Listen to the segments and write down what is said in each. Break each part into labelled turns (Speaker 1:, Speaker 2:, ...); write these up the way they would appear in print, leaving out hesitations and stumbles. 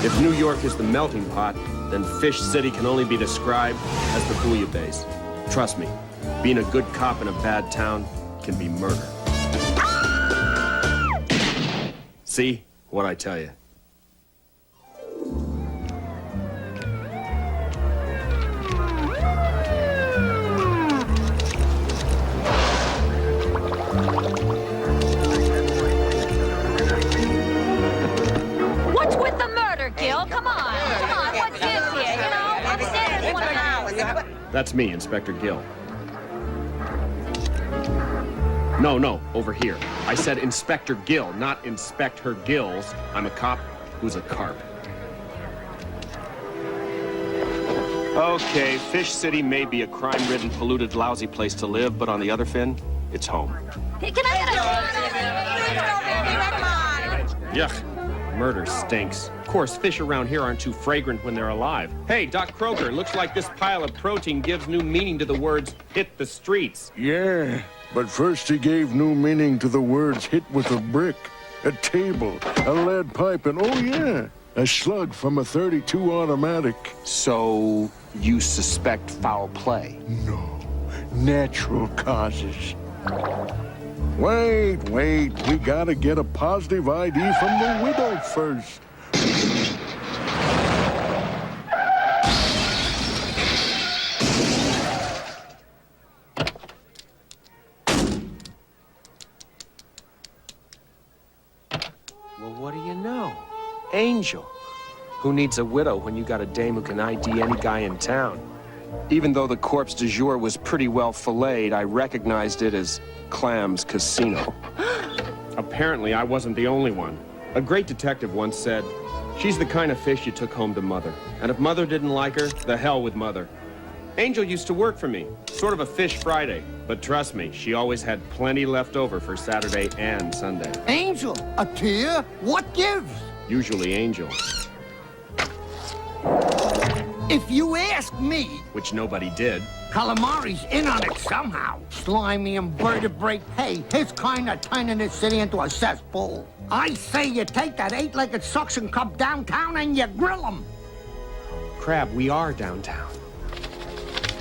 Speaker 1: If New York is the melting pot, then Fish City can only be described as the bouillabaisse. Trust me, being a good cop in a bad town can be murder. See? What'd I tell you?
Speaker 2: What's with the murder, Gil? Come on, what's this here? You know, upstairs one hour.
Speaker 1: That's me, Inspector Gill. No, over here. I said Inspector Gill, not inspect her gills. I'm a cop who's a carp. Okay, Fish City may be a crime-ridden, polluted, lousy place to live, but on the other fin, it's home.
Speaker 2: Hey, can I get a...
Speaker 1: Yuck. Murder stinks. Of course, fish around here aren't too fragrant when they're alive. Hey, Doc Kroger, looks like this pile of protein gives new meaning to the words, hit the streets.
Speaker 3: Yeah, but first he gave new meaning to the words hit with a brick, a table, a lead pipe, and oh yeah, a slug from a .32 automatic.
Speaker 4: So, you suspect foul play?
Speaker 3: No, natural causes. Wait, we gotta get a positive ID from the widow first.
Speaker 1: Well, what do you know? Angel. Who needs a widow when you got a dame who can ID any guy in town? Even though the corpse du jour was pretty well filleted, I recognized it as Clam's Casino. Apparently, I wasn't the only one. A great detective once said, she's the kind of fish you took home to Mother. And if Mother didn't like her, the hell with Mother. Angel used to work for me, sort of a Fish Friday. But trust me, she always had plenty left over for Saturday and Sunday.
Speaker 5: Angel, a tear? What gives?
Speaker 1: Usually Angel,
Speaker 5: If you ask me,
Speaker 1: which nobody did.
Speaker 5: Calamari's in on it somehow. Slimy invertebrate hay, his kind of turning this city into a cesspool. I say you take that 8-legged suction cup downtown and you grill him.
Speaker 1: Crab, we are downtown.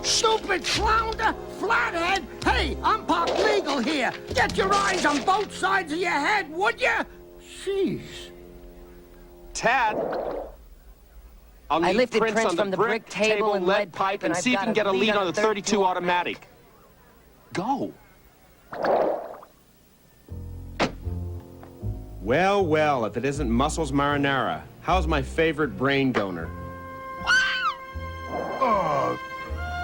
Speaker 5: Stupid flounder, flathead. Hey, I'm park legal here. Get your eyes on both sides of your head, would you? Jeez.
Speaker 1: Tad!
Speaker 6: I lifted prints from the brick table and lead pipe,
Speaker 1: and see if you can get a lead on the .32 automatic. Go. Well, if it isn't Muscles Marinara, how's my favorite brain donor?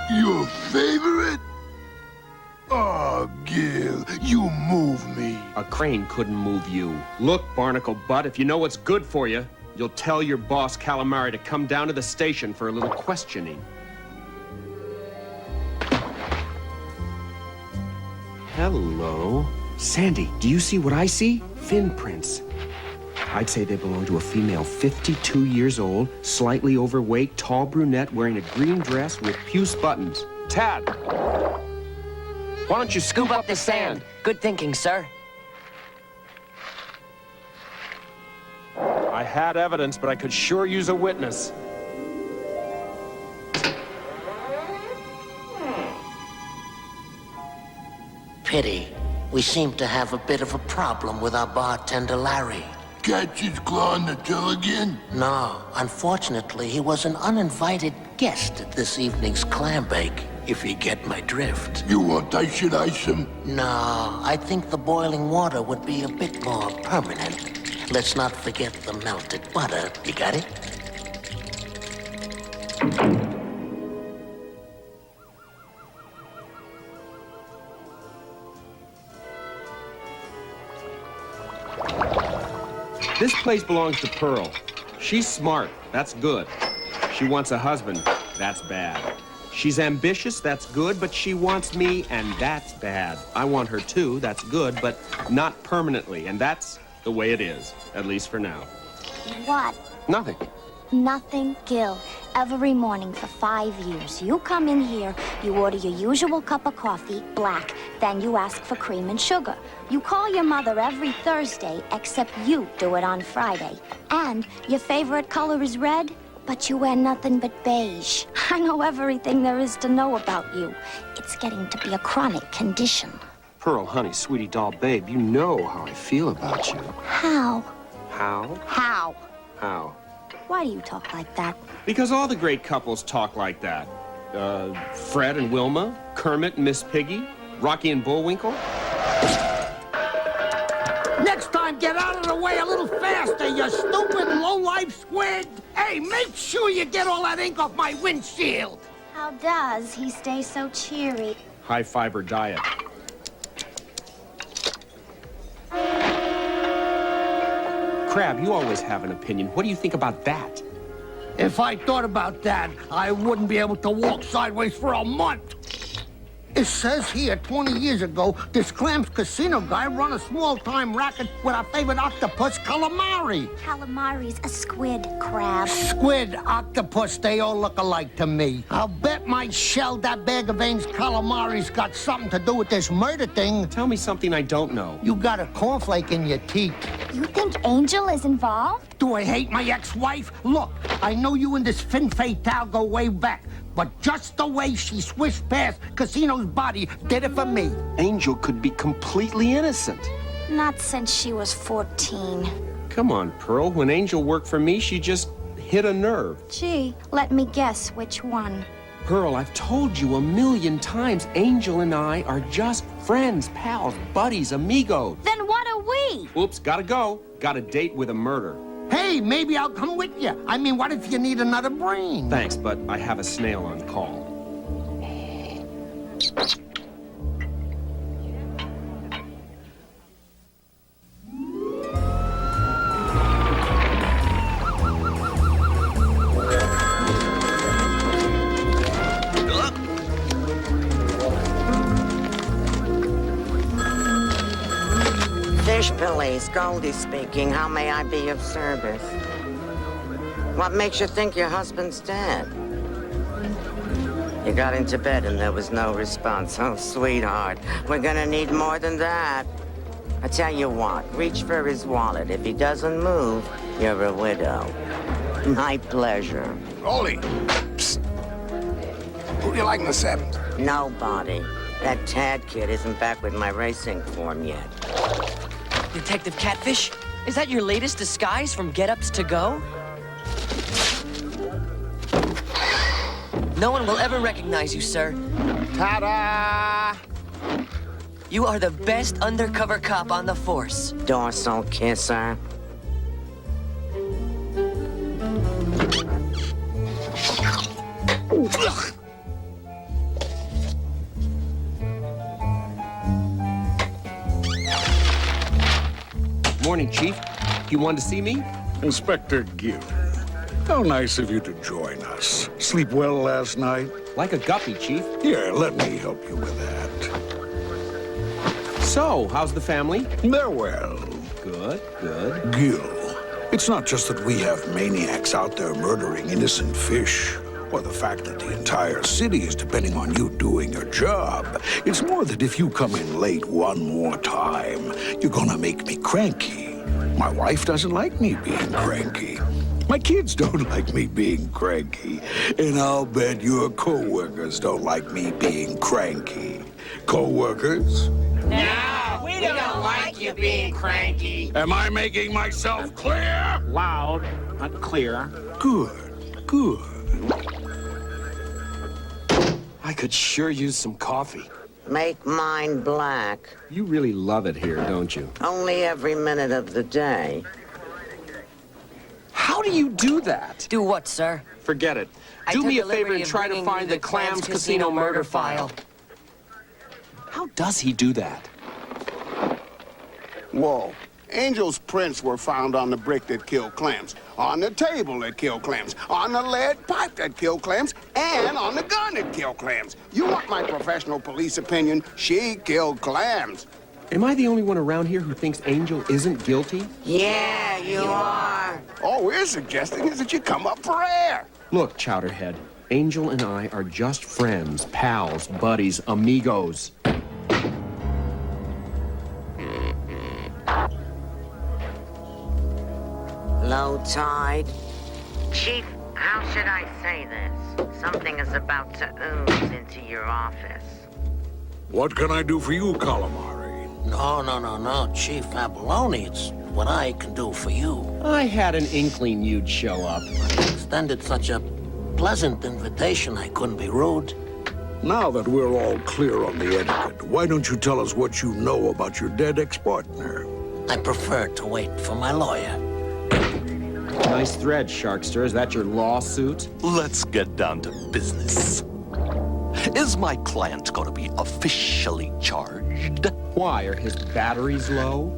Speaker 3: Your favorite? Oh, Gil, you move me.
Speaker 1: A crane couldn't move you. Look, barnacle butt, if you know what's good for you, you'll tell your boss, Calamari, to come down to the station for a little questioning. Hello. Sandy, do you see what I see? Fin prints. I'd say they belong to a female 52 years old, slightly overweight, tall brunette wearing a green dress with puce buttons. Tad, why don't you scoop up the sand?
Speaker 6: Good thinking, sir.
Speaker 1: I had evidence, but I could sure use a witness.
Speaker 7: Pity. We seem to have a bit of a problem with our bartender, Larry.
Speaker 3: Catch his claw in the till again?
Speaker 7: No, unfortunately, he was an uninvited guest at this evening's clam bake, if you get my drift.
Speaker 3: You want I should ice him?
Speaker 7: No, I think the boiling water would be a bit more permanent. Let's not forget the melted butter. You got it?
Speaker 1: This place belongs to Pearl. She's smart. That's good. She wants a husband. That's bad. She's ambitious. That's good, but she wants me, and that's bad. I want her too. That's good, but not permanently, and that's the way it is, at least for now.
Speaker 8: What?
Speaker 1: Nothing.
Speaker 8: Nothing, Gil.
Speaker 2: every morning for 5 years. You come in here, you order your usual cup of coffee, black, then you ask for cream and sugar. You call your mother every Thursday, except you do it on Friday. And your favorite color is red, but you wear nothing but beige. I know everything there is to know about you. It's getting to be a chronic condition.
Speaker 1: Pearl, honey, sweetie doll, babe, you know how I feel about you.
Speaker 2: How?
Speaker 1: How?
Speaker 2: How?
Speaker 1: How?
Speaker 2: Why do you talk like that?
Speaker 1: Because all the great couples talk like that. Fred and Wilma, Kermit and Miss Piggy, Rocky and Bullwinkle.
Speaker 5: Next time, get out of the way a little faster, you stupid low-life squid! Hey, make sure you get all that ink off my windshield!
Speaker 2: How does he stay so cheery?
Speaker 1: High-fiber diet. Crab, you always have an opinion. What do you think about that?
Speaker 5: If I thought about that, I wouldn't be able to walk sideways for a month. It says here, 20 years ago, this Clams casino guy run a small-time racket with our favorite octopus, Calamari.
Speaker 2: Calamari's a squid, Crab.
Speaker 5: Squid, octopus, they all look alike to me. I'll bet my shell that bag of Ames Calamari's got something to do with this murder thing.
Speaker 1: Tell me something I don't know.
Speaker 5: You got a cornflake in your teeth.
Speaker 2: You think Angel is involved?
Speaker 5: Do I hate my ex-wife? Look, I know you and this fin fatale go way back, but just the way she swished past Casino's body did it for me.
Speaker 1: Angel could be completely innocent.
Speaker 2: Not since she was 14.
Speaker 1: Come on, Pearl. When Angel worked for me, she just hit a nerve.
Speaker 2: Gee, let me guess which one.
Speaker 1: Pearl, I've told you 1,000,000 times, Angel and I are just friends, pals, buddies, amigos.
Speaker 2: Then what are we?
Speaker 1: Oops, gotta go. Got a date with a murder.
Speaker 5: Hey, maybe I'll come with you. I mean, what if you need another brain?
Speaker 1: Thanks, but I have a snail on call.
Speaker 6: Fish police, Goldie speaking. How may I be of service? What makes you think your husband's dead? You got into bed and there was no response. Oh, sweetheart, we're gonna need more than that. I tell you what, reach for his wallet. If he doesn't move, you're a widow. My pleasure.
Speaker 8: Goldie! Psst. Who do you like in the sevens?
Speaker 6: Nobody. That Tad kid isn't back with my racing form yet.
Speaker 9: Detective Catfish? Is that your latest disguise from Get-Ups to Go? No one will ever recognize you, sir.
Speaker 8: Ta-da!
Speaker 9: You are the best undercover cop on the force.
Speaker 6: Dorsal kisser.
Speaker 1: Morning, Chief. You wanted to see me?
Speaker 3: Inspector Gill, how nice of you to join us. Sleep well last night?
Speaker 1: Like a guppy, Chief.
Speaker 3: Here, let me help you with that.
Speaker 1: So, how's the family?
Speaker 3: They're well.
Speaker 1: Good, good.
Speaker 3: Gill, it's not just that we have maniacs out there murdering innocent fish, or the fact that the entire city is depending on you doing your job. It's more that if you come in late one more time, you're gonna make me cranky. My wife doesn't like me being cranky. My kids don't like me being cranky. And I'll bet your co-workers don't like me being cranky. Co-workers?
Speaker 6: No, we don't like you being cranky.
Speaker 3: Am I making myself clear?
Speaker 8: Loud, not clear.
Speaker 3: Good, good.
Speaker 1: I could sure use some coffee.
Speaker 6: Make mine black.
Speaker 1: You really love it here, don't you?
Speaker 6: Only every minute of the day.
Speaker 1: How do you do that?
Speaker 9: Do what, sir?
Speaker 1: Forget it.
Speaker 9: I
Speaker 1: Do
Speaker 9: took
Speaker 1: me a
Speaker 9: the liberty
Speaker 1: favor and
Speaker 9: of
Speaker 1: try to
Speaker 9: bringing
Speaker 1: find
Speaker 9: you
Speaker 1: the Clams Casino murder file. How does he do that?
Speaker 8: Whoa. Angel's prints were found on the brick that killed Clams, on the table that killed Clams, on the lead pipe that killed Clams, and on the gun that killed Clams. You want my professional police opinion? She killed Clams.
Speaker 1: Am I the only one around here who thinks Angel isn't guilty?
Speaker 6: Yeah, you are.
Speaker 8: All we're suggesting is that you come up for air.
Speaker 1: Look, Chowderhead, Angel and I are just friends, pals, buddies, amigos.
Speaker 6: Low tide. Chief, how should I say this? Something is about to ooze into your office.
Speaker 3: What can I do for you, Calamari?
Speaker 7: No, Chief Abalone. It's what I can do for you.
Speaker 1: I had an inkling you'd show up.
Speaker 7: Extended such a pleasant invitation, I couldn't be rude.
Speaker 3: Now that we're all clear on the etiquette, why don't you tell us what you know about your dead ex-partner?
Speaker 7: I prefer to wait for my lawyer.
Speaker 1: Nice thread, Sharkster. Is that your lawsuit?
Speaker 10: Let's get down to business. Is my client going to be officially charged?
Speaker 1: Why? Are his batteries low?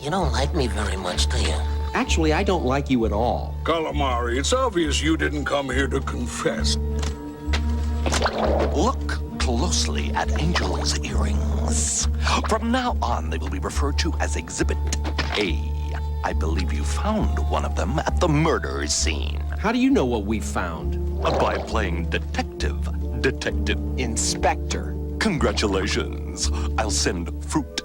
Speaker 7: You don't like me very much, do you?
Speaker 1: Actually, I don't like you at all.
Speaker 3: Calamari, it's obvious you didn't come here to confess.
Speaker 10: Look closely at Angel's earrings. From now on, they will be referred to as Exhibit A. I believe you found one of them at the murder scene.
Speaker 1: How do you know what we found?
Speaker 10: By playing detective.
Speaker 1: Inspector.
Speaker 10: Congratulations. I'll send fruit.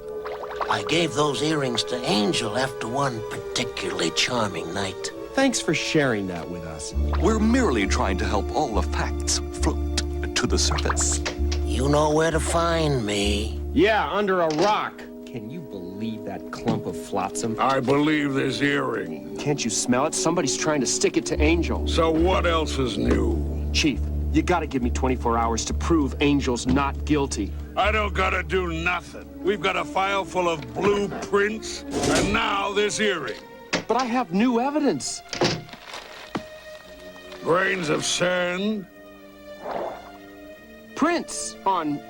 Speaker 7: I gave those earrings to Angel after one particularly charming night.
Speaker 1: Thanks for sharing that with us.
Speaker 10: We're merely trying to help all the facts float to the surface.
Speaker 7: You know where to find me.
Speaker 1: Yeah, under a rock. Can you believe that clump of flotsam?
Speaker 3: I believe this earring.
Speaker 1: Can't you smell it? Somebody's trying to stick it to Angel.
Speaker 3: So what else is new?
Speaker 1: Chief, you gotta give me 24 hours to prove Angel's not guilty.
Speaker 3: I don't gotta do nothing. We've got a file full of blueprints, and now this earring.
Speaker 1: But I have new evidence.
Speaker 3: Grains of sand.
Speaker 1: Prints on,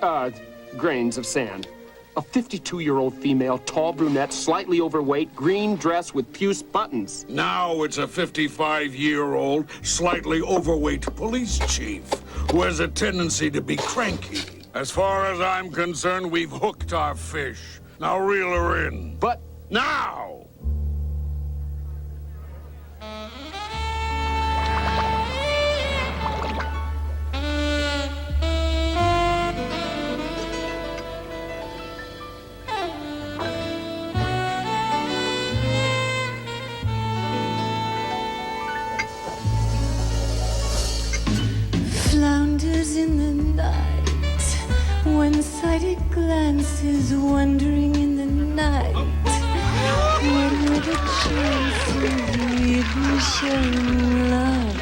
Speaker 1: grains of sand. A 52-year-old female, tall brunette, slightly overweight, green dress with puce buttons.
Speaker 3: Now it's a 55-year-old, slightly overweight police chief who has a tendency to be cranky. As far as I'm concerned, we've hooked our fish. Now reel her in.
Speaker 1: But
Speaker 3: now!
Speaker 11: Flounders in the night, one-sided glances wandering in the night. When were the chances we'd be sharing love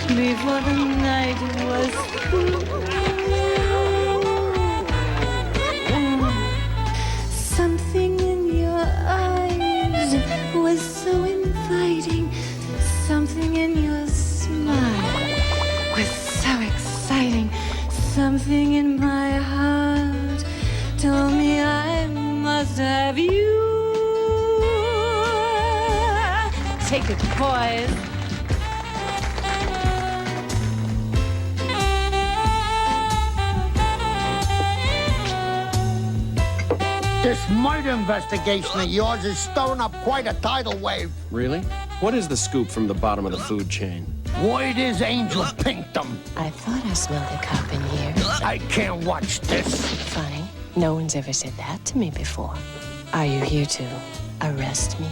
Speaker 11: before the night was through? Something in your eyes was so inviting, something in your smile was so exciting. Something in my heart told me I must have you. Take it, boys.
Speaker 5: This murder investigation of yours is stirring up quite a tidal wave.
Speaker 1: really? What is the scoop from the bottom of the food chain?
Speaker 5: Word is Angel pinked them.
Speaker 11: I thought I smelled a cop in here.
Speaker 5: I can't watch this.
Speaker 11: Funny. No one's ever said that to me before. Are you here to arrest me?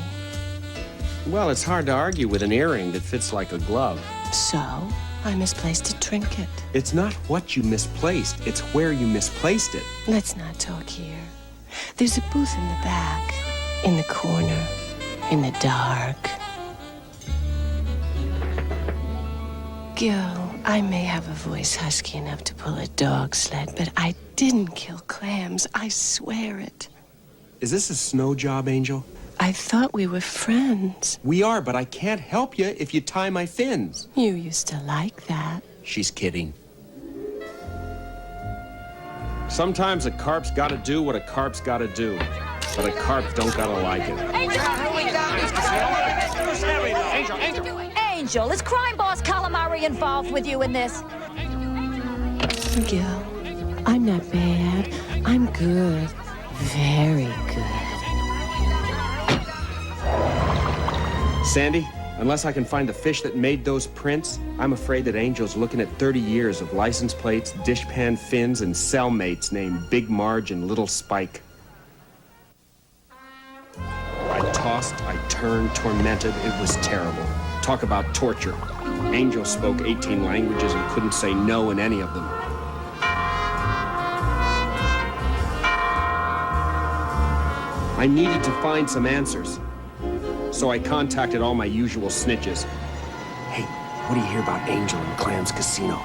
Speaker 1: Well, it's hard to argue with an earring that fits like a glove.
Speaker 11: So, I misplaced a trinket.
Speaker 1: It's not what you misplaced, it's where you misplaced it.
Speaker 11: Let's not talk here. There's a booth in the back, in the corner, in the dark. Gil, I may have a voice husky enough to pull a dog sled, but I didn't kill clams. I swear it.
Speaker 1: Is this a snow job, Angel?
Speaker 11: I thought we were friends.
Speaker 1: We are, but I can't help you if you tie my fins.
Speaker 11: You used to like that.
Speaker 1: She's kidding. Sometimes a carp's gotta do what a carp's gotta do, but a carp don't gotta like it.
Speaker 2: Angel, is crime boss Calamari involved with you in this?
Speaker 11: Gil, I'm not bad. I'm good. Very good.
Speaker 1: Sandy, Unless I can find the fish that made those prints, I'm afraid that Angel's looking at 30 years of license plates, dishpan fins, and cellmates named Big Marge and Little Spike. I tossed, I turned, tormented. It was terrible. Talk about torture. Angel spoke 18 languages and couldn't say no in any of them. I needed to find some answers. So I contacted all my usual snitches. Hey, what do you hear about Angel and Clam's casino?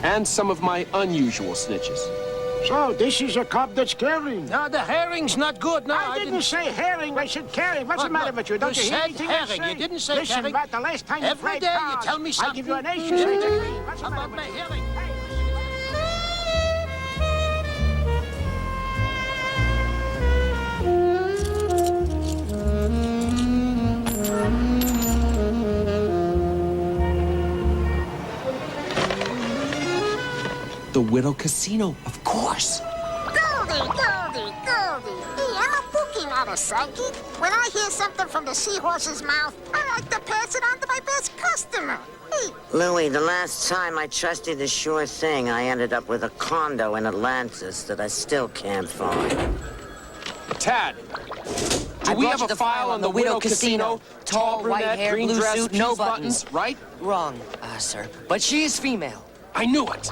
Speaker 1: And some of my unusual snitches.
Speaker 12: So, this is a cop that's caring.
Speaker 5: No, the herring's not good. No,
Speaker 12: I didn't say herring. I said caring. What's the matter with you? Don't you hear anything I say?
Speaker 5: You didn't say
Speaker 12: Listen,
Speaker 5: herring.
Speaker 12: about the last time you
Speaker 5: Every
Speaker 12: played
Speaker 5: day
Speaker 12: cards,
Speaker 5: you tell me something.
Speaker 12: I give you an ace, you say it's a queen. What's the
Speaker 5: How
Speaker 12: matter
Speaker 5: about
Speaker 12: with
Speaker 5: my
Speaker 12: you?
Speaker 5: herring?
Speaker 1: The Widow Casino, of course.
Speaker 13: Goldie! Hey, I'm a bookie, not a psychic. When I hear something from the seahorse's mouth, I like to pass it on to my best customer. Hey.
Speaker 6: Louis, the last time I trusted a sure thing, I ended up with a condo in Atlantis that I still can't find.
Speaker 1: Tad, do we have a file on the Widow Casino?
Speaker 9: Tall, white
Speaker 1: brunette,
Speaker 9: hair,
Speaker 1: green
Speaker 9: blue
Speaker 1: dress,
Speaker 9: suit, no
Speaker 1: peace
Speaker 9: buttons.
Speaker 1: right?
Speaker 9: Wrong, sir. But she is female.
Speaker 1: I knew it.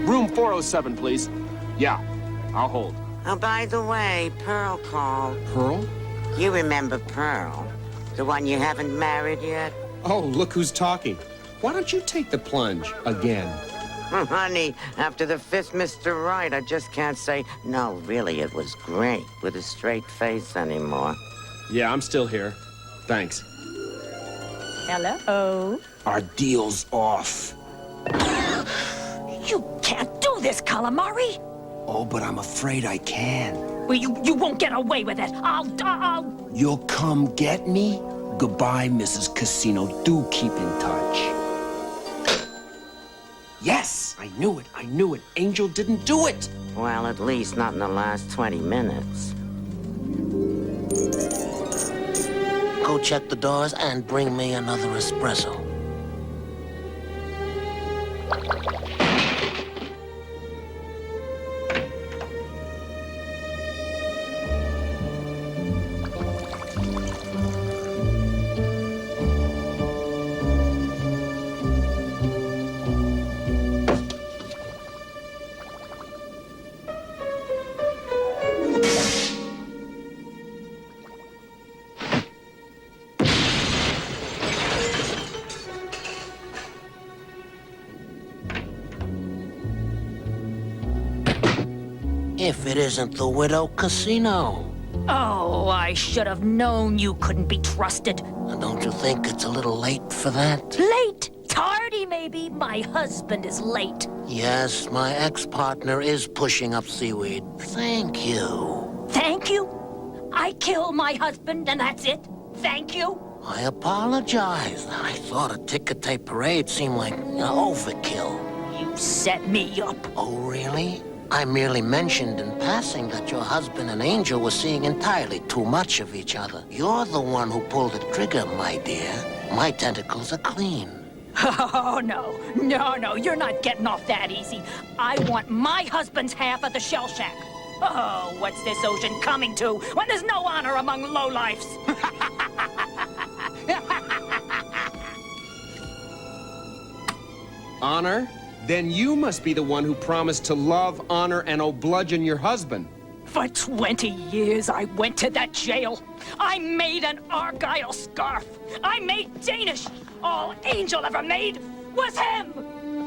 Speaker 1: Room 407, please. Yeah, I'll hold.
Speaker 6: Oh, by the way, Pearl called.
Speaker 1: Pearl?
Speaker 6: You remember Pearl? The one you haven't married yet?
Speaker 1: Oh, look who's talking. Why don't you take the plunge again?
Speaker 6: Honey, after the fifth Mr. Right, I just can't say, no, really, it was great with a straight face anymore.
Speaker 1: Yeah, I'm still here. Thanks.
Speaker 2: Hello?
Speaker 1: Our deal's off.
Speaker 2: You can't do this, Calamari.
Speaker 1: Oh, but I'm afraid I can.
Speaker 2: Well, you won't get away with it. I'll...
Speaker 1: You'll come get me? Goodbye, Mrs. Casino. Do keep in touch. Yes! I knew it. Angel didn't do it.
Speaker 6: Well, at least not in the last 20 minutes.
Speaker 7: Go check the doors and bring me another espresso. If it isn't the Widow Casino.
Speaker 2: Oh, I should have known you couldn't be trusted.
Speaker 7: And don't you think it's a little late for that?
Speaker 2: Late? Tardy, maybe. My husband is late.
Speaker 7: Yes, my ex-partner is pushing up seaweed. Thank you.
Speaker 2: Thank you? I kill my husband and that's it? Thank you?
Speaker 7: I apologize. I thought a ticker-tape parade seemed like overkill.
Speaker 2: You set me up.
Speaker 7: Oh, really? I merely mentioned in passing that your husband and Angel were seeing entirely too much of each other. You're the one who pulled the trigger, my dear. My tentacles are clean.
Speaker 2: Oh, no, you're not getting off that easy. I want my husband's half of the shell shack. Oh, what's this ocean coming to when there's no honor among lowlifes?
Speaker 1: Honor? Then you must be the one who promised to love, honor, and obludgeon your husband.
Speaker 2: For 20 years, I went to that jail. I made an Argyle scarf. I made Danish. All Angel ever made was him.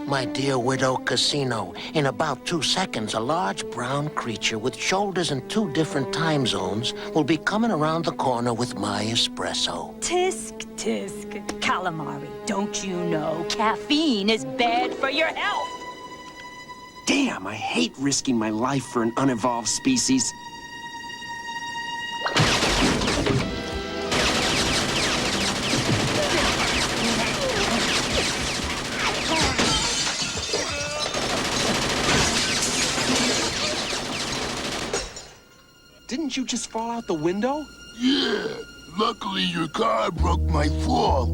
Speaker 7: My dear Widow Casino, in about 2 seconds, a large brown creature with shoulders in 2 different time zones will be coming around the corner with my espresso.
Speaker 2: Tisk, tisk. Calamari, don't you know caffeine is bad for your health?
Speaker 1: Damn, I hate risking my life for an unevolved species. Didn't you just fall out the window?
Speaker 14: Yeah. Luckily, your car broke my fall.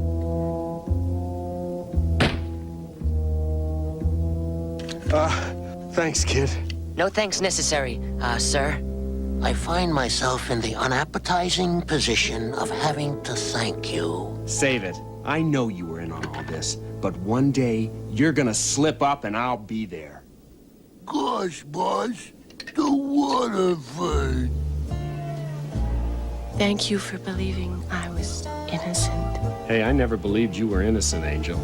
Speaker 1: Thanks, kid.
Speaker 9: No thanks necessary, sir.
Speaker 7: I find myself in the unappetizing position of having to thank you.
Speaker 1: Save it. I know you were in on all this, but one day you're gonna slip up and I'll be there.
Speaker 14: Gosh, boss. The water fight.
Speaker 11: Thank you for believing I was innocent.
Speaker 1: Hey, I never believed you were innocent, Angel.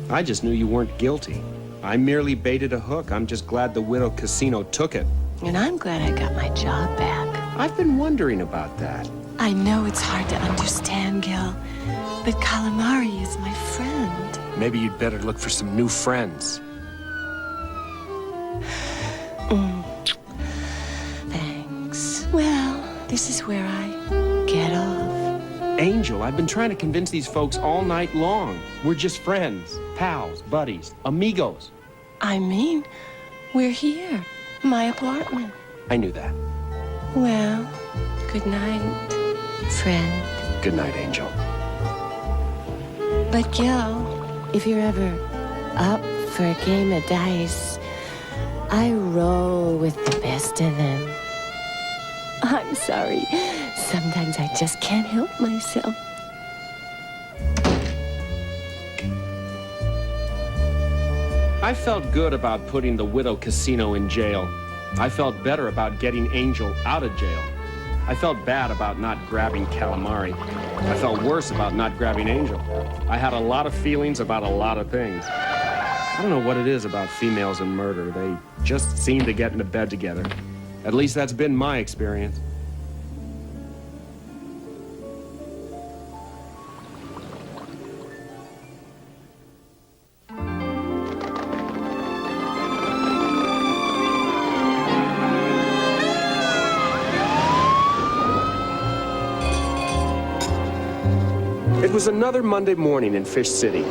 Speaker 1: I just knew you weren't guilty. I merely baited a hook. I'm just glad the Widow Casino took it.
Speaker 11: And I'm glad I got my job back.
Speaker 1: I've been wondering about that.
Speaker 11: I know it's hard to understand, Gil, but Calamari is my friend.
Speaker 1: Maybe you'd better look for some new friends.
Speaker 11: Thanks. Well, this is where I get off.
Speaker 1: Angel, I've been trying to convince these folks all night long. We're just friends, pals, buddies, amigos.
Speaker 11: I mean, we're here. My apartment.
Speaker 1: I knew that.
Speaker 11: Well, good night, friend.
Speaker 1: Good night, Angel.
Speaker 11: But Gil, if you're ever up for a game of dice, I roll with the best of them. I'm sorry. Sometimes I just can't help myself.
Speaker 1: I felt good about putting the Widow Casino in jail. I felt better about getting Angel out of jail. I felt bad about not grabbing Calamari. I felt worse about not grabbing Angel. I had a lot of feelings about a lot of things. I don't know what it is about females and murder. They just seem to get into bed together. At least that's been my experience. It was another Monday morning in Fish City.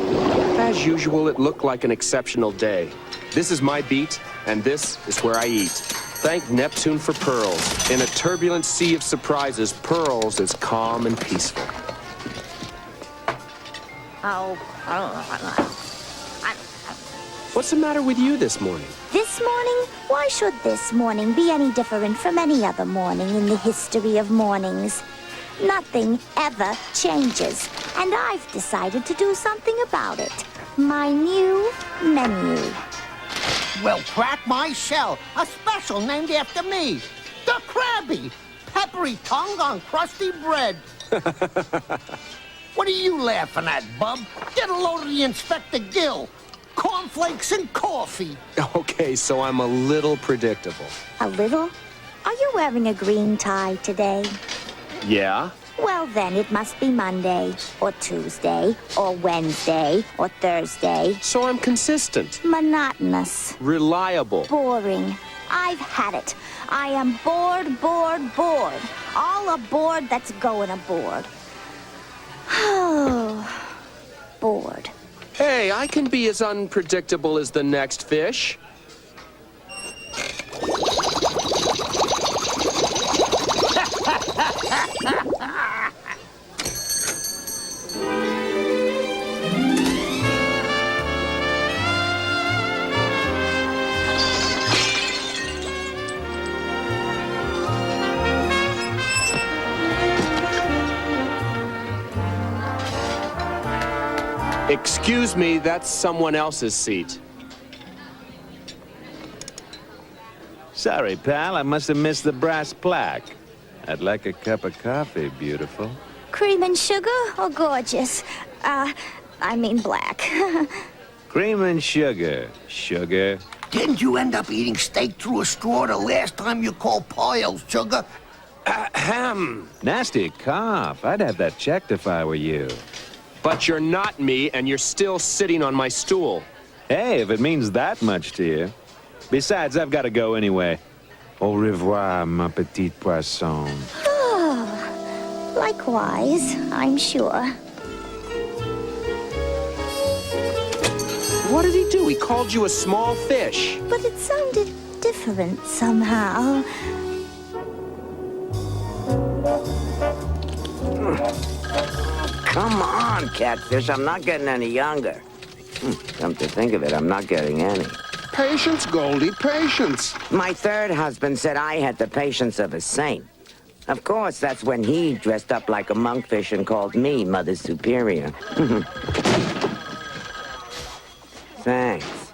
Speaker 1: As usual, it looked like an exceptional day. This is my beat, and this is where I eat. Thank Neptune for pearls. In a turbulent sea of surprises, pearls is calm and peaceful. What's the matter with you this morning?
Speaker 2: This morning? Why should this morning be any different from any other morning in the history of mornings? Nothing ever changes, and I've decided to do something about it. My new menu.
Speaker 5: Well, crack my shell. A special named after me. The Krabby. Peppery tongue on crusty bread. What are you laughing at, bub? Get a load of the Inspector Gill. Cornflakes and coffee.
Speaker 1: Okay, so I'm a little predictable.
Speaker 2: A little? Are you wearing a green tie today?
Speaker 1: Yeah?
Speaker 2: Well, then it must be Monday, or Tuesday, or Wednesday, or Thursday.
Speaker 1: So I'm consistent.
Speaker 2: Monotonous.
Speaker 1: Reliable.
Speaker 2: Boring. I've had it. I am bored, bored, bored. All aboard that's going aboard. Oh, bored.
Speaker 1: Hey, I can be as unpredictable as the next fish. Excuse me, that's someone else's seat.
Speaker 15: Sorry, pal, I must have missed the brass plaque. I'd like a cup of coffee, beautiful.
Speaker 2: Cream and sugar or gorgeous? I mean black.
Speaker 15: Cream and sugar. Sugar.
Speaker 5: Didn't you end up eating steak through a straw the last time you called piles, sugar?
Speaker 1: Ahem.
Speaker 15: Nasty cough. I'd have that checked if I were you.
Speaker 1: But you're not me, and you're still sitting on my stool.
Speaker 15: Hey, if it means that much to you. Besides, I've got to go anyway. Au revoir, ma petite poisson.
Speaker 2: Oh, likewise, I'm sure.
Speaker 1: What did he do? He called you a small fish.
Speaker 2: But it sounded different somehow.
Speaker 6: Come on, Catfish. I'm not getting any younger. Come to think of it, I'm not getting any.
Speaker 8: Patience, Goldie, patience.
Speaker 6: My third husband said I had the patience of a saint. Of course, that's when he dressed up like a monkfish and called me Mother Superior. Thanks.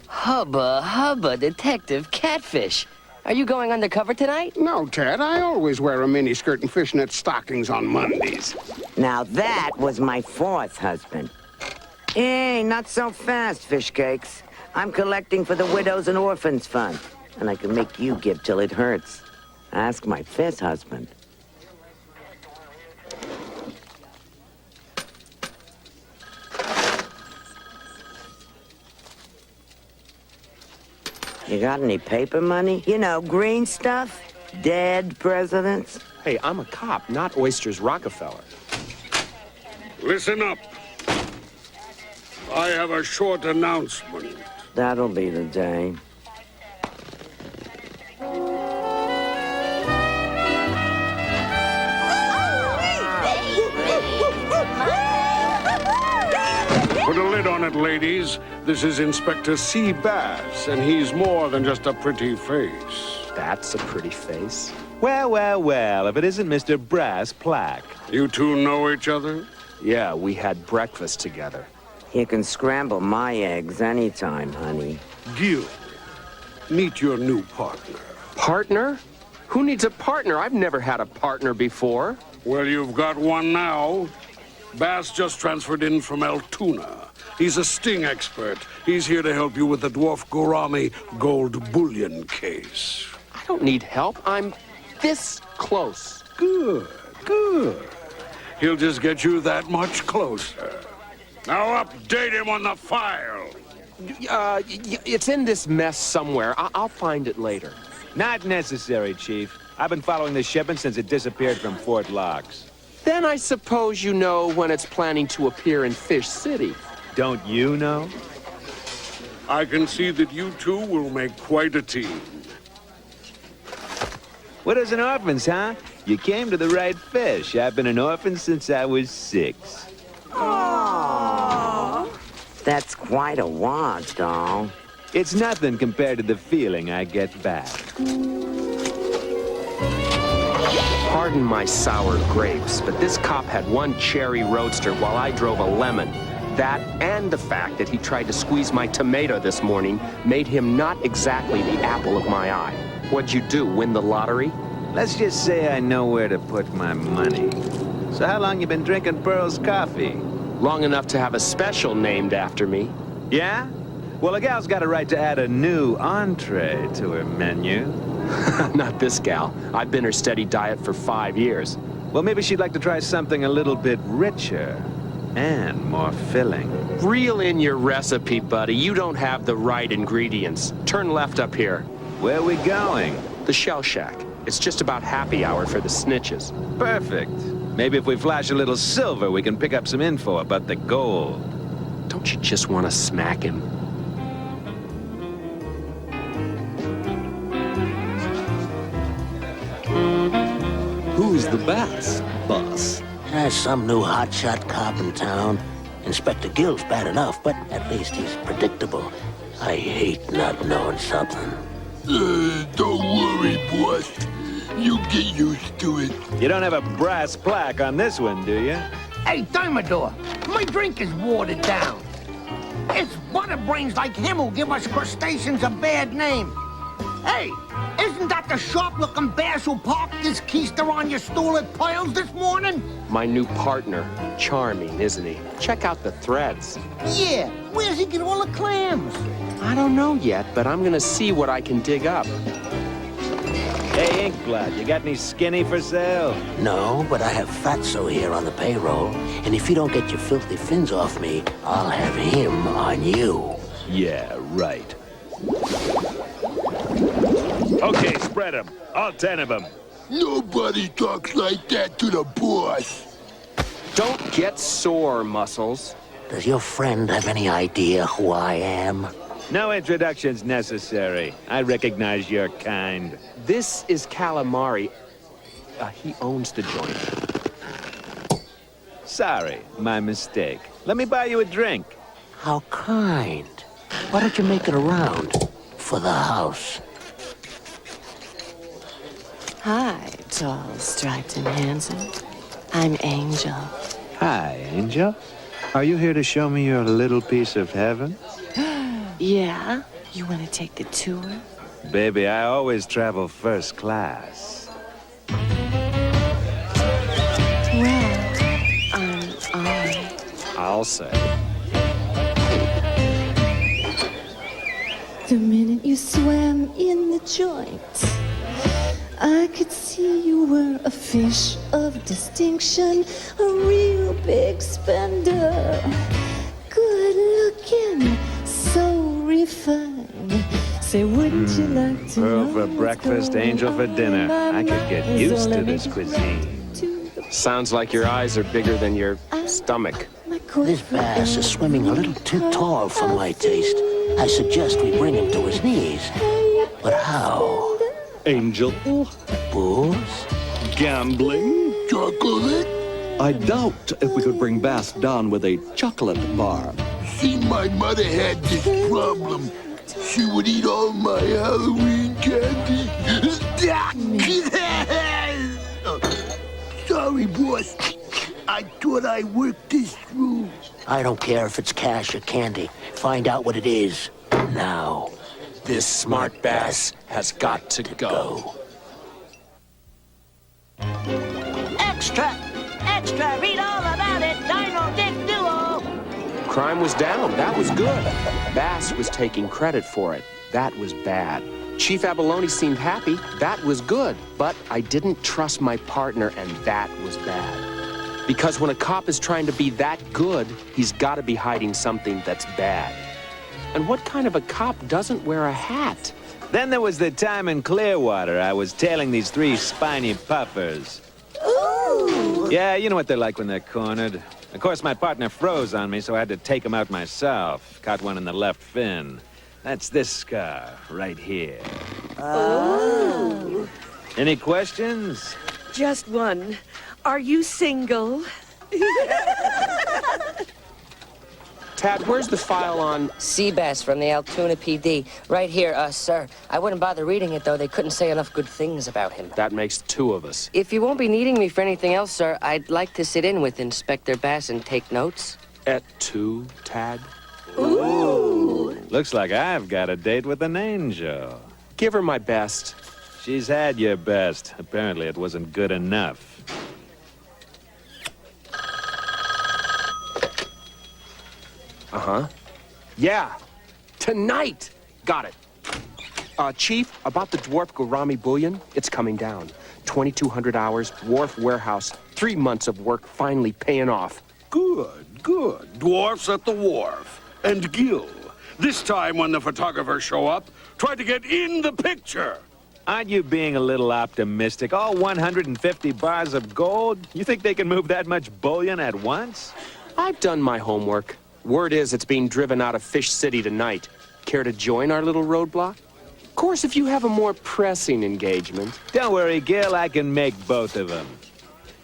Speaker 9: Hubba, hubba, Detective Catfish. Are you going undercover tonight?
Speaker 8: No, Ted, I always wear a miniskirt and fishnet stockings on Mondays.
Speaker 6: Now that was my fourth husband. Hey, not so fast, fish cakes. I'm collecting for the Widows and Orphans Fund, and I can make you give till it hurts. Ask my fifth husband. You got any paper money? You know, green stuff? Dead presidents?
Speaker 1: Hey, I'm a cop, not Oysters Rockefeller.
Speaker 8: Listen up. I have a short announcement.
Speaker 6: That'll be the day.
Speaker 8: Put a lid on it, ladies. This is Inspector C. Bass, and he's more than just a pretty face.
Speaker 1: That's a pretty face.
Speaker 15: Well, well, well, if it isn't Mr. Brass Plaque.
Speaker 8: You two know each other?
Speaker 1: Yeah, we had breakfast together.
Speaker 6: You can scramble my eggs anytime, honey.
Speaker 8: Gil, meet your new partner.
Speaker 1: Partner? Who needs a partner? I've never had a partner before.
Speaker 8: Well, you've got one now. Bass just transferred in from Altoona. He's a sting expert. He's here to help you with the Dwarf Gorami gold bullion case.
Speaker 1: I don't need help. I'm this close.
Speaker 8: Good, good. He'll just get you that much closer. Now update him on the file.
Speaker 1: It's in this mess somewhere. I'll find it later.
Speaker 15: Not necessary, Chief. I've been following this shipment since it disappeared from Fort Locks.
Speaker 1: Then I suppose you know when it's planning to appear in Fish City.
Speaker 15: Don't you know?
Speaker 8: I can see that you two will make quite a team.
Speaker 15: Widows and orphans, huh? You came to the right fish. I've been an orphan since I was 6.
Speaker 6: Aww. That's quite a wad, doll.
Speaker 15: It's nothing compared to the feeling I get back.
Speaker 1: Pardon my sour grapes, but this cop had one cherry roadster while I drove a lemon. That and the fact that he tried to squeeze my tomato this morning made him not exactly the apple of my eye. What'd you do, win the lottery?
Speaker 15: Let's just say I know where to put my money. So how long you been drinking Pearl's coffee?
Speaker 1: Long enough to have a special named after me.
Speaker 15: Yeah? Well, a gal's got a right to add a new entree to her menu.
Speaker 1: Not this gal. I've been her steady diet for 5 years.
Speaker 15: Well, maybe she'd like to try something a little bit richer and more filling.
Speaker 1: Reel in your recipe, buddy. You don't have the right ingredients. Turn left up here.
Speaker 15: Where are we going?
Speaker 1: The Shell Shack. It's just about happy hour for the snitches.
Speaker 15: Perfect. Maybe if we flash a little silver, we can pick up some info about the gold.
Speaker 1: Don't you just want to smack him?
Speaker 10: Who's the boss, boss?
Speaker 7: There's some new hotshot cop in town. Inspector Gill's bad enough, but at least he's predictable. I hate not knowing something.
Speaker 14: Don't worry, boss. You get used to it.
Speaker 15: You don't have a brass plaque on this one, do you?
Speaker 5: Hey, Thermidor, my drink is watered down. It's butterbrains like him who give us crustaceans a bad name. Hey, isn't that the sharp-looking bass who parked this keister on your stool at Pearl's this morning?
Speaker 1: My new partner. Charming, isn't he? Check out the threads.
Speaker 5: Yeah, where's he get all the clams?
Speaker 1: I don't know yet, but I'm gonna see what I can dig up.
Speaker 15: Hey, Inkblot, you got any skinny for sale?
Speaker 7: No, but I have Fatso here on the payroll. And if you don't get your filthy fins off me, I'll have him on you.
Speaker 15: Yeah, right. Okay, spread them. All 10 of them.
Speaker 14: Nobody talks like that to the boss.
Speaker 1: Don't get sore, Muscles.
Speaker 7: Does your friend have any idea who I am?
Speaker 15: No introductions necessary. I recognize your kind.
Speaker 1: This is Calamari. He owns the joint.
Speaker 15: Sorry, my mistake. Let me buy you a drink.
Speaker 7: How kind. Why don't you make it around for the house?
Speaker 11: Hi, tall, striped, and handsome. I'm Angel.
Speaker 15: Hi, Angel. Are you here to show me your little piece of heaven?
Speaker 11: Yeah? You want to take the tour?
Speaker 15: Baby, I always travel first class.
Speaker 11: Well, I'm on.
Speaker 1: I'll say.
Speaker 11: The minute you swam in the joint, I could see you were a fish of distinction, a real big spender. Good looking, so refined. Say, wouldn't you like to
Speaker 15: Pearl
Speaker 11: know
Speaker 15: for
Speaker 11: what's
Speaker 15: breakfast,
Speaker 11: going
Speaker 15: angel for
Speaker 11: on
Speaker 15: dinner.
Speaker 11: in my
Speaker 15: I could get
Speaker 11: mind?
Speaker 15: used
Speaker 11: So
Speaker 15: to
Speaker 11: let me
Speaker 15: this
Speaker 11: get
Speaker 15: cuisine.
Speaker 11: right to the
Speaker 1: Sounds like your eyes are bigger than your stomach.
Speaker 7: This bass is swimming a little too tall for my taste. I suggest we bring him to his knees. But how?
Speaker 16: Angel.
Speaker 7: Booze?
Speaker 16: Gambling.
Speaker 14: Chocolate?
Speaker 16: I doubt if we could bring Bass down with a chocolate bar.
Speaker 14: See, my mother had this problem. She would eat all my Halloween candy. Sorry, boss. I thought I worked this through.
Speaker 7: I don't care if it's cash or candy. Find out what it is. Now.
Speaker 1: This smart bass has got to go.
Speaker 9: Extra! Extra! Read all about it! Dino Dick Duo!
Speaker 1: Crime was down. That was good. Bass was taking credit for it. That was bad. Chief Abalone seemed happy. That was good. But I didn't trust my partner, and that was bad. Because when a cop is trying to be that good, he's got to be hiding something that's bad. And what kind of a cop doesn't wear a hat?
Speaker 15: Then there was the time in Clearwater I was tailing these three spiny puffers.
Speaker 11: Ooh!
Speaker 15: Yeah, you know what they're like when they're cornered. Of course, my partner froze on me, so I had to take him out myself. Caught one in the left fin. That's this scar right here.
Speaker 11: Oh!
Speaker 15: Any questions?
Speaker 17: Just one. Are you single?
Speaker 1: Tad, where's the file on...
Speaker 9: Sea bass from the Altoona PD. Right here, sir. I wouldn't bother reading it, though. They couldn't say enough good things about him.
Speaker 1: That makes two of us.
Speaker 9: If you won't be needing me for anything else, sir, I'd like to sit in with Inspector Bass and take notes.
Speaker 1: At 2, Tad?
Speaker 11: Ooh!
Speaker 15: Looks like I've got a date with an angel.
Speaker 1: Give her my best.
Speaker 15: She's had your best. Apparently it wasn't good enough.
Speaker 1: Uh-huh. Yeah. Tonight. Got it. Chief, about the dwarf gourami bullion, it's coming down. 2,200 hours, wharf warehouse, 3 months of work finally paying off.
Speaker 3: Good, good. Dwarfs at the wharf. And Gil. This time when the photographers show up, try to get in the picture.
Speaker 15: Aren't you being a little optimistic? All 150 bars of gold? You think they can move that much bullion at once?
Speaker 1: I've done my homework. Word is it's being driven out of Fish City tonight. Care to join our little roadblock? Of course, if you have a more pressing engagement.
Speaker 15: Don't worry, Gil, I can make both of them.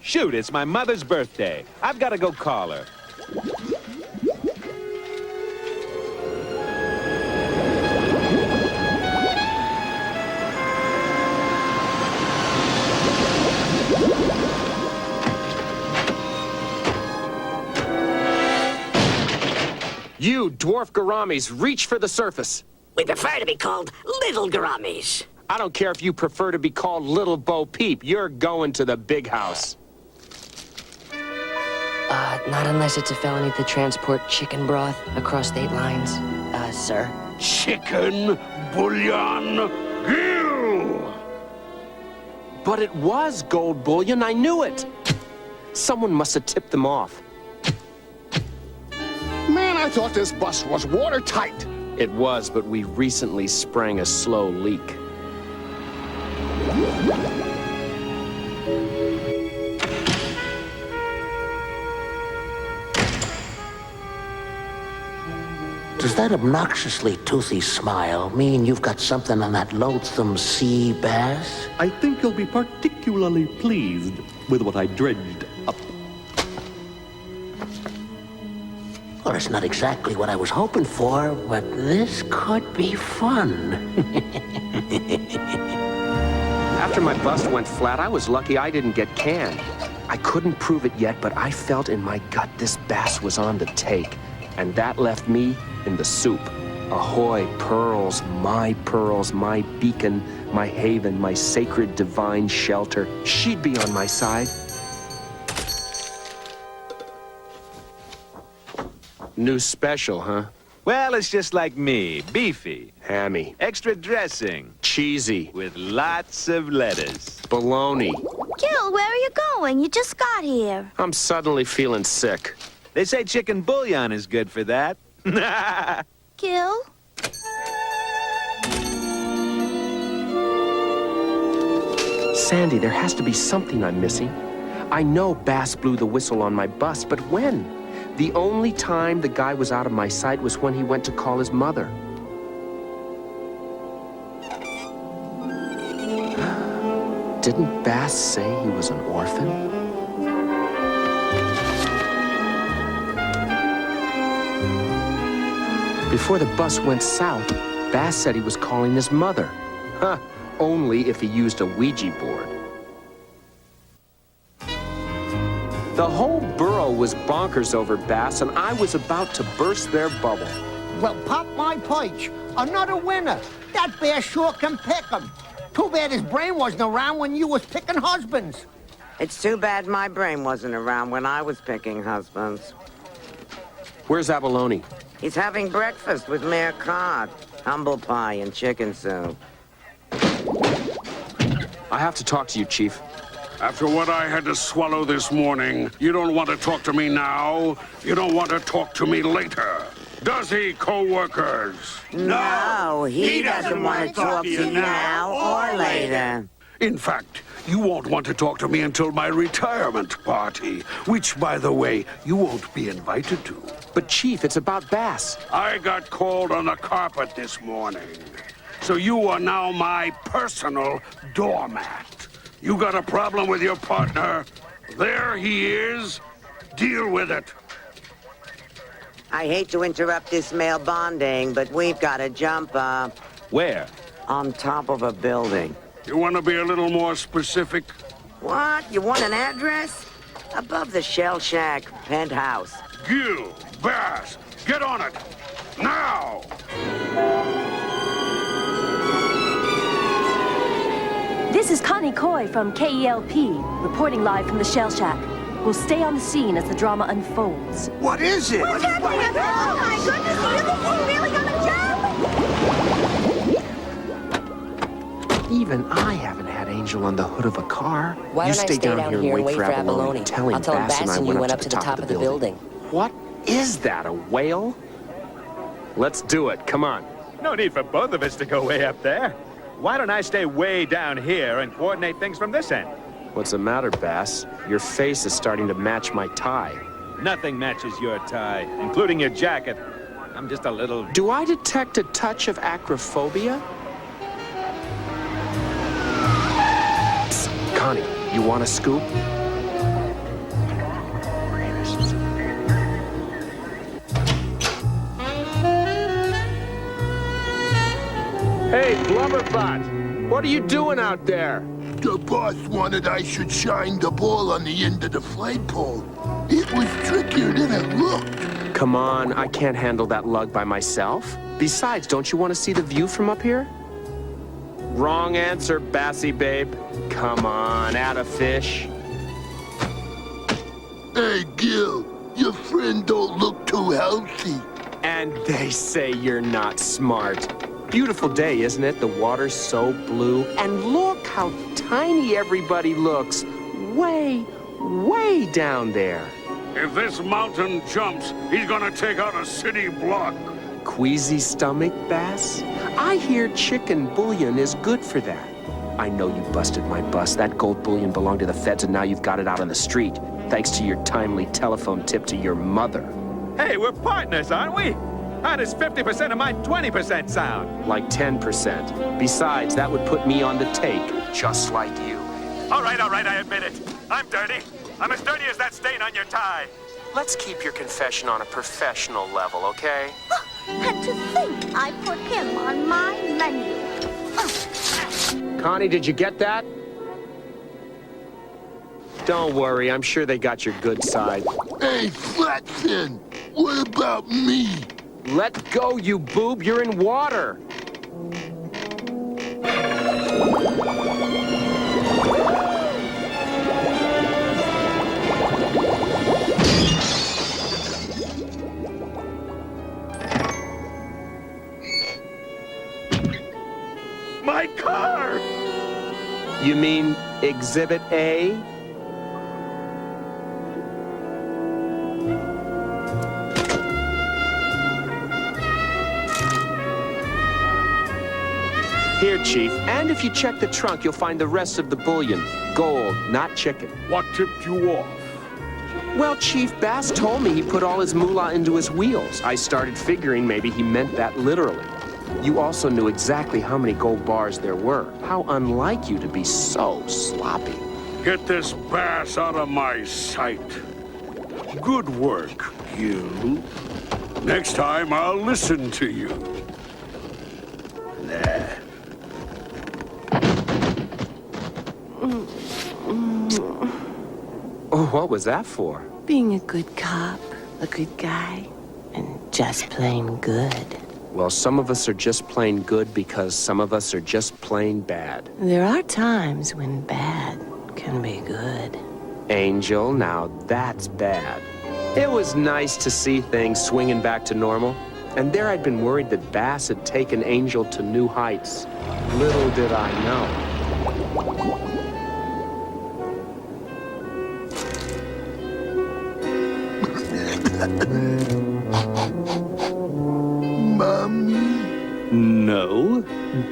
Speaker 15: Shoot, it's my mother's birthday. I've got to go call her.
Speaker 1: You, dwarf gouramis, reach for the surface.
Speaker 18: We prefer to be called little gouramis.
Speaker 1: I don't care if you prefer to be called Little Bo Peep. You're going to the big house.
Speaker 9: Not unless it's a felony to transport chicken broth across state lines, sir.
Speaker 3: Chicken, bullion, Gil!
Speaker 1: But it was gold bullion, I knew it. Someone must have tipped them off.
Speaker 8: Man, I thought this bus was watertight.
Speaker 1: It was, but we recently sprang a slow leak.
Speaker 7: Does that obnoxiously toothy smile mean you've got something on that loathsome sea bass?
Speaker 16: I think you'll be particularly pleased with what I dredged up.
Speaker 7: Well, it's not exactly what I was hoping for, but this could be fun.
Speaker 1: After my bust went flat, I was lucky I didn't get canned. I couldn't prove it yet, but I felt in my gut this bass was on the take. And that left me in the soup. Ahoy, pearls, my beacon, my haven, my sacred divine shelter. She'd be on my side. New special, huh?
Speaker 15: Well, it's just like me. Beefy.
Speaker 1: Hammy.
Speaker 15: Extra dressing.
Speaker 1: Cheesy.
Speaker 15: With lots of lettuce.
Speaker 1: Bologna.
Speaker 2: Gil, where are you going? You just got here.
Speaker 1: I'm suddenly feeling sick.
Speaker 15: They say chicken bouillon is good for that.
Speaker 2: Gil?
Speaker 1: Sandy, there has to be something I'm missing. I know Bass blew the whistle on my bust, but when? The only time the guy was out of my sight was when he went to call his mother. Didn't Bass say he was an orphan? Before the bus went south, Bass said he was calling his mother. Huh, only if he used a Ouija board. The whole borough was bonkers over Bass, and I was about to burst their bubble.
Speaker 5: Well, pop my perch. Another winner. That bear sure can pick 'em. Too bad his brain wasn't around when you was picking husbands.
Speaker 6: It's too bad my brain wasn't around when I was picking husbands.
Speaker 1: Where's Abalone?
Speaker 6: He's having breakfast with Mayor Cod. Humble pie and chicken soup.
Speaker 1: I have to talk to you, Chief.
Speaker 8: After what I had to swallow this morning, you don't want to talk to me now. You don't want to talk to me later. Does he, co-workers?
Speaker 6: No, he doesn't want to talk to you now or later.
Speaker 8: In fact, you won't want to talk to me until my retirement party, which, by the way, you won't be invited to.
Speaker 1: But, Chief, it's about Bass.
Speaker 8: I got called on the carpet this morning. So you are now my personal doormat. You got a problem with your partner? There he is. Deal with it.
Speaker 6: I hate to interrupt this male bonding, but we've got to jump up.
Speaker 15: Where?
Speaker 6: On top of a building.
Speaker 8: You want to be a little more specific?
Speaker 6: What? You want an address? Above the Shell Shack penthouse.
Speaker 8: Gil, Bass, get on it. Now!
Speaker 17: This is Connie Coy from KELP, reporting live from the Shell Shack. We'll stay on the scene as the drama unfolds.
Speaker 14: What is it?
Speaker 2: What's happening? Oh, my goodness, you think we're really gonna jump?
Speaker 1: Even I haven't had Angel on the hood of a car.
Speaker 9: Why
Speaker 1: you
Speaker 9: don't I stay down here and wait for Abalone?
Speaker 1: Tell him
Speaker 9: I'll tell him
Speaker 1: Bass and I
Speaker 9: you went up to the top of the building.
Speaker 1: What is that, a whale? Let's do it, come on.
Speaker 15: No need for both of us to go way up there. Why don't I stay way down here and coordinate things from this end?
Speaker 1: What's the matter, Bass? Your face is starting to match my tie.
Speaker 15: Nothing matches your tie, including your jacket. I'm just a little...
Speaker 1: Do I detect a touch of acrophobia? Psst, Connie, you want a scoop? Hey, Blubberbutt! What are you doing out there?
Speaker 14: The boss wanted I should shine the ball on the end of the flagpole. It was trickier than it looked.
Speaker 1: Come on, I can't handle that lug by myself. Besides, don't you want to see the view from up here? Wrong answer, Bassy babe. Come on, add a fish.
Speaker 14: Hey, Gil, your friend don't look too healthy.
Speaker 1: And they say you're not smart. Beautiful day, isn't it? The water's so blue. And look how tiny everybody looks. Way, way down there.
Speaker 8: If this mountain jumps, he's gonna take out a city block.
Speaker 1: Queasy stomach, Bass? I hear chicken bouillon is good for that. I know you busted my bust. That gold bullion belonged to the feds, and now you've got it out on the street, thanks to your timely telephone tip to your mother.
Speaker 15: Hey, we're partners, aren't we? How does 50% of my 20% sound?
Speaker 1: Like 10%. Besides, that would put me on the take, just like you.
Speaker 15: All right, I admit it. I'm dirty. I'm as dirty as that stain on your tie.
Speaker 1: let's keep your confession on a professional level, okay?
Speaker 2: And to think I put him on my menu.
Speaker 1: Connie, did you get that? Don't worry, I'm sure they got your good side.
Speaker 14: Hey, Flatfin, what about me?
Speaker 1: Let go, you boob, you're in water.
Speaker 14: My car!
Speaker 1: You mean Exhibit A? Here, Chief, and if you check the trunk, you'll find the rest of the bullion. Gold, not chicken.
Speaker 14: What tipped you off?
Speaker 1: Well, Chief, Bass told me he put all his moolah into his wheels. I started figuring maybe he meant that literally. You also knew exactly how many gold bars there were. How unlike you to be so sloppy.
Speaker 3: Get this Bass out of my sight. Good work, you. Next time, I'll listen to you. Nah.
Speaker 1: Oh, what was that for?
Speaker 11: Being a good cop, a good guy, and just plain good.
Speaker 1: Well, some of us are just plain good because some of us are just plain bad.
Speaker 11: There are times when bad can be good.
Speaker 1: Angel, now that's bad. It was nice to see things swinging back to normal. And there I'd been worried that Bass had taken Angel to new heights. Little did I know.
Speaker 14: Mommy?
Speaker 16: No,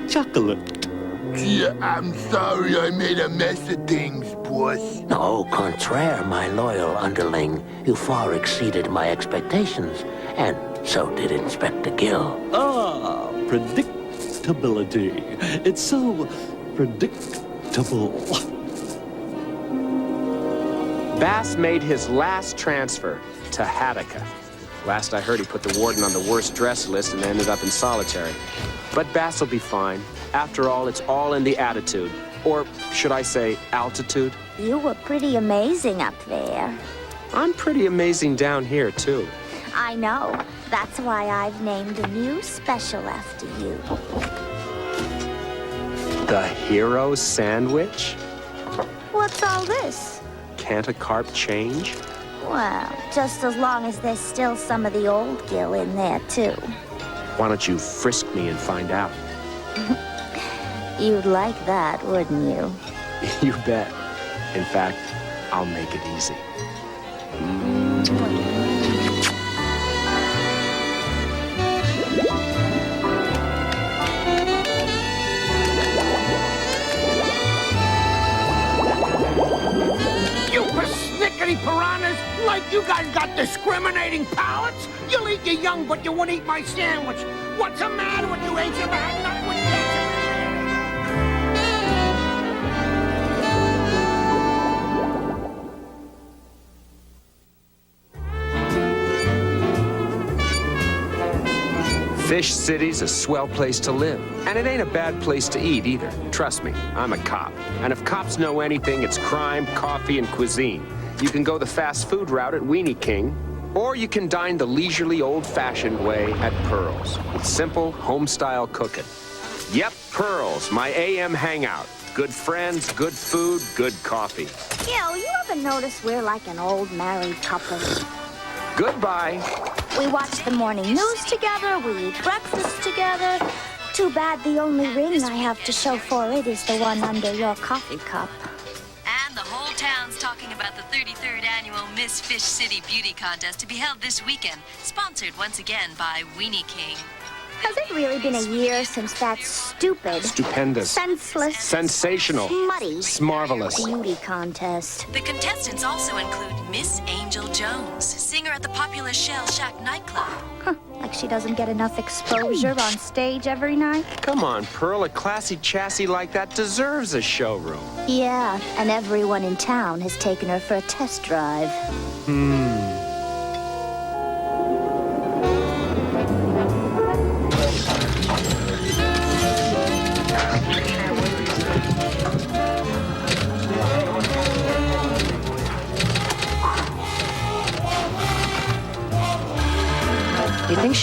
Speaker 16: chocolate.
Speaker 14: Yeah, I'm sorry I made a mess of things, boss.
Speaker 7: Au contraire, my loyal underling. You far exceeded my expectations, and so did Inspector Gill.
Speaker 16: Ah, predictability. It's so predictable.
Speaker 1: Bass made his last transfer to Hattica. Last I heard, he put the warden on the worst dress list and ended up in solitary. But Bass will be fine. After all, it's all in the attitude. Or should I say, altitude?
Speaker 2: You were pretty amazing up there.
Speaker 1: I'm pretty amazing down here, too.
Speaker 2: I know. That's why I've named a new special after you.
Speaker 1: The hero sandwich?
Speaker 2: What's all this?
Speaker 1: Can't a carp change?
Speaker 2: Well, just as long as there's still some of the old Gill in there, too.
Speaker 1: Why don't you frisk me and find out?
Speaker 2: You'd like that, wouldn't you?
Speaker 1: You bet. In fact, I'll make it easy.
Speaker 5: You persnickety piranhas! Like you guys got discriminating palates? You'll eat your young, but you won't eat my sandwich. What's the matter with you, Angel? Not with
Speaker 1: Fish City's a swell place to live. And it ain't a bad place to eat either. Trust me, I'm a cop. And if cops know anything, it's crime, coffee, and cuisine. You can go the fast food route at Weenie King, or you can dine the leisurely, old-fashioned way at Pearl's, with simple, home-style cooking. Yep, Pearl's, my AM hangout. Good friends, good food, good coffee.
Speaker 2: Gil, you ever notice we're like an old married couple?
Speaker 1: Goodbye.
Speaker 2: We watch the morning news together, we eat breakfast together. Too bad the only ring I have to show for it is the one under your coffee cup.
Speaker 19: And the whole town's talking about the 33rd annual Miss Fish City Beauty Contest to be held this weekend, sponsored once again by Weenie King.
Speaker 2: Has it really been a year since that stupid,
Speaker 1: Stupendous,
Speaker 2: senseless,
Speaker 1: sensational,
Speaker 2: smutty,
Speaker 1: marvelous
Speaker 2: beauty contest?
Speaker 19: The contestants also include Miss Angel Jones, singer at the popular Shell Shack nightclub.
Speaker 2: Huh, like she doesn't get enough exposure on stage every night?
Speaker 1: Come on, Pearl, a classy chassis like that deserves a showroom.
Speaker 2: Yeah, and everyone in town has taken her for a test drive.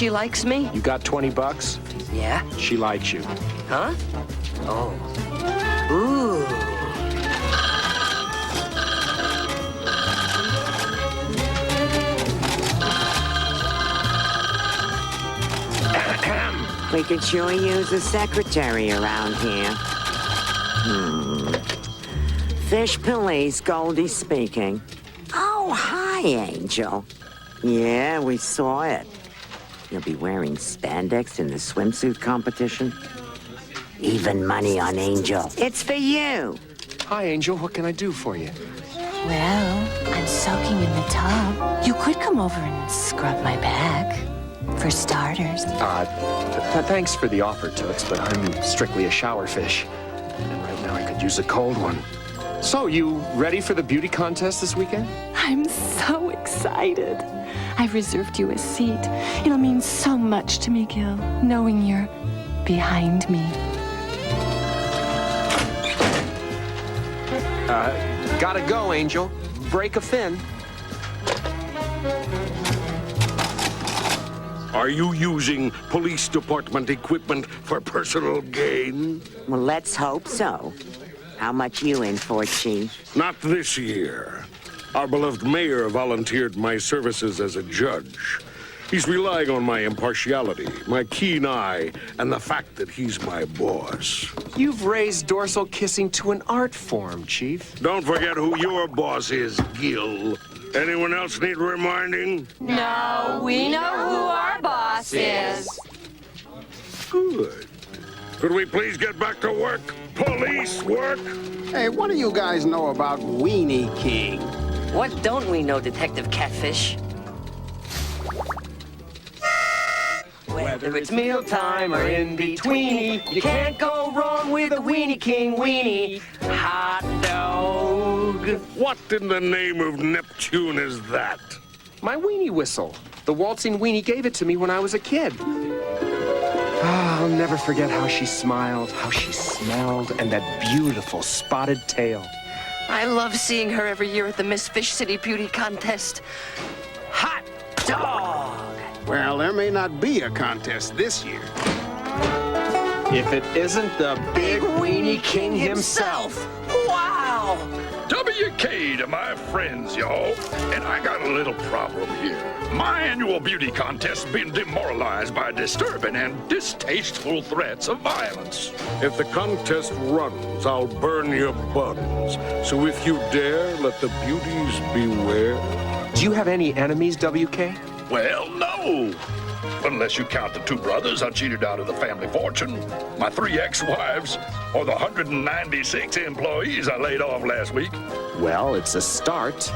Speaker 9: she likes me?
Speaker 1: You got 20 bucks?
Speaker 9: Yeah?
Speaker 1: She likes you.
Speaker 9: Huh? Oh. Ooh.
Speaker 6: We could sure use a secretary around here. Fish Police, Goldie speaking. Oh, hi, Angel. Yeah, we saw it. You'll be wearing spandex in the swimsuit competition? Even money on Angel. It's for you.
Speaker 1: Hi, Angel. What can I do for you?
Speaker 11: Well, I'm soaking in the tub. You could come over and scrub my back. For starters.
Speaker 1: Thanks for the offer, Toots, but I'm strictly a shower fish. And right now I could use a cold one. So, you ready for the beauty contest this weekend?
Speaker 11: I'm so excited. I've reserved you a seat. It'll mean so much to me, Gil, knowing you're behind me.
Speaker 1: Gotta go, Angel. Break a fin.
Speaker 3: Are you using police department equipment for personal gain?
Speaker 6: Well, let's hope so. How much you in for, Chief?
Speaker 3: Not this year. Our beloved mayor volunteered my services as a judge. He's relying on my impartiality, my keen eye, and the fact that he's my boss.
Speaker 1: You've raised dorsal kissing to an art form, Chief.
Speaker 3: Don't forget who your boss is, Gil. Anyone else need reminding?
Speaker 17: No, we know who our boss is.
Speaker 3: Good. Could we please get back to work? Police work?
Speaker 8: Hey, what do you guys know about Weenie King?
Speaker 9: What don't we know, Detective Catfish?
Speaker 1: Whether it's mealtime or in betweeny, you can't go wrong with a Weenie King weenie. Hot dog.
Speaker 3: What in the name of Neptune is that?
Speaker 1: My weenie whistle. The waltzing weenie gave it to me when I was a kid. I'll never forget how she smiled, how she smelled, and that beautiful spotted tail.
Speaker 9: I love seeing her every year at the Miss Fish City Beauty Contest. Hot dog!
Speaker 8: Well, there may not be a contest this year.
Speaker 1: If it isn't the big Weenie King himself.
Speaker 9: Wow!
Speaker 20: WK to my friends, y'all. And I got a little problem here. My annual beauty contest has been demoralized by disturbing and distasteful threats of violence.
Speaker 3: If the contest runs, I'll burn your buns. So if you dare, let the beauties beware.
Speaker 1: Do you have any enemies, WK?
Speaker 20: Well, no. Unless you count the 2 brothers I cheated out of the family fortune, my 3 ex-wives, or the 196 employees I laid off last week.
Speaker 1: Well, it's a start.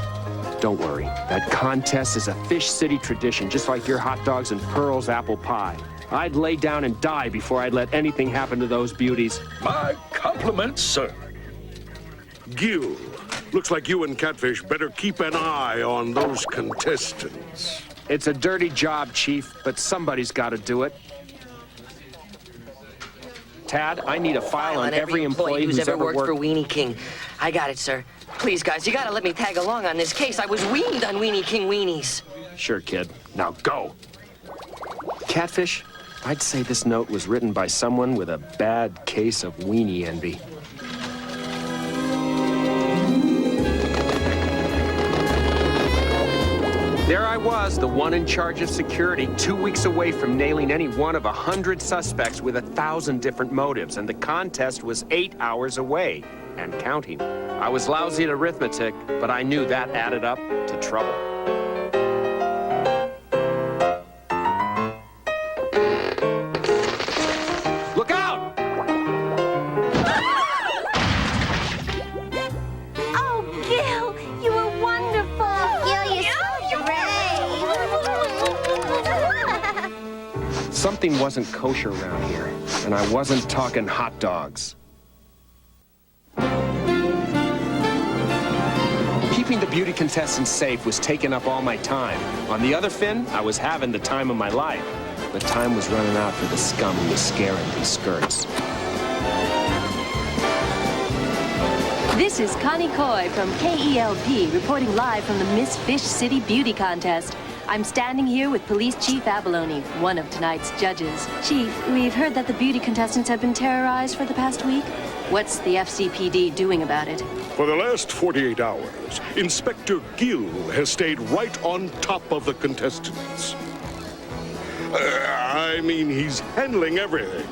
Speaker 1: Don't worry. That contest is a Fish City tradition, just like your hot dogs and Pearl's apple pie. I'd lay down and die before I'd let anything happen to those beauties.
Speaker 20: My compliments, sir.
Speaker 3: Gil, looks like you and Catfish better keep an eye on those contestants.
Speaker 1: It's a dirty job, Chief, but somebody's got to do it. Tad, I need a file on every employee who's ever worked
Speaker 9: for Weenie King. I got it, sir. Please, guys, you gotta let me tag along on this case. I was weaned on Weenie King weenies.
Speaker 1: Sure, kid. Now go. Catfish, I'd say this note was written by someone with a bad case of weenie envy. There I was, the one in charge of security, 2 weeks away from nailing any one of 100 suspects with 1,000 different motives, and the contest was 8 hours away, and counting. I was lousy at arithmetic, but I knew that added up to trouble. Look out!
Speaker 2: Oh, Gil, you were wonderful. Gil, you're great.
Speaker 1: Something wasn't kosher around here, and I wasn't talking hot dogs. Keeping the beauty contestants safe was taking up all my time. On the other fin, I was having the time of my life. But time was running out for the scum who was scaring these skirts.
Speaker 17: This is Connie Coy from KELP, reporting live from the Miss Fish City Beauty Contest. I'm standing here with Police Chief Abalone, one of tonight's judges. Chief, we've heard that the beauty contestants have been terrorized for the past week. What's the FCPD doing about it?
Speaker 21: For the last 48 hours, Inspector Gill has stayed right on top of the contestants. I mean, he's handling everything.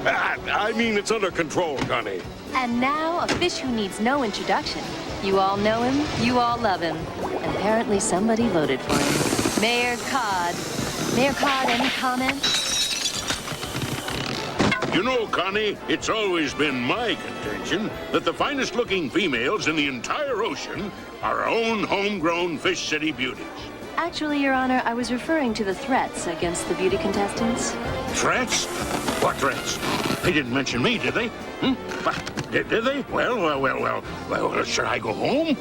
Speaker 21: I mean, it's under control, Connie.
Speaker 17: And now, a fish who needs no introduction. You all know him, you all love him. And apparently somebody voted for him. Mayor Cod. Mayor Cod, any comment?
Speaker 20: You know, Connie, it's always been my contention that the finest-looking females in the entire ocean are our own homegrown Fish City beauties.
Speaker 17: Actually, Your Honor, I was referring to the threats against the beauty contestants.
Speaker 20: Threats? What threats? They didn't mention me, did they? Did they? Well, should I go home?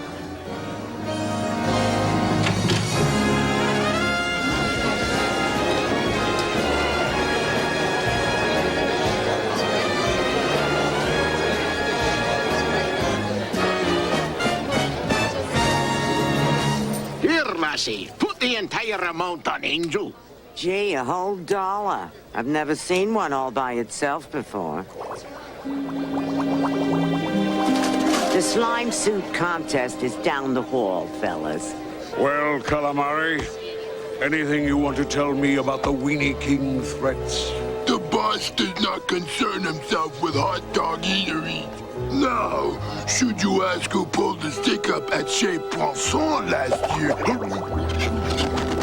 Speaker 12: Here, lassie, put the entire amount on Angel.
Speaker 6: Gee, a whole $1. I've never seen one all by itself before. The slime suit contest is down the hall, fellas.
Speaker 3: Well, Calamari, anything you want to tell me about the Weenie King threats?
Speaker 14: The boss does not concern himself with hot dog eateries. Now, should you ask who pulled the stick-up at Chez Poisson last year?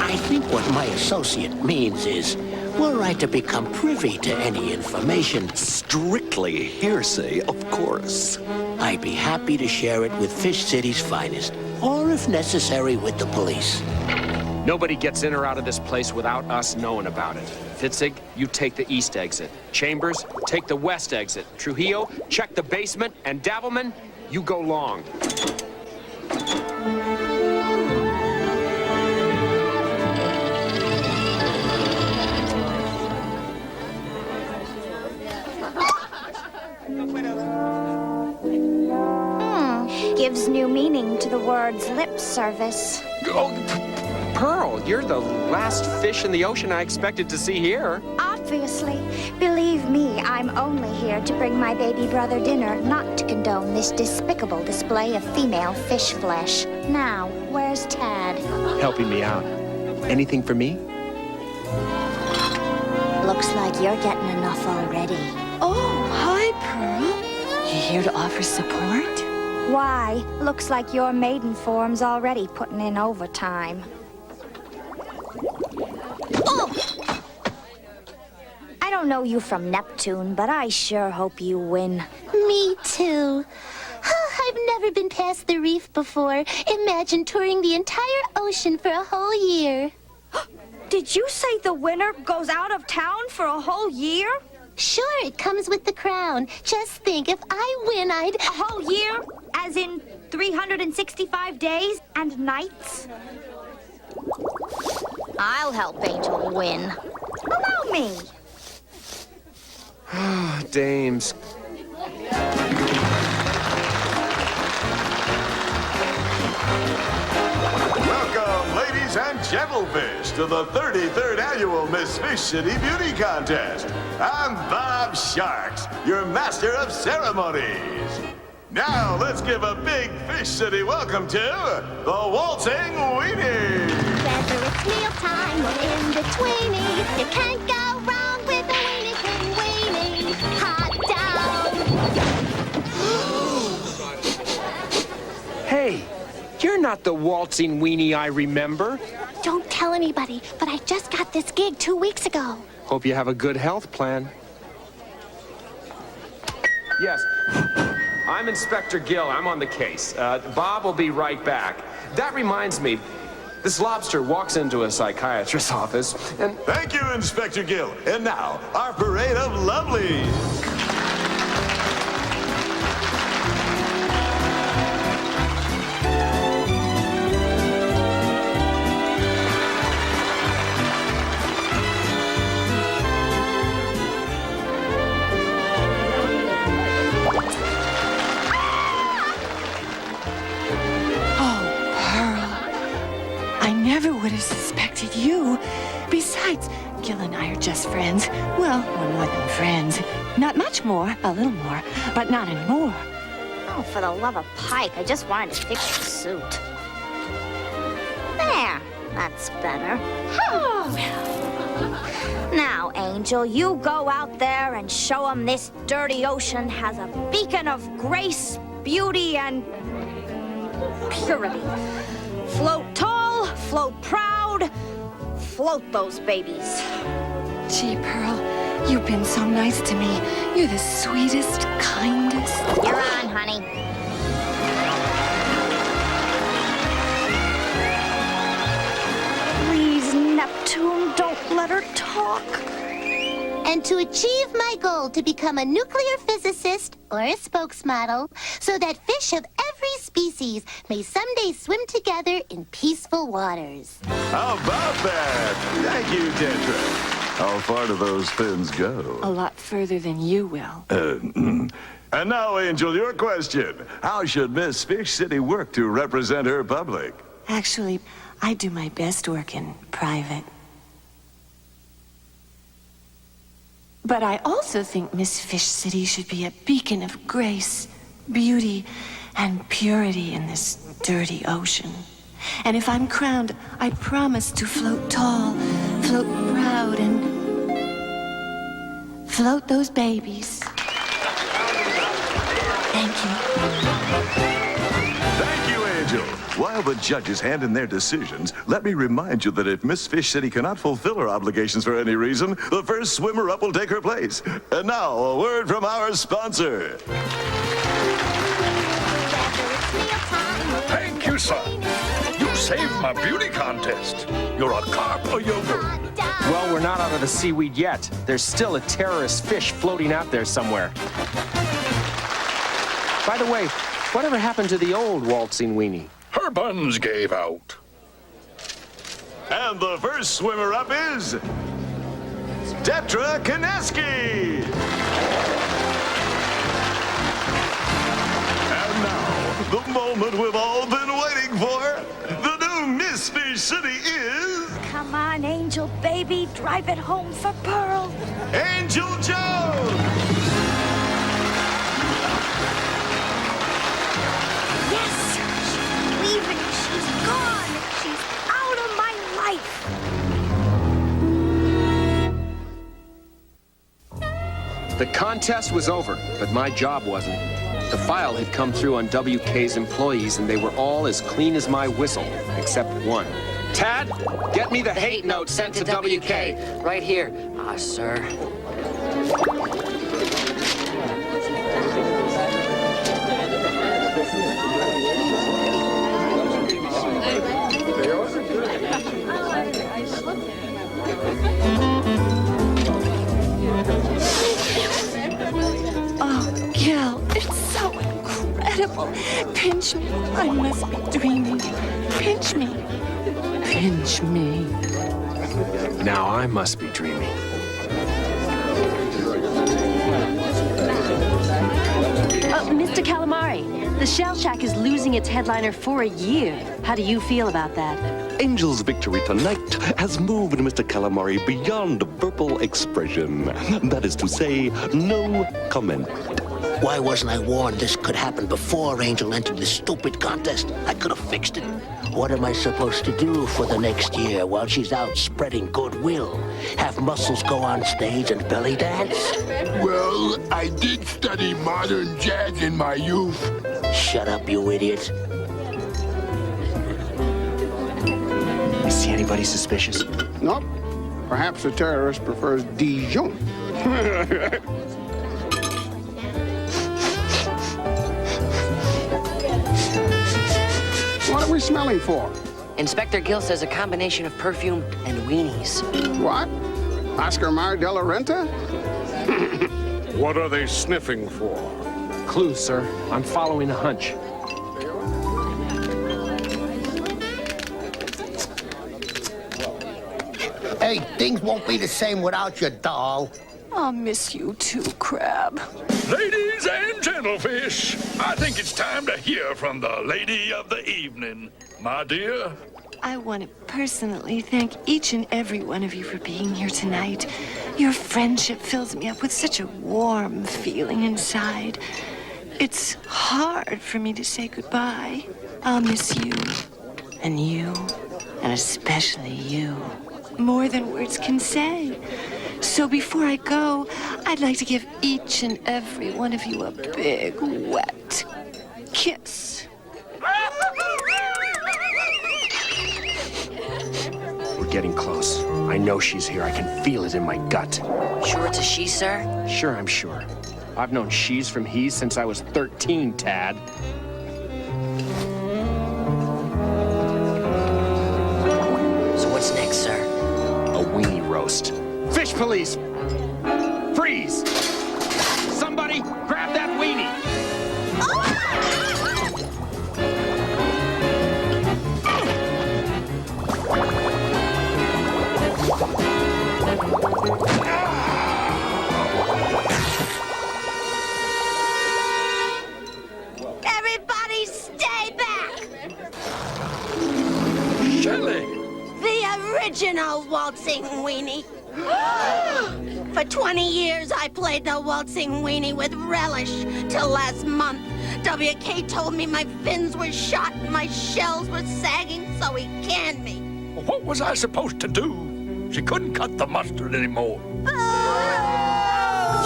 Speaker 18: I think what my associate means is, were I to become privy to any information...
Speaker 10: Strictly hearsay, of course.
Speaker 18: I'd be happy to share it with Fish City's finest, or if necessary, with the police.
Speaker 1: Nobody gets in or out of this place without us knowing about it. Fitzig, you take the east exit. Chambers, take the west exit. Trujillo, check the basement. And Davelman, you go long.
Speaker 2: Gives new meaning to the words lip service.
Speaker 1: Oh, Pearl, you're the last fish in the ocean I expected to see here.
Speaker 2: Obviously. Believe me, I'm only here to bring my baby brother dinner, not to condone this despicable display of female fish flesh. Now, where's Tad?
Speaker 1: Helping me out. Anything for me?
Speaker 2: Looks like you're getting enough already.
Speaker 11: Oh, hi, Pearl. You here to offer support?
Speaker 2: Why? Looks like your maiden form's already putting in overtime. Oh! I don't know you from Neptune, but I sure hope you win.
Speaker 11: Me too. I've never been past the reef before. Imagine touring the entire ocean for a whole year.
Speaker 2: Did you say the winner goes out of town for a whole year?
Speaker 11: Sure, it comes with the crown. Just think, if I win, I'd...
Speaker 2: A whole year? As in 365 days and nights? I'll help Angel win. Allow me.
Speaker 1: Dames.
Speaker 22: Welcome, ladies and gentlefish, to the 33rd annual Miss Fish City Beauty Contest. I'm Bob Sharks, your master of ceremonies. Now, let's give a big Fish City welcome to the waltzing weenie.
Speaker 11: Whether it's mealtime or in betweenie, you can't go wrong with a weenie king weenie. Hot down.
Speaker 1: Hey, you're not the waltzing weenie I remember.
Speaker 11: Don't tell anybody, but I just got this gig 2 weeks ago.
Speaker 1: Hope you have a good health plan. Yes. I'm Inspector Gill. I'm on the case. Bob will be right back. That reminds me, this lobster walks into a psychiatrist's office and...
Speaker 22: Thank you, Inspector Gill. And now, our parade of lovelies.
Speaker 11: I never would have suspected Gil and I are just friends. Well, we're more than friends. Not much more, a little more, but not anymore.
Speaker 2: Oh, for the love of Pike, I just wanted to fix your suit. There, that's better. Now, Angel, you go out there and show them this dirty ocean has a beacon of grace, beauty, and purity. Float tall, float proud, float those babies.
Speaker 11: Gee, Pearl, you've been so nice to me. You're the sweetest, kindest.
Speaker 2: You're on, honey. Please, Neptune, don't let her talk.
Speaker 4: And to achieve my goal to become a nuclear physicist or a spokesmodel, so that fish of every species may someday swim together in peaceful waters.
Speaker 22: How about that? Thank you, Tetra. How far do those fins go?
Speaker 11: A lot further than you will.
Speaker 22: And now, Angel, your question. How should Miss Fish City work to represent her public?
Speaker 11: Actually, I do my best work in private. But I also think Miss Fish City should be a beacon of grace, beauty, and purity in this dirty ocean. And if I'm crowned, I promise to float tall, float proud, and float those babies. Thank you.
Speaker 22: Thank you, Angel. While the judges hand in their decisions, let me remind you that if Miss Fish City cannot fulfill her obligations for any reason, the first swimmer-up will take her place. And now, a word from our sponsor.
Speaker 20: Thank you, son. You saved my beauty contest. You're a carp or your word.
Speaker 1: Well, we're not out of the seaweed yet. There's still a terrorist fish floating out there somewhere. By the way, whatever happened to the old waltzing weenie?
Speaker 20: Her buns gave out.
Speaker 22: And the first swimmer-up is Tetra Kineski. And now, the moment we've all been waiting for. The new Miss Fish City is...
Speaker 2: Come on, Angel, baby. Drive it home for Pearl.
Speaker 22: Angel Jones!
Speaker 2: Yes! She's leaving. She's gone. She's out of my life.
Speaker 1: The contest was over, but my job wasn't. The file had come through on WK's employees, and they were all as clean as my whistle, except one. Tad, get me the hate note sent to WK.
Speaker 9: Right here. Ah, sir.
Speaker 11: Oh, Gil, it's so incredible. Pinch me. I must be dreaming. Pinch me. Pinch me.
Speaker 1: Now I must be dreaming.
Speaker 17: Mr. Calamari, the Shell Shack is losing its headliner for a year. How do you feel about that?
Speaker 16: Angel's victory tonight has moved Mr. Calamari beyond verbal expression. That is to say, no comment.
Speaker 7: Why wasn't I warned this could happen before Angel entered this stupid contest? I could have fixed it. What am I supposed to do for the next year while she's out spreading goodwill? Have muscles go on stage and belly dance?
Speaker 14: Well, I did study modern jazz in my youth.
Speaker 7: Shut up, you idiot.
Speaker 1: You see anybody suspicious?
Speaker 8: Nope. Perhaps the terrorist prefers Dijon. What are we smelling for?
Speaker 9: Inspector Gill says a combination of perfume and weenies.
Speaker 8: What? Oscar Mayer de la Renta?
Speaker 21: What are they sniffing for?
Speaker 1: Clues, sir. I'm following a hunch.
Speaker 5: Hey, things won't be the same without you, doll.
Speaker 11: I'll miss you too, Crab.
Speaker 20: Ladies and gentlefish, I think it's time to hear from the lady of the evening. My dear,
Speaker 11: I want to personally thank each and every one of you for being here tonight. Your friendship fills me up with such a warm feeling inside. It's hard for me to say goodbye. I'll miss you, and especially you, more than words can say. So before I go, I'd like to give each and every one of you a big, wet kiss.
Speaker 1: We're getting close. I know she's here. I can feel it in my gut.
Speaker 9: Sure it's a she, sir?
Speaker 1: Sure, I'm sure. I've known she's from he's since I was 13, Tad.
Speaker 9: So what's next, sir?
Speaker 1: A weenie roast. Fish police! Freeze! Somebody grab that weenie!
Speaker 4: Everybody stay back!
Speaker 20: Shelley!
Speaker 4: The original waltzing weenie. For 20 years, I played the waltzing weenie with relish. Till last month, WK told me my fins were shot and my shells were sagging, so he canned me.
Speaker 20: What was I supposed to do? She couldn't cut the mustard anymore.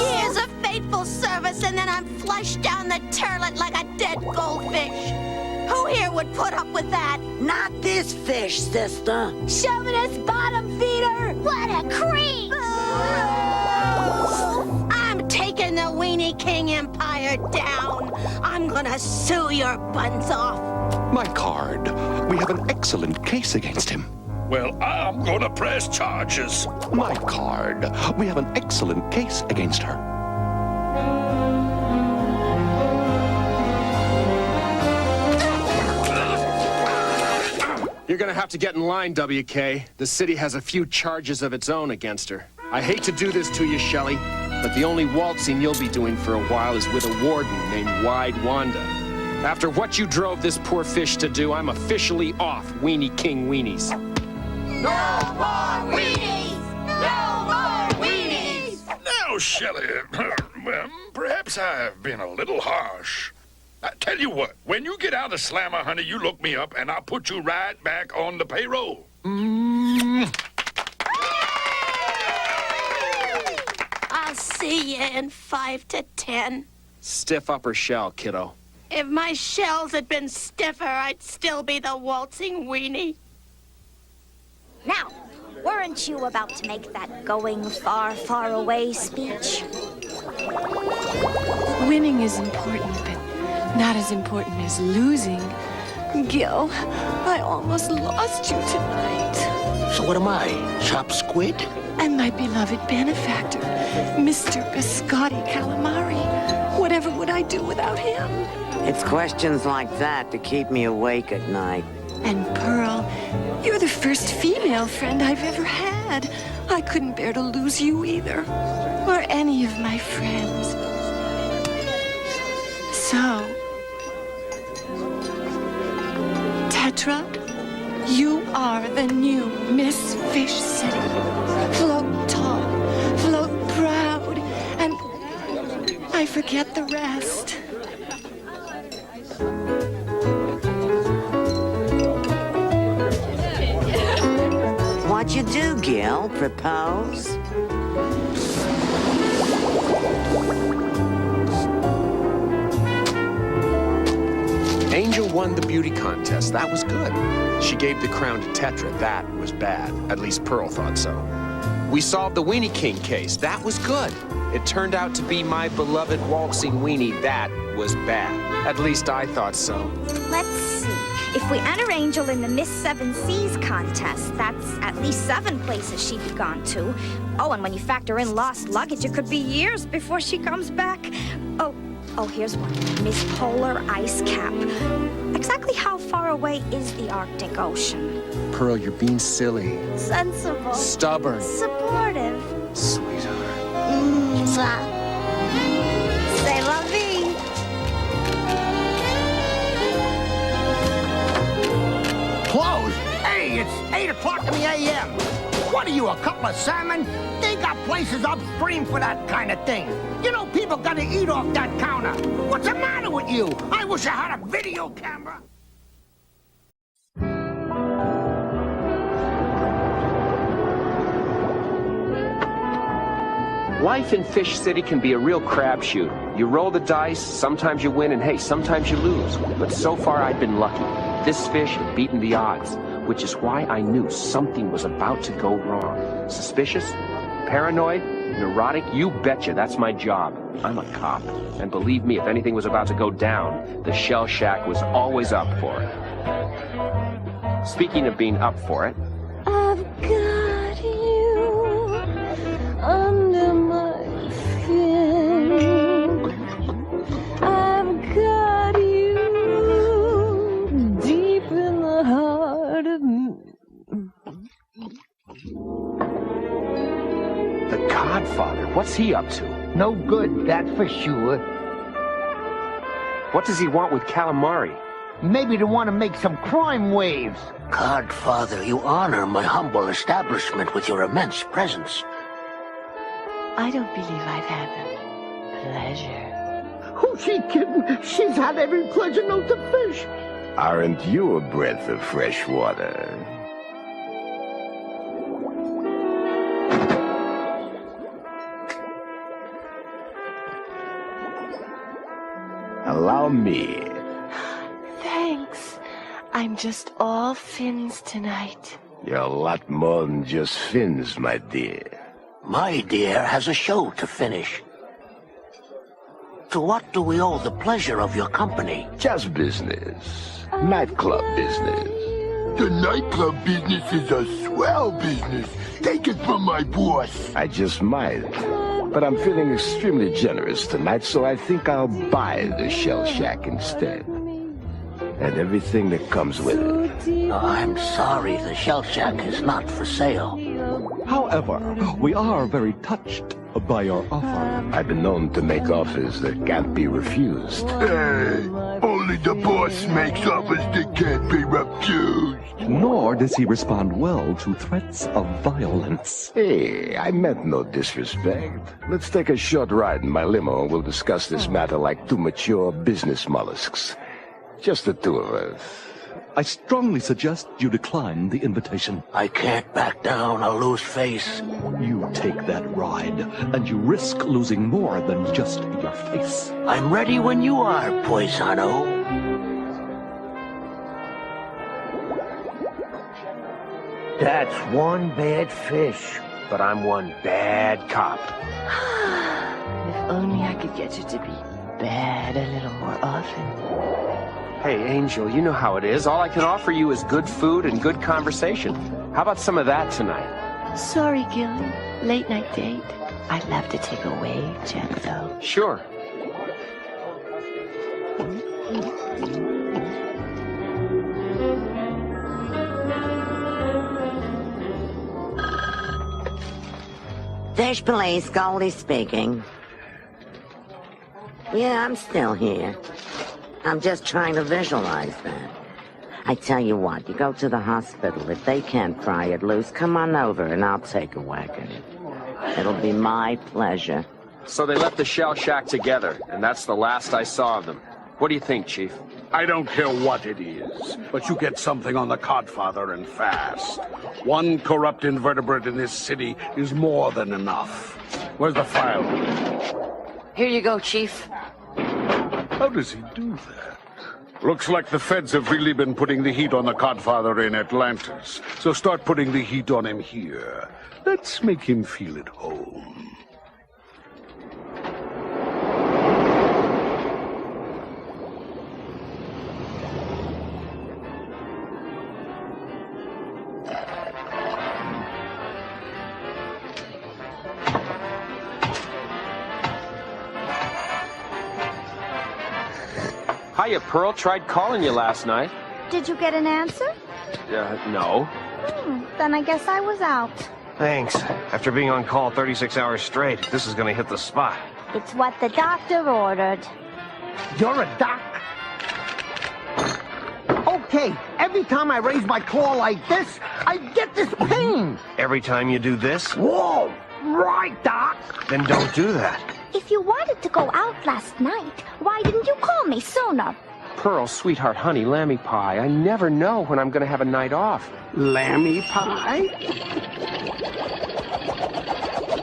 Speaker 4: Years of faithful service, and then I'm flushed down the turlet like a dead goldfish. Who here would put up with that?
Speaker 6: Not this fish, sister.
Speaker 4: Chauvinist bottom feeder! What a creep! I'm taking the Weenie King Empire down. I'm gonna sue your buns off.
Speaker 16: My card. We have an excellent case against him.
Speaker 20: Well, I'm gonna press charges.
Speaker 16: My card. We have an excellent case against her.
Speaker 1: You're gonna have to get in line, WK. The city has a few charges of its own against her. I hate to do this to you, Shelley, but the only waltzing you'll be doing for a while is with a warden named Wide Wanda. After what you drove this poor fish to do, I'm officially off Weenie King Weenies.
Speaker 4: No more weenies! No more weenies!
Speaker 20: Now, Shelley, well, perhaps I've been a little harsh. I tell you what, when you get out of Slammer, honey, you look me up and I'll put you right back on the payroll.
Speaker 4: I'll see you in 5 to 10.
Speaker 1: Stiff upper shell, kiddo.
Speaker 4: If my shells had been stiffer, I'd still be the waltzing weenie.
Speaker 2: Now, weren't you about to make that going far, far away speech?
Speaker 11: Winning is important, but not as important as losing. Gil, I almost lost you tonight.
Speaker 7: So what am I, chopped squid?
Speaker 11: And my beloved benefactor, Mr. Biscotti Calamari. Whatever would I do without him?
Speaker 6: It's questions like that to keep me awake at night.
Speaker 11: And Pearl, you're the first female friend I've ever had. I couldn't bear to lose you either, or any of my friends. So, Tetra, you are the new Miss Fish City. Float tall, float proud, and I forget the rest.
Speaker 6: What'd you do, Gil? Propose?
Speaker 1: Angel won the beauty contest. That was good. She gave the crown to Tetra. That was bad. At least Pearl thought so. We solved the Weenie King case. That was good. It turned out to be my beloved waltzing weenie. That was bad. At least I thought so.
Speaker 2: Let's see. If we enter Angel in the Miss Seven Seas contest, that's at least 7 places she'd be gone to. Oh, and when you factor in lost luggage, it could be years before she comes back. Oh, here's one. Miss Polar Ice Cap. Exactly how far away is the Arctic Ocean?
Speaker 1: Pearl, you're being silly.
Speaker 2: Sensible.
Speaker 1: Stubborn.
Speaker 2: Supportive.
Speaker 1: Sweetheart.
Speaker 2: C'est la vie.
Speaker 5: Close. Hey, What are you, a couple of salmon? They got places upstream for that kind of thing. You know, people gotta eat off that counter. What's the matter with you? I wish I had a video camera.
Speaker 1: Life in Fish City can be a real crapshoot. You roll the dice, sometimes you win, and hey, sometimes you lose. But so far, I've been lucky. This fish had beaten the odds, which is why I knew something was about to go wrong. Suspicious? Paranoid? Neurotic? You betcha, that's my job. I'm a cop. And believe me, if anything was about to go down, the Shell Shack was always up for it. Speaking of being up for it,
Speaker 11: I've got you under my skin. I've got you deep in the heart of me.
Speaker 1: the Codfather, what's he up to?
Speaker 5: No good, that's for sure.
Speaker 1: What does he want with Calamari?
Speaker 5: Maybe they want to make some crime waves.
Speaker 7: Codfather, you honor my humble establishment with your immense presence.
Speaker 11: I don't believe I've had the pleasure.
Speaker 5: Who's she kidding? She's had every pleasure known to fish.
Speaker 13: Aren't you a breath of fresh water? Allow me.
Speaker 11: Thanks. I'm just all fins tonight.
Speaker 13: You're a lot more than just fins, my dear.
Speaker 7: My dear has a show to finish. To what do we owe the pleasure of your company?
Speaker 13: Just business. Nightclub business.
Speaker 14: The nightclub business is a swell business. Take it from my boss.
Speaker 13: I just might. But I'm feeling extremely generous tonight, so I think I'll buy the Shell Shack instead. And everything that comes with it.
Speaker 7: I'm sorry, the Shell Shack is not for sale.
Speaker 16: However, we are very touched by your offer.
Speaker 13: I've been known to make offers that can't be refused.
Speaker 14: Hey, only the boss makes offers that can't be refused.
Speaker 16: Nor does he respond well to threats of violence.
Speaker 13: Hey, I meant no disrespect. Let's take a short ride in my limo and we'll discuss this matter like two mature business mollusks. Just the two of us.
Speaker 16: I strongly suggest you decline the invitation.
Speaker 7: I can't back down, I'll lose face.
Speaker 16: You take that ride, and you risk losing more than just your face.
Speaker 7: I'm ready when you are, Poisano.
Speaker 5: That's one bad fish.
Speaker 1: But I'm one bad cop.
Speaker 11: If only I could get you to be bad a little more often.
Speaker 1: Hey, Angel, you know how it is. All I can offer you is good food and good conversation. How about some of that tonight?
Speaker 11: Sorry, Gilly. Late night date. I'd love to take a wave check, though.
Speaker 1: Sure.
Speaker 6: Fish Police, Goldie speaking. Yeah, I'm still here. I'm just trying to visualize that. I tell you what, you go to the hospital. If they can't pry it loose, come on over and I'll take a whack at it. It'll be my pleasure.
Speaker 1: So they left the Shell Shack together, and that's the last I saw of them. What do you think, Chief?
Speaker 3: I don't care what it is, but you get something on the Codfather and fast. One corrupt invertebrate in this city is more than enough. Where's the file?
Speaker 9: Here you go, Chief.
Speaker 3: How does he do that? Looks like the feds have really been putting the heat on the Codfather in Atlantis. So start putting the heat on him here. Let's make him feel at home.
Speaker 1: Hiya, Pearl. Tried calling you last night.
Speaker 2: Did you get an answer?
Speaker 1: No.
Speaker 2: Then I guess I was out.
Speaker 15: Thanks. After being on call 36 hours straight, this is gonna hit the spot.
Speaker 2: It's what the doctor ordered.
Speaker 5: You're a doc? Okay, every time I raise my claw like this, I I get this pain.
Speaker 15: Every time you do this?
Speaker 5: Whoa! Right, Doc.
Speaker 15: Then don't do that.
Speaker 2: If you wanted to go out last night, why didn't you call me sooner?
Speaker 1: Pearl, sweetheart, honey, lammy pie. I never know when I'm gonna have a night off.
Speaker 5: Lammy pie?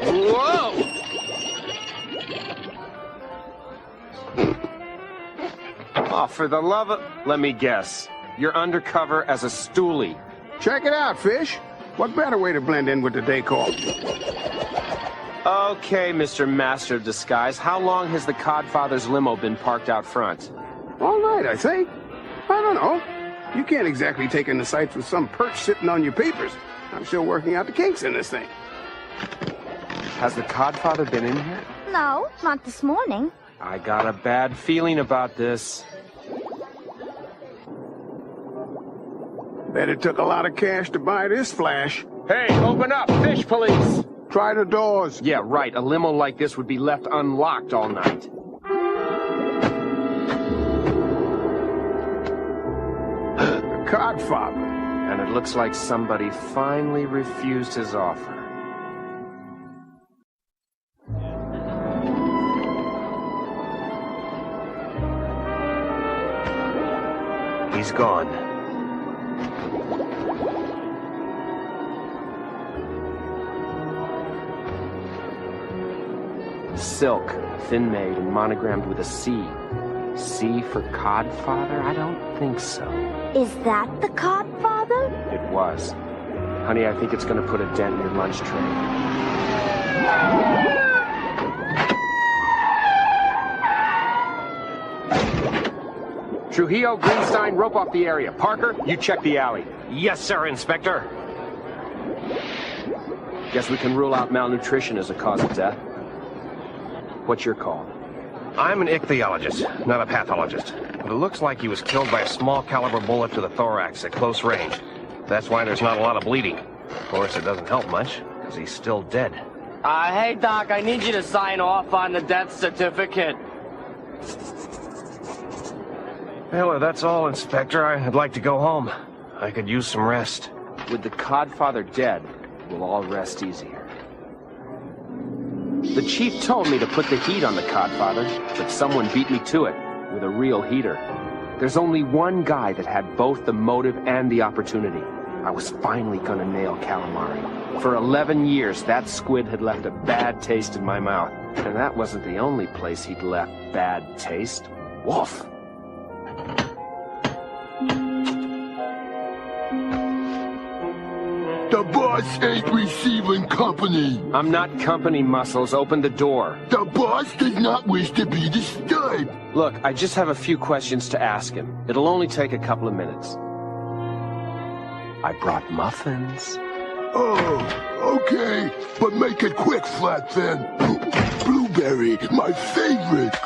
Speaker 1: Whoa! Oh, for the love of... Let me guess. You're undercover as a stoolie.
Speaker 8: Check it out, Fish. What better way to blend in with the decor?
Speaker 1: Okay, Mr. Master of Disguise. How long has the Codfather's limo been parked out front?
Speaker 8: All night, I think. I don't know. You can't exactly take in the sights with some perch sitting on your papers. I'm still working out the kinks in this thing.
Speaker 1: Has the Codfather been in here?
Speaker 2: No, not this morning.
Speaker 1: I got a bad feeling about this.
Speaker 8: Bet it took a lot of cash to buy this flash.
Speaker 1: Hey, open up! Fish police!
Speaker 8: Try the doors.
Speaker 1: Yeah, right. A limo like this would be left unlocked all night.
Speaker 8: The Codfather.
Speaker 1: And it looks like somebody finally refused his offer.
Speaker 15: He's gone.
Speaker 1: Silk, thin-made and monogrammed with a C. C for Codfather? I don't think so.
Speaker 2: Is that the Codfather?
Speaker 1: It was. Honey, I think it's gonna put a dent in your lunch tray. Trujillo, Greenstein, rope off the area. Parker, you check the alley.
Speaker 15: Yes, sir, Inspector.
Speaker 1: Guess we can rule out malnutrition as a cause of death. What's your call?
Speaker 15: I'm an ichthyologist, not a pathologist. But it looks like he was killed by a small caliber bullet to the thorax at close range. That's why there's not a lot of bleeding. Of course, it doesn't help much, because he's still dead.
Speaker 9: Hey, Doc, I need you to sign off on the death certificate.
Speaker 15: Well, if that's all, Inspector, I'd like to go home. I could use some rest.
Speaker 1: With the Codfather dead, we'll all rest easier. The chief told me to put the heat on the Codfather, but someone beat me to it with a real heater. There's only one guy that had both the motive and the opportunity. I was finally gonna nail Calamari. For 11 years, that squid had left a bad taste in my mouth. And that wasn't the only place he'd left bad taste. Woof!
Speaker 14: The boss ain't receiving company.
Speaker 1: I'm not company, Muscles. Open the door.
Speaker 14: The boss does not wish to be disturbed.
Speaker 1: Look, I just have a few questions to ask him. It'll only take a couple of minutes. I brought muffins.
Speaker 14: Oh, okay. But make it quick, Flat Fin. Blueberry, my favorite.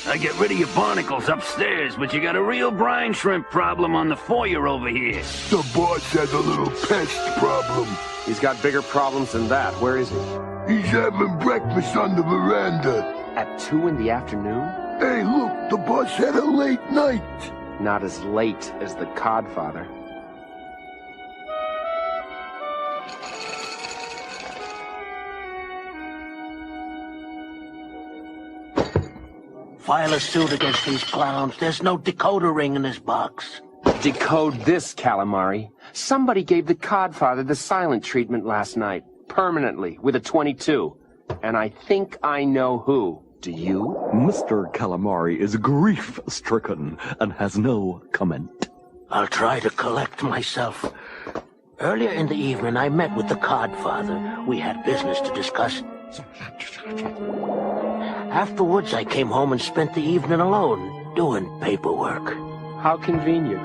Speaker 12: I get rid of your barnacles upstairs, but you got a real brine shrimp problem on the foyer over here.
Speaker 14: The boss has a little pest problem.
Speaker 1: He's got bigger problems than that. Where is he?
Speaker 14: He's having breakfast on the veranda.
Speaker 1: At 2 in the afternoon?
Speaker 14: Hey, look, the boss had a late night.
Speaker 1: Not as late as the Codfather.
Speaker 7: File a suit against these clowns. There's no decoder ring in this box.
Speaker 1: Decode this, Calamari. Somebody gave the Codfather the silent treatment last night. Permanently, with a .22. And I think I know who. Do you?
Speaker 16: Mr. Calamari is grief-stricken and has no comment.
Speaker 7: I'll try to collect myself. Earlier in the evening, I met with the Codfather. We had business to discuss. Afterwards, I came home and spent the evening alone, doing paperwork.
Speaker 1: How convenient.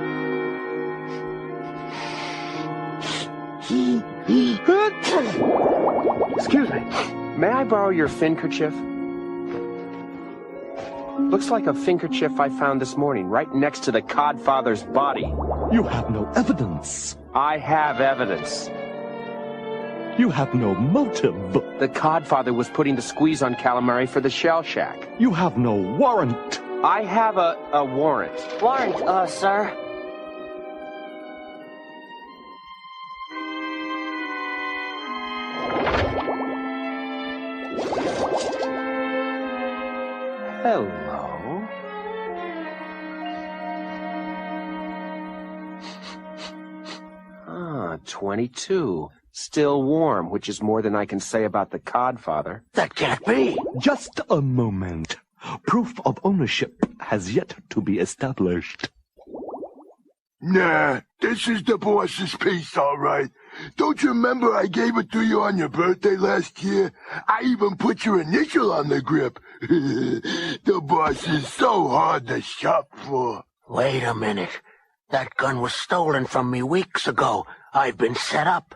Speaker 1: Excuse me. May I borrow your finkerchief? Looks like a finkerchief I found this morning, right next to the Codfather's body.
Speaker 16: You have no evidence.
Speaker 1: I have evidence.
Speaker 16: You have no motive.
Speaker 1: The Codfather was putting the squeeze on Calamari for the Shell Shack.
Speaker 16: You have no warrant.
Speaker 1: I have a warrant.
Speaker 9: Warrant, sir.
Speaker 1: Hello. 22. Still warm, which is more than I can say about the Codfather.
Speaker 7: That can't be.
Speaker 16: Just a moment. Proof of ownership has yet to be established.
Speaker 14: Nah, this is the boss's piece, all right. Don't you remember I gave it to you on your birthday last year? I even put your initial on the grip. The boss is so hard to shop for.
Speaker 7: Wait a minute. That gun was stolen from me weeks ago. I've been set up.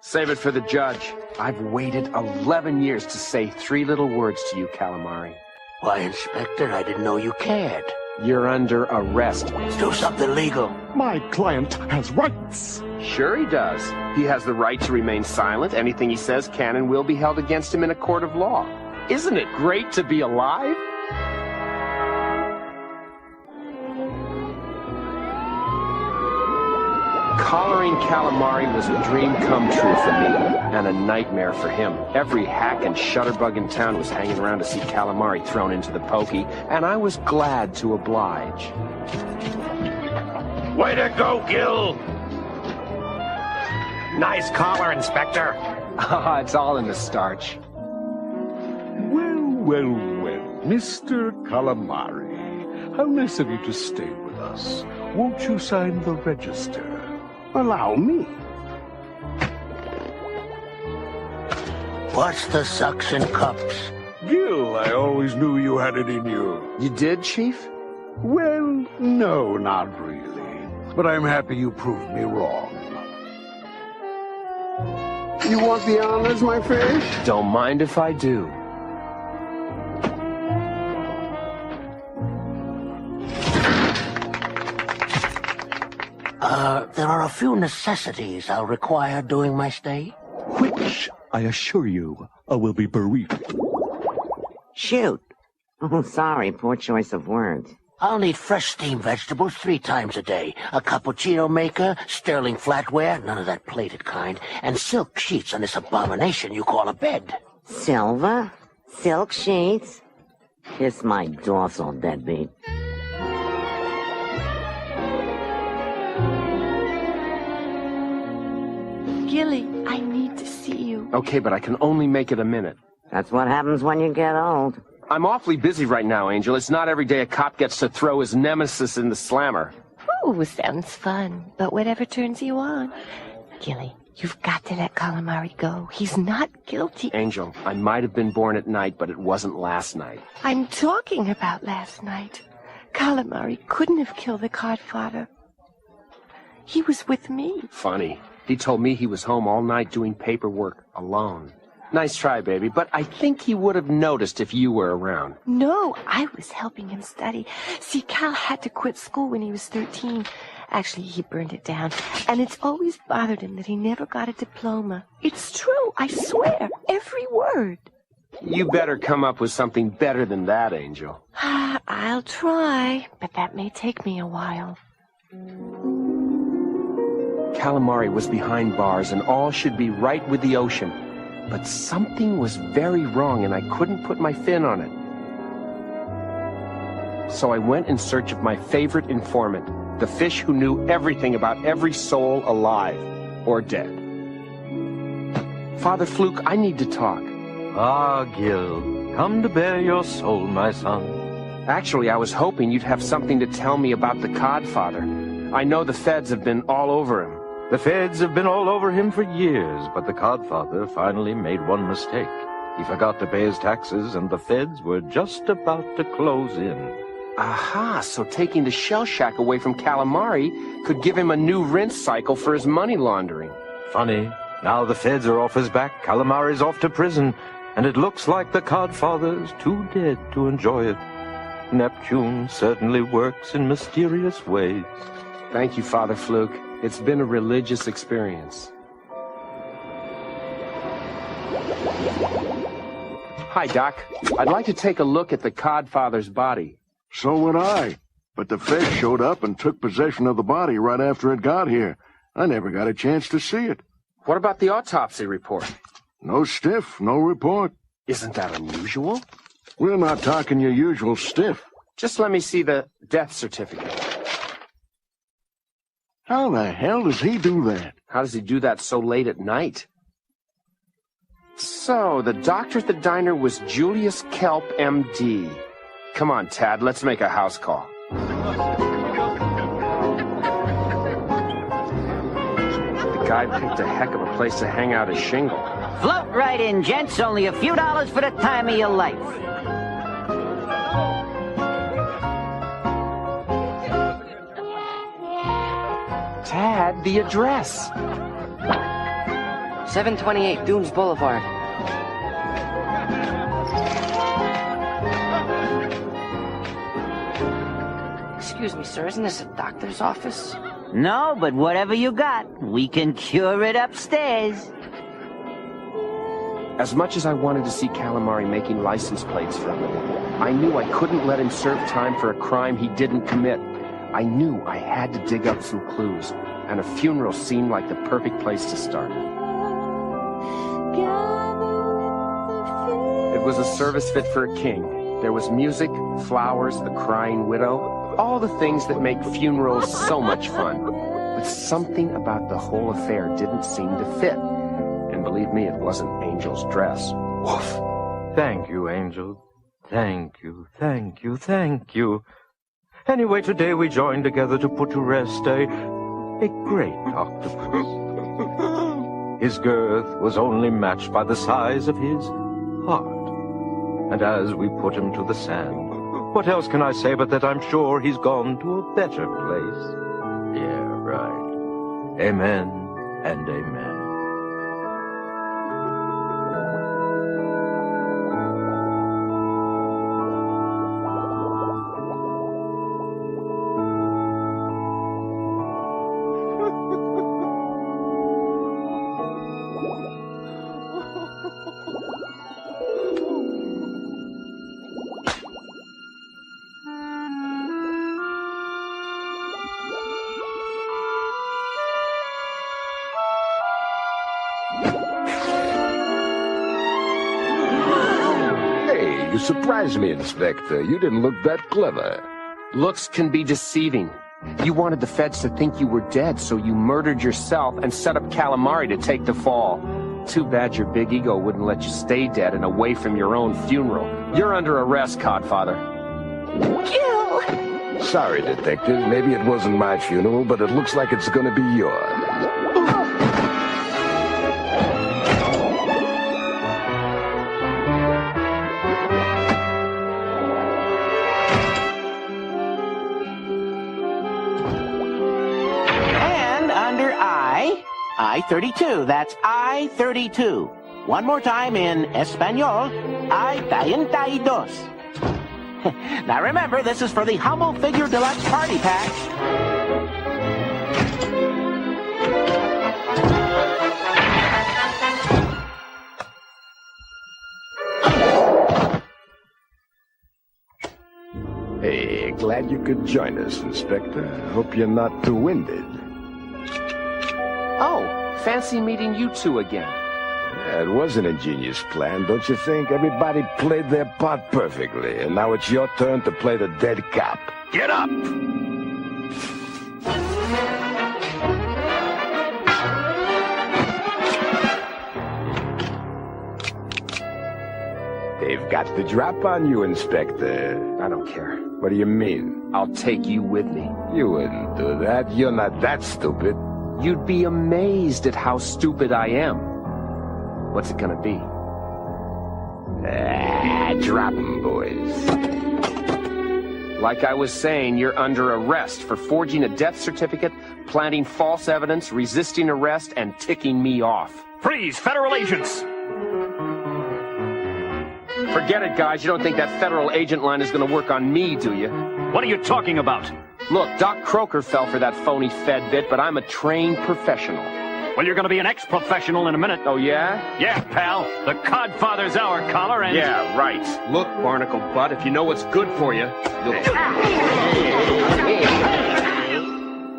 Speaker 1: Save it for the judge. I've waited 11 years to say 3 little words to you, Calamari.
Speaker 7: Why, Inspector, I didn't know you cared.
Speaker 1: You're under arrest.
Speaker 7: Do something legal.
Speaker 16: My client has rights.
Speaker 1: Sure he does. He has the right to remain silent. Anything he says can and will be held against him in a court of law. Isn't it great to be alive? Collaring Calamari was a dream come true for me, and a nightmare for him. Every hack and shutterbug in town was hanging around to see Calamari thrown into the pokey, and I was glad to oblige.
Speaker 15: Way to go, Gil! Nice collar, Inspector.
Speaker 1: It's all in the starch.
Speaker 21: Well, Mr. Calamari, how nice of you to stay with us. Won't you sign the register? Allow me.
Speaker 7: What's the suction cups?
Speaker 21: Gil, I always knew you had it in you.
Speaker 1: You did, Chief?
Speaker 21: Well, no, not really. But I'm happy you proved me wrong.
Speaker 8: You want the honors, my fish?
Speaker 1: Don't mind if I do.
Speaker 7: There are a few necessities I'll require during my stay.
Speaker 16: Which, I assure you, will be brief.
Speaker 6: Shoot. Oh, sorry, poor choice of words.
Speaker 7: I'll need fresh steamed vegetables 3 times a day, a cappuccino maker, sterling flatware, none of that plated kind, and silk sheets on this abomination you call a bed.
Speaker 6: Silver? Silk sheets? Kiss my dorsal, deadbeat.
Speaker 11: Gilly, I need to see you.
Speaker 1: Okay, but I can only make it a minute.
Speaker 6: That's what happens when you get old.
Speaker 1: I'm awfully busy right now, Angel. It's not every day a cop gets to throw his nemesis in the slammer.
Speaker 11: Ooh, sounds fun. But whatever turns you on. Gilly, you've got to let Calamari go. He's not guilty.
Speaker 1: Angel, I might have been born at night, but it wasn't last night.
Speaker 11: I'm talking about last night. Calamari couldn't have killed the Codfather. He was with me.
Speaker 1: Funny. He told me he was home all night doing paperwork alone. Nice try, baby, but I think he would have noticed if you were around.
Speaker 11: No, I was helping him study. See, Cal had to quit school when he was 13. Actually, he burned it down. And it's always bothered him that he never got a diploma. It's true, I swear, every word.
Speaker 1: You better come up with something better than that, Angel.
Speaker 11: I'll try, but that may take me a while.
Speaker 1: Calamari was behind bars, and all should be right with the ocean. But something was very wrong, and I couldn't put my fin on it. So I went in search of my favorite informant, the fish who knew everything about every soul alive or dead. Father Fluke, I need to talk.
Speaker 10: Ah, Gil, come to bare your soul, my son.
Speaker 1: Actually, I was hoping you'd have something to tell me about the Codfather. I know the feds have been all over him.
Speaker 10: The feds have been all over him for years, but the Codfather finally made one mistake. He forgot to pay his taxes, and the feds were just about to close in.
Speaker 1: Aha, so taking the Shell Shack away from Calamari could give him a new rinse cycle for his money laundering.
Speaker 10: Funny, now the feds are off his back, Calamari's off to prison, and it looks like the Codfather's too dead to enjoy it. Neptune certainly works in mysterious ways.
Speaker 1: Thank you, Father Fluke. It's been a religious experience. Hi, Doc. I'd like to take a look at the Codfather's body.
Speaker 18: So would I. But the feds showed up and took possession of the body right after it got here. I never got a chance to see it.
Speaker 1: What about the autopsy report?
Speaker 18: No stiff, no report.
Speaker 1: Isn't that unusual?
Speaker 18: We're not talking your usual stiff.
Speaker 1: Just let me see the death certificate.
Speaker 18: How the hell does he do that?
Speaker 1: How does he do that so late at night? So, the doctor at the diner was Julius Kelp, M.D. Come on, Tad, let's make a house call. The guy picked a heck of a place to hang out his shingle.
Speaker 19: Float right in, gents. Only a few dollars for the time of your life.
Speaker 1: Tad, the address.
Speaker 9: 728 Dunes Boulevard. Excuse me, sir, isn't this a doctor's office?
Speaker 19: No, but whatever you got, we can cure it upstairs.
Speaker 1: As much as I wanted to see Calamari making license plates from him, I knew I couldn't let him serve time for a crime he didn't commit. I knew I had to dig up some clues, and a funeral seemed like the perfect place to start. It was a service fit for a king. There was music, flowers, the crying widow, all the things that make funerals so much fun. But something about the whole affair didn't seem to fit. And believe me, it wasn't Angel's dress. Woof.
Speaker 10: Thank you, Angel. Thank you, thank you, thank you. Anyway, today we joined together to put to rest a great octopus. His girth was only matched by the size of his heart. And as we put him to the sand, what else can I say but that I'm sure he's gone to a better place? Yeah, right. Amen and amen.
Speaker 13: You surprised me, Inspector. You didn't look that clever.
Speaker 1: Looks can be deceiving. You wanted the feds to think you were dead, so you murdered yourself and set up Calamari to take the fall. Too bad your big ego wouldn't let you stay dead and away from your own funeral. You're under arrest, Codfather.
Speaker 4: Gil!
Speaker 13: Sorry, Detective. Maybe it wasn't my funeral, but it looks like it's gonna be yours.
Speaker 7: I-32, that's I-32. One more time in Espanol, I-32. Now remember, this is for the Humble Figure Deluxe Party Pack.
Speaker 13: Hey, glad you could join us, Inspector. Hope you're not too winded.
Speaker 1: Oh, fancy meeting you two again.
Speaker 13: Yeah, it was an ingenious plan, don't you think? Everybody played their part perfectly, and now it's your turn to play the dead cop.
Speaker 12: Get up!
Speaker 13: They've got the drop on you, Inspector.
Speaker 1: I don't care.
Speaker 13: What do you mean?
Speaker 1: I'll take you with me.
Speaker 13: You wouldn't do that. You're not that stupid.
Speaker 1: You'd be amazed at how stupid I am. What's it gonna be?
Speaker 13: Drop 'em, boys.
Speaker 1: Like I was saying, you're under arrest for forging a death certificate, planting false evidence, resisting arrest, and ticking me off.
Speaker 12: Freeze, federal agents!
Speaker 1: Forget it, guys. You don't think that federal agent line is gonna work on me, do you?
Speaker 12: What are you talking about?
Speaker 1: Look, Doc Croker fell for that phony Fed bit, but I'm a trained professional.
Speaker 12: Well, you're gonna be an ex-professional in a minute.
Speaker 1: Oh, yeah?
Speaker 12: Yeah, pal. The Codfather's our collar and...
Speaker 1: Yeah, right. Look, barnacle butt, if you know what's good for you, you'll...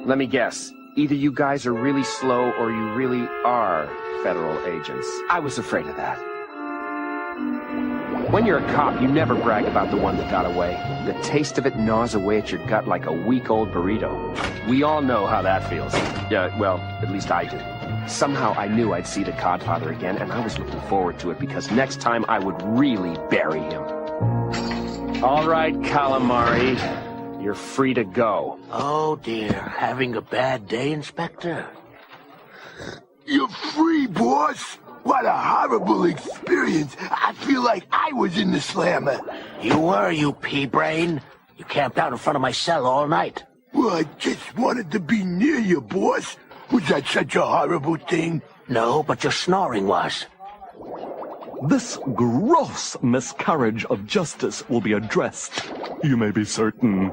Speaker 1: Let me guess. Either you guys are really slow or you really are federal agents. I was afraid of that. When you're a cop, you never brag about the one that got away. The taste of it gnaws away at your gut like a week-old burrito. We all know how that feels. Yeah, well, at least I do. Somehow I knew I'd see the Codfather again, and I was looking forward to it because next time I would really bury him. All right, Calamari. You're free to go.
Speaker 7: Oh, dear. Having a bad day, Inspector?
Speaker 14: You're free, boss. What a horrible experience. I feel like I was in the slammer.
Speaker 7: You were, you pea-brain. You camped out in front of my cell all night.
Speaker 14: Well, I just wanted to be near you, boss. Was that such a horrible thing?
Speaker 7: No, but your snoring was.
Speaker 17: This gross miscarriage of justice will be addressed. You may be certain.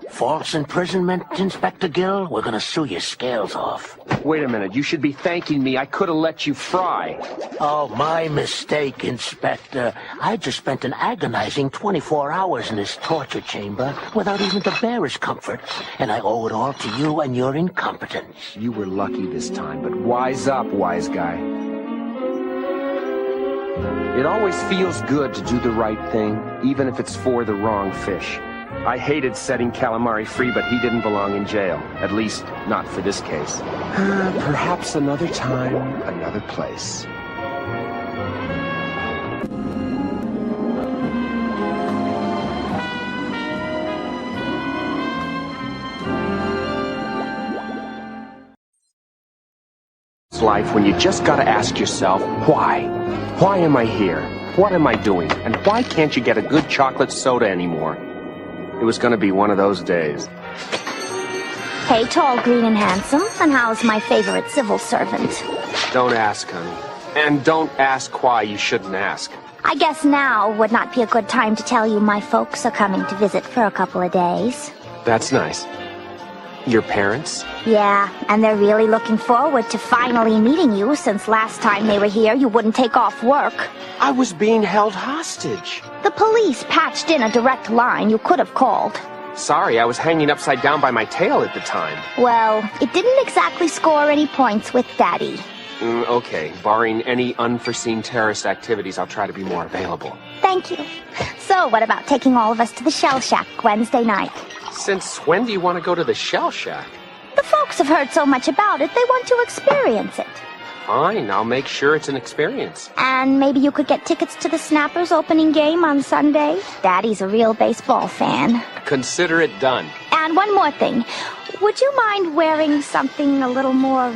Speaker 7: False imprisonment, Inspector Gill? We're gonna sue your scales off.
Speaker 1: Wait a minute, you should be thanking me. I could have let you fry.
Speaker 7: Oh, my mistake, Inspector. I just spent an agonizing 24 hours in this torture chamber without even the barest comfort, and I owe it all to you and your incompetence.
Speaker 1: You were lucky this time, but wise up, wise guy. It always feels good to do the right thing, even if it's for the wrong fish. I hated setting Calamari free, but he didn't belong in jail. At least, not for this case. Perhaps another time, another place. It's life when you just gotta ask yourself, why? Why am I here? What am I doing? And why can't you get a good chocolate soda anymore? It was going to be one of those days.
Speaker 2: Hey, tall, green, and handsome. And how's my favorite civil servant?
Speaker 1: Don't ask, honey. And don't ask why you shouldn't ask.
Speaker 2: I guess now would not be a good time to tell you my folks are coming to visit for a couple of days.
Speaker 1: That's nice. Your parents?
Speaker 2: Yeah, and they're really looking forward to finally meeting you, since last time they were here you wouldn't take off work.
Speaker 1: I was being held hostage.
Speaker 2: The police patched in a direct line you could have called.
Speaker 1: Sorry, I was hanging upside down by my tail at the time.
Speaker 2: Well, it didn't exactly score any points with Daddy.
Speaker 1: Okay, barring any unforeseen terrorist activities, I'll try to be more available.
Speaker 2: Thank you. So, what about taking all of us to the Shell Shack Wednesday night?
Speaker 1: Since when do you want to go to the Shell Shack?
Speaker 2: The folks have heard so much about it, they want to experience it.
Speaker 1: Fine, I'll make sure it's an experience.
Speaker 2: And maybe you could get tickets to the Snappers opening game on Sunday? Daddy's a real baseball fan.
Speaker 1: Consider it done.
Speaker 2: And one more thing. Would you mind wearing something a little more,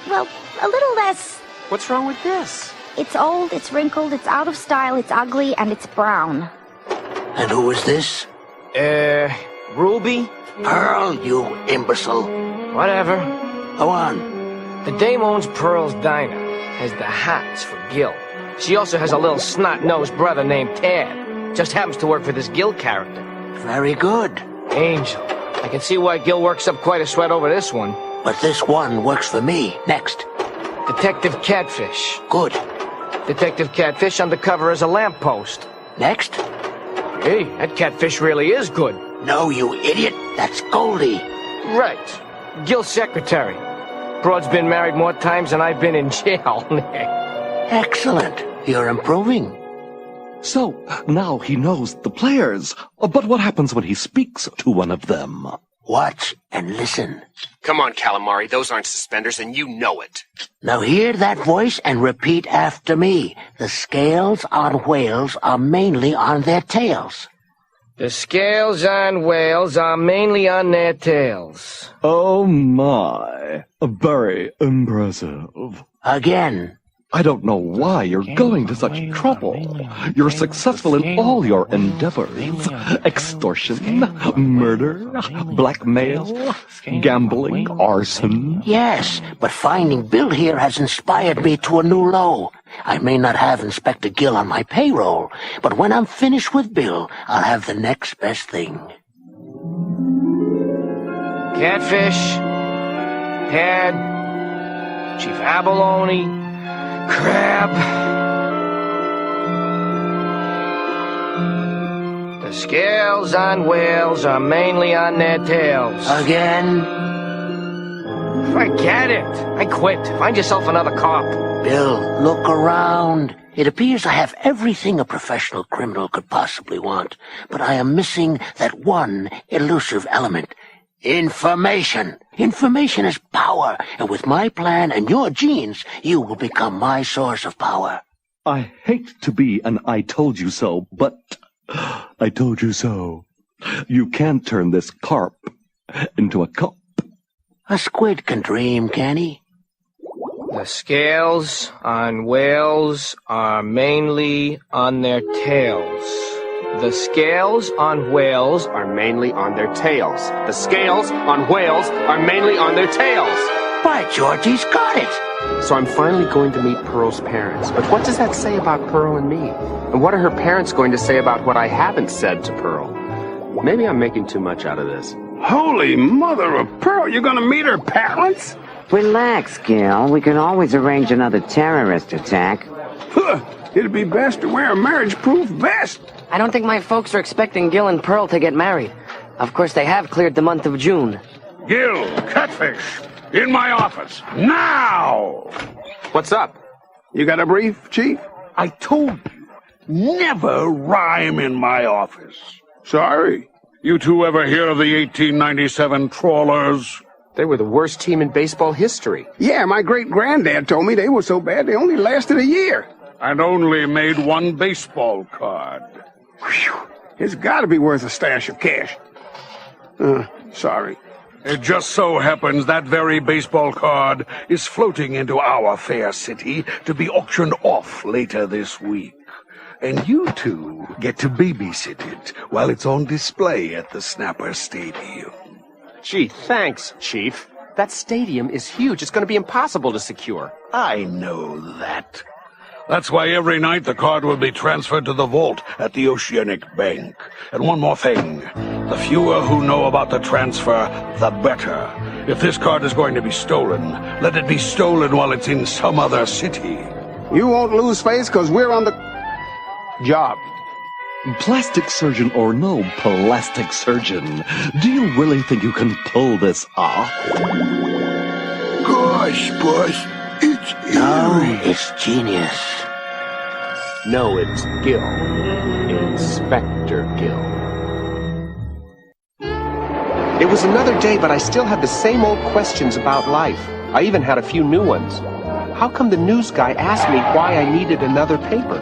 Speaker 2: well, a little less...
Speaker 1: What's wrong with this?
Speaker 2: It's old, it's wrinkled, it's out of style, it's ugly, and it's brown.
Speaker 7: And who is this?
Speaker 9: Ruby?
Speaker 7: Pearl, you imbecile.
Speaker 9: Whatever.
Speaker 7: Go on.
Speaker 9: The dame owns Pearl's Diner, has the hots for Gil. She also has a little snot-nosed brother named Ted. Just happens to work for this Gil character.
Speaker 7: Very good.
Speaker 9: Angel. I can see why Gil works up quite a sweat over this one.
Speaker 7: But this one works for me. Next.
Speaker 9: Detective Catfish.
Speaker 7: Good.
Speaker 9: Detective Catfish undercover as a lamppost.
Speaker 7: Next.
Speaker 9: Hey, that catfish really is good.
Speaker 7: No, you idiot. That's Goldie.
Speaker 9: Right. Gil's secretary. Broad's been married more times than I've been in jail.
Speaker 7: Excellent. You're improving.
Speaker 17: So, now he knows the players. But what happens when he speaks to one of them?
Speaker 7: Watch and listen.
Speaker 1: Come on, Calamari, those aren't suspenders, and you know it.
Speaker 7: Now hear that voice and repeat after me. The scales on whales are mainly on their tails.
Speaker 9: The scales on whales are mainly on their tails.
Speaker 17: Oh my, very impressive.
Speaker 7: Again.
Speaker 17: I don't know why you're going to such trouble. You're successful in all your endeavors. Extortion, murder, blackmail, gambling, arson.
Speaker 7: Yes, but finding Bill here has inspired me to a new low. I may not have Inspector Gill on my payroll, but when I'm finished with Bill, I'll have the next best thing.
Speaker 9: Catfish, Tad, Chief Abalone, Crab. The scales on whales are mainly on their tails.
Speaker 7: Again?
Speaker 9: Forget it. I quit. Find yourself another cop.
Speaker 7: Bill, look around. It appears I have everything a professional criminal could possibly want, but I am missing that one elusive element. Information. Information is power, and with my plan and your genes, you will become my source of power.
Speaker 17: I hate to be an I told you so, but I told you so. You can't turn this carp into a cup.
Speaker 7: A squid can dream, can he?
Speaker 9: The scales on whales are mainly on their tails.
Speaker 1: The scales on whales are mainly on their tails. The scales on whales are mainly on their tails.
Speaker 7: By George, he's got it.
Speaker 1: So I'm finally going to meet Pearl's parents. But what does that say about Pearl and me? And what are her parents going to say about what I haven't said to Pearl? Maybe I'm making too much out of this.
Speaker 8: Holy mother of pearl, you're gonna meet her parents?
Speaker 6: Relax, Gil. We can always arrange another terrorist attack.
Speaker 8: Huh, it'd be best to wear a marriage-proof vest.
Speaker 20: I don't think my folks are expecting Gil and Pearl to get married. Of course, they have cleared the month of June.
Speaker 8: Gil, Catfish, in my office, now!
Speaker 1: What's up?
Speaker 8: You got a brief, Chief? I told you, never rhyme in my office. Sorry. You two ever hear of the 1897 Trawlers?
Speaker 1: They were the worst team in baseball history.
Speaker 8: Yeah, my great-granddad told me they were so bad they only lasted a year. And only made one baseball card. Whew. It's got to be worth a stash of cash. Sorry. It just so happens that very baseball card is floating into our fair city to be auctioned off later this week. And you two get to babysit it while it's on display at the Snapper Stadium.
Speaker 1: Gee, thanks, Chief. That stadium is huge. It's going to be impossible to secure.
Speaker 8: I know that. That's why every night the card will be transferred to the vault at the Oceanic Bank. And one more thing. The fewer who know about the transfer, the better. If this card is going to be stolen, let it be stolen while it's in some other city. You won't lose face because we're on the job.
Speaker 17: Plastic surgeon or no plastic surgeon, do you really think you can pull this off?
Speaker 14: Gosh, boss, it's eerie.
Speaker 7: No, it's genius.
Speaker 1: No, it's Gil. Inspector Gil. It was another day, but I still had the same old questions about life. I even had a few new ones. How come the news guy asked me why I needed another paper?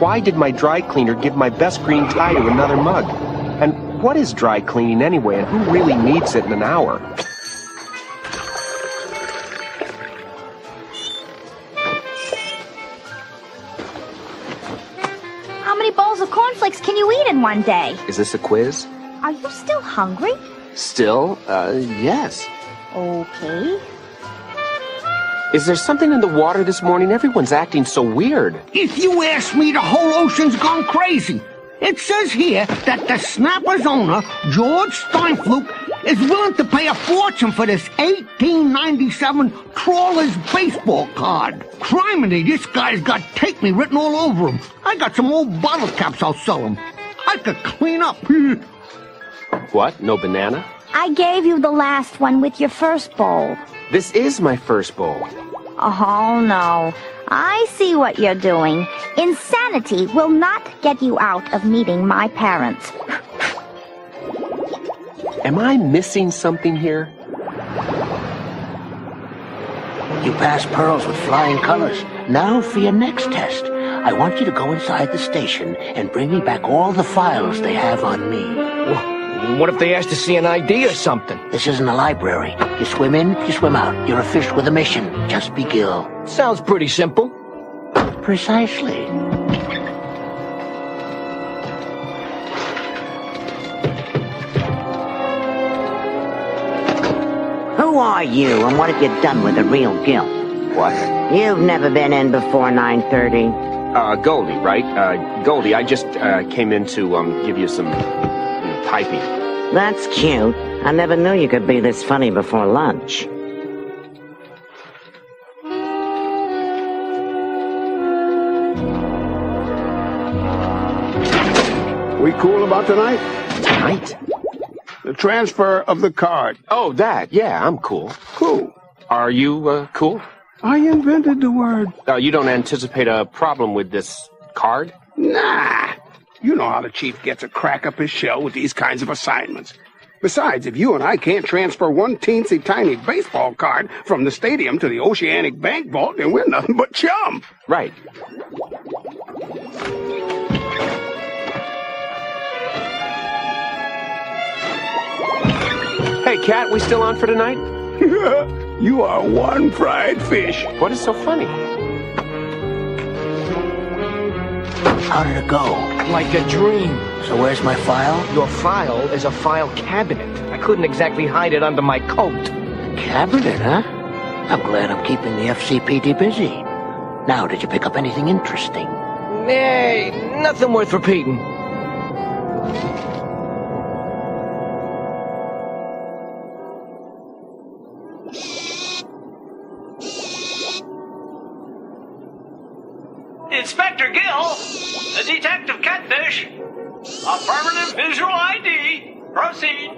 Speaker 1: Why did my dry cleaner give my best green tie to another mug? And what is dry cleaning anyway, and who really needs it in an hour?
Speaker 2: How many bowls of cornflakes can you eat in one day?
Speaker 1: Is this a quiz?
Speaker 2: Are you still hungry?
Speaker 1: Still, yes.
Speaker 2: Okay.
Speaker 1: Is there something in the water this morning? Everyone's acting so weird.
Speaker 5: If you ask me, the whole ocean's gone crazy. It says here that the Snapper's owner, George Steinfluke, is willing to pay a fortune for this 1897 Trawlers baseball card. Criminy, this guy's got "Take Me" written all over him. I got some old bottle caps I'll sell him. I could clean up.
Speaker 1: What? No banana?
Speaker 2: I gave you the last one with your first bowl.
Speaker 1: This is my first bowl.
Speaker 2: Oh, no. I see what you're doing. Insanity will not get you out of meeting my parents.
Speaker 1: Am I missing something here?
Speaker 7: You passed Pearls with flying colors. Now for your next test. I want you to go inside the station and bring me back all the files they have on me.
Speaker 9: What if they ask to see an ID or something?
Speaker 7: This isn't a library. You swim in, you swim out. You're a fish with a mission. Just be Gil.
Speaker 9: Sounds pretty simple.
Speaker 7: Precisely.
Speaker 6: Who are you, and what have you done with the real Gil?
Speaker 1: What?
Speaker 6: You've never been in before 9:30.
Speaker 1: Goldie, right? Goldie, I just came in to give you some typing.
Speaker 6: That's cute. I never knew you could be this funny before lunch.
Speaker 8: We cool about tonight?
Speaker 1: Tonight?
Speaker 8: The transfer of the card.
Speaker 1: Oh, that. Yeah, I'm cool.
Speaker 8: Cool.
Speaker 1: Are you, cool?
Speaker 8: I invented the word.
Speaker 1: You don't anticipate a problem with this card?
Speaker 8: Nah. You know how the chief gets a crack up his shell with these kinds of assignments. Besides, if you and I can't transfer one teensy tiny baseball card from the stadium to the Oceanic Bank Vault, then we're nothing but chum.
Speaker 1: Right. Hey, Cat, we still on for tonight?
Speaker 8: You are one fried fish.
Speaker 1: What is so funny?
Speaker 7: How did it go?
Speaker 9: Like a dream.
Speaker 7: So where's my file?
Speaker 9: Your file is a file cabinet. I couldn't exactly hide it under my coat.
Speaker 7: Cabinet, huh? I'm glad I'm keeping the FCPD busy. Now, did you pick up anything interesting?
Speaker 9: Hey, nothing worth repeating.
Speaker 3: Inspector Gill, the detective catfish. Affirmative visual ID. Proceed.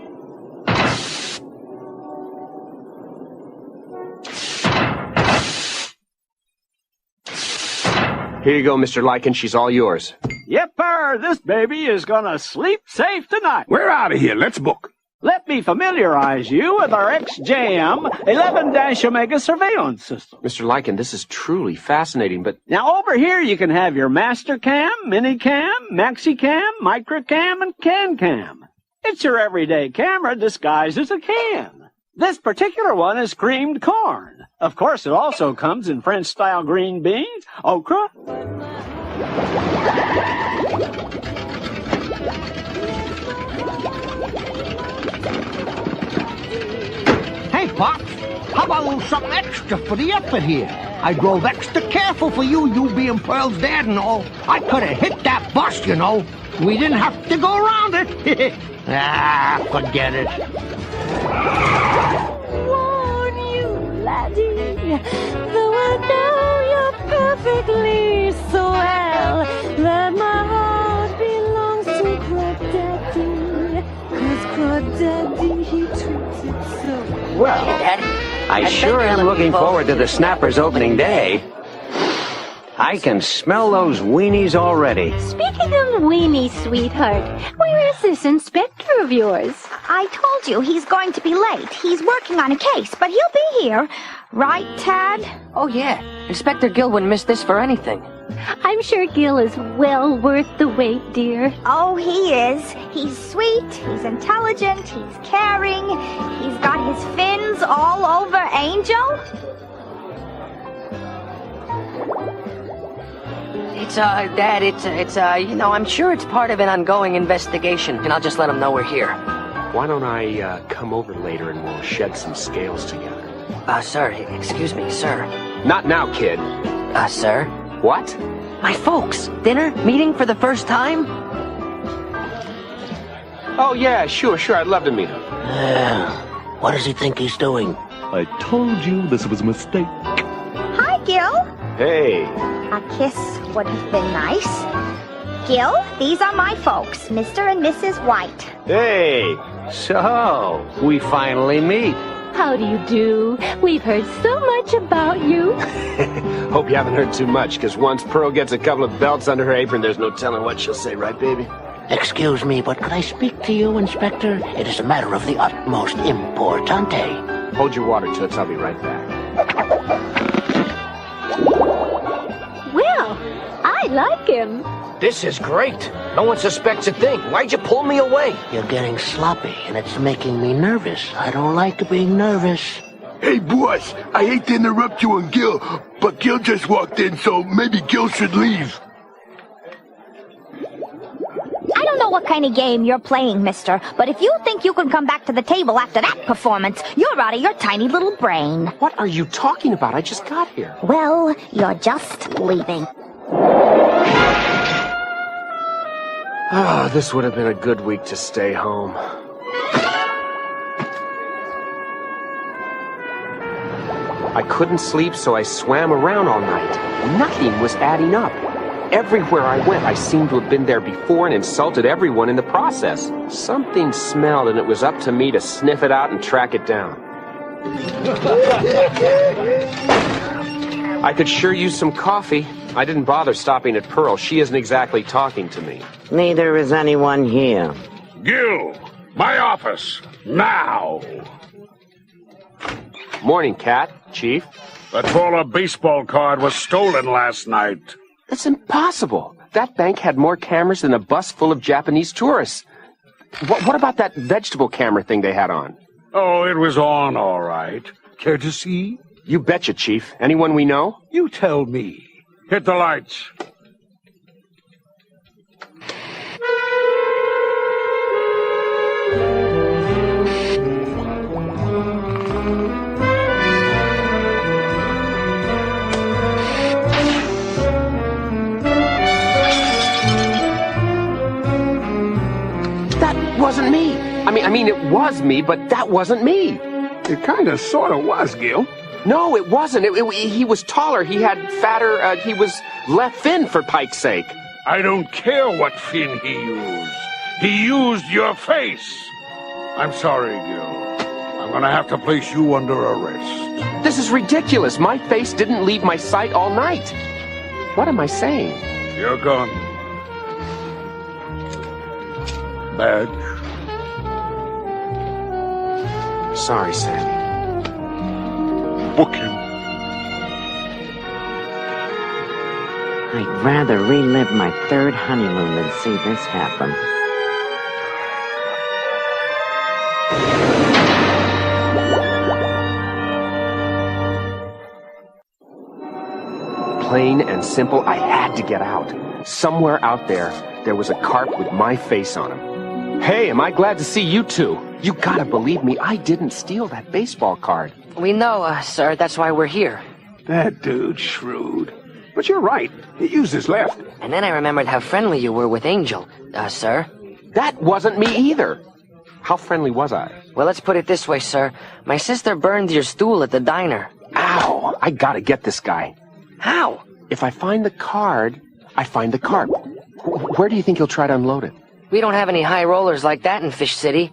Speaker 1: Here you go, Mr. Lycan. She's all yours.
Speaker 3: Yepper, this baby is gonna sleep safe tonight.
Speaker 8: We're out of here. Let's book.
Speaker 3: Let me familiarize you with our XJM 11-Omega surveillance system.
Speaker 1: Mr. Lycan, this is truly fascinating, but...
Speaker 3: Now, over here you can have your master cam, mini cam, maxi cam, micro cam, and can cam. It's your everyday camera disguised as a can. This particular one is creamed corn. Of course, it also comes in French-style green beans, okra.
Speaker 5: Hey, Pop, how about a little something extra for the effort here? I drove extra careful for you, you being Pearl's dad and all. I could have hit that bus, you know. We didn't have to go around it. Ah, forget it.
Speaker 11: Warn you, laddie, though I know you perfectly so well, that my heart belongs to Crawdaddy, 'cause Crawdaddy, he treats it so
Speaker 22: Well, I sure am looking forward to the Snappers opening day. I can smell those weenies already.
Speaker 2: Speaking of weenie, sweetheart, where is this inspector of yours? I told you he's going to be late. He's working on a case, but he'll be here. Right, Tad?
Speaker 20: Oh, yeah. Inspector Gill wouldn't miss this for anything.
Speaker 11: I'm sure Gil is well worth the wait, dear.
Speaker 2: Oh, he is. He's sweet, he's intelligent, he's caring, he's got his fins all over Angel.
Speaker 20: Dad, I'm sure it's part of an ongoing investigation, and I'll just let him know we're here.
Speaker 1: Why don't I come over later and we'll shed some scales together?
Speaker 20: Sir, excuse me, sir.
Speaker 1: Not now, kid.
Speaker 20: Sir?
Speaker 1: What?
Speaker 20: My folks, dinner, meeting for the first time?
Speaker 1: Oh, yeah, sure, I'd love to meet him.
Speaker 7: What does he think he's doing?
Speaker 17: I told you this was a mistake.
Speaker 2: Hi, Gil.
Speaker 1: Hey.
Speaker 2: A kiss would have been nice. Gil, these are my folks, Mr. and Mrs. White.
Speaker 22: Hey, so we finally meet.
Speaker 11: How do you do? We've heard so much about you.
Speaker 1: Hope you haven't heard too much, because once Pearl gets a couple of belts under her apron, there's no telling what she'll say, right, baby?
Speaker 7: Excuse me, but could I speak to you, Inspector? It is a matter of the utmost importante.
Speaker 1: Hold your water, Toots. I'll be right back.
Speaker 11: Well, I like him.
Speaker 9: This is great. No one suspects a thing. Why'd you pull me away?
Speaker 7: You're getting sloppy, and it's making me nervous. I don't like being nervous.
Speaker 14: Hey, boss, I hate to interrupt you and Gil, but Gil just walked in, so maybe Gil should leave.
Speaker 2: I don't know what kind of game you're playing, mister, but if you think you can come back to the table after that performance, you're out of your tiny little brain.
Speaker 1: What are you talking about? I just got here.
Speaker 2: Well, you're just leaving.
Speaker 1: Oh, this would have been a good week to stay home. I couldn't sleep, so I swam around all night. Nothing was adding up. Everywhere I went, I seemed to have been there before and insulted everyone in the process. Something smelled, and it was up to me to sniff it out and track it down. I could sure use some coffee. I didn't bother stopping at Pearl. She isn't exactly talking to me.
Speaker 6: Neither is anyone here.
Speaker 15: Gil, my office, now!
Speaker 1: Morning, Cat. Chief.
Speaker 15: The Troller baseball card was stolen last night.
Speaker 1: That's impossible. That bank had more cameras than a bus full of Japanese tourists. What about that vegetable camera thing they had on?
Speaker 15: Oh, it was on all right. Care to see?
Speaker 1: You betcha, Chief. Anyone we know?
Speaker 15: You tell me. Hit the lights.
Speaker 1: That wasn't me. I mean, it was me, but that wasn't me.
Speaker 8: It kind of sort of was, Gil.
Speaker 1: No, it wasn't. He was taller. He had fatter, he was left fin, for Pike's sake.
Speaker 15: I don't care what fin he used. He used your face. I'm sorry, Gil. I'm gonna have to place you under arrest.
Speaker 1: This is ridiculous. My face didn't leave my sight all night. What am I saying?
Speaker 15: Your gun. Badge.
Speaker 1: Sorry, Sammy.
Speaker 15: Book him.
Speaker 6: I'd rather relive my third honeymoon than see this happen.
Speaker 1: Plain and simple, I had to get out. Somewhere out there was a carp with my face on him. Hey, am I glad to see you two. You gotta believe me, I didn't steal that baseball card.
Speaker 20: We know, sir. That's why we're here.
Speaker 8: That dude's shrewd. But you're right. He used his left.
Speaker 20: And then I remembered how friendly you were with Angel, sir.
Speaker 1: That wasn't me either. How friendly was I?
Speaker 20: Well, let's put it this way, sir. My sister burned your stool at the diner.
Speaker 1: Ow! I gotta get this guy.
Speaker 20: How?
Speaker 1: If I find the card, I find the carp. Where do you think he'll try to unload it?
Speaker 20: We don't have any high rollers like that in Fish City.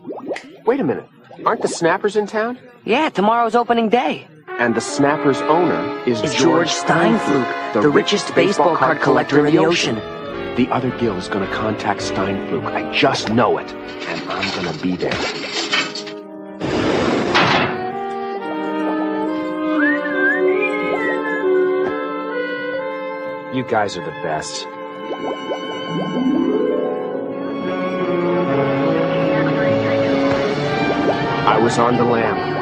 Speaker 1: Wait a minute. Aren't the Snappers in town?
Speaker 20: Yeah, tomorrow's opening day.
Speaker 1: And the Snappers' owner is
Speaker 20: George Steinfluke, the richest baseball card collector in the ocean.
Speaker 1: The other Gil is gonna contact Steinfluke. I just know it. And I'm gonna be there. You guys are the best. I was on the lam.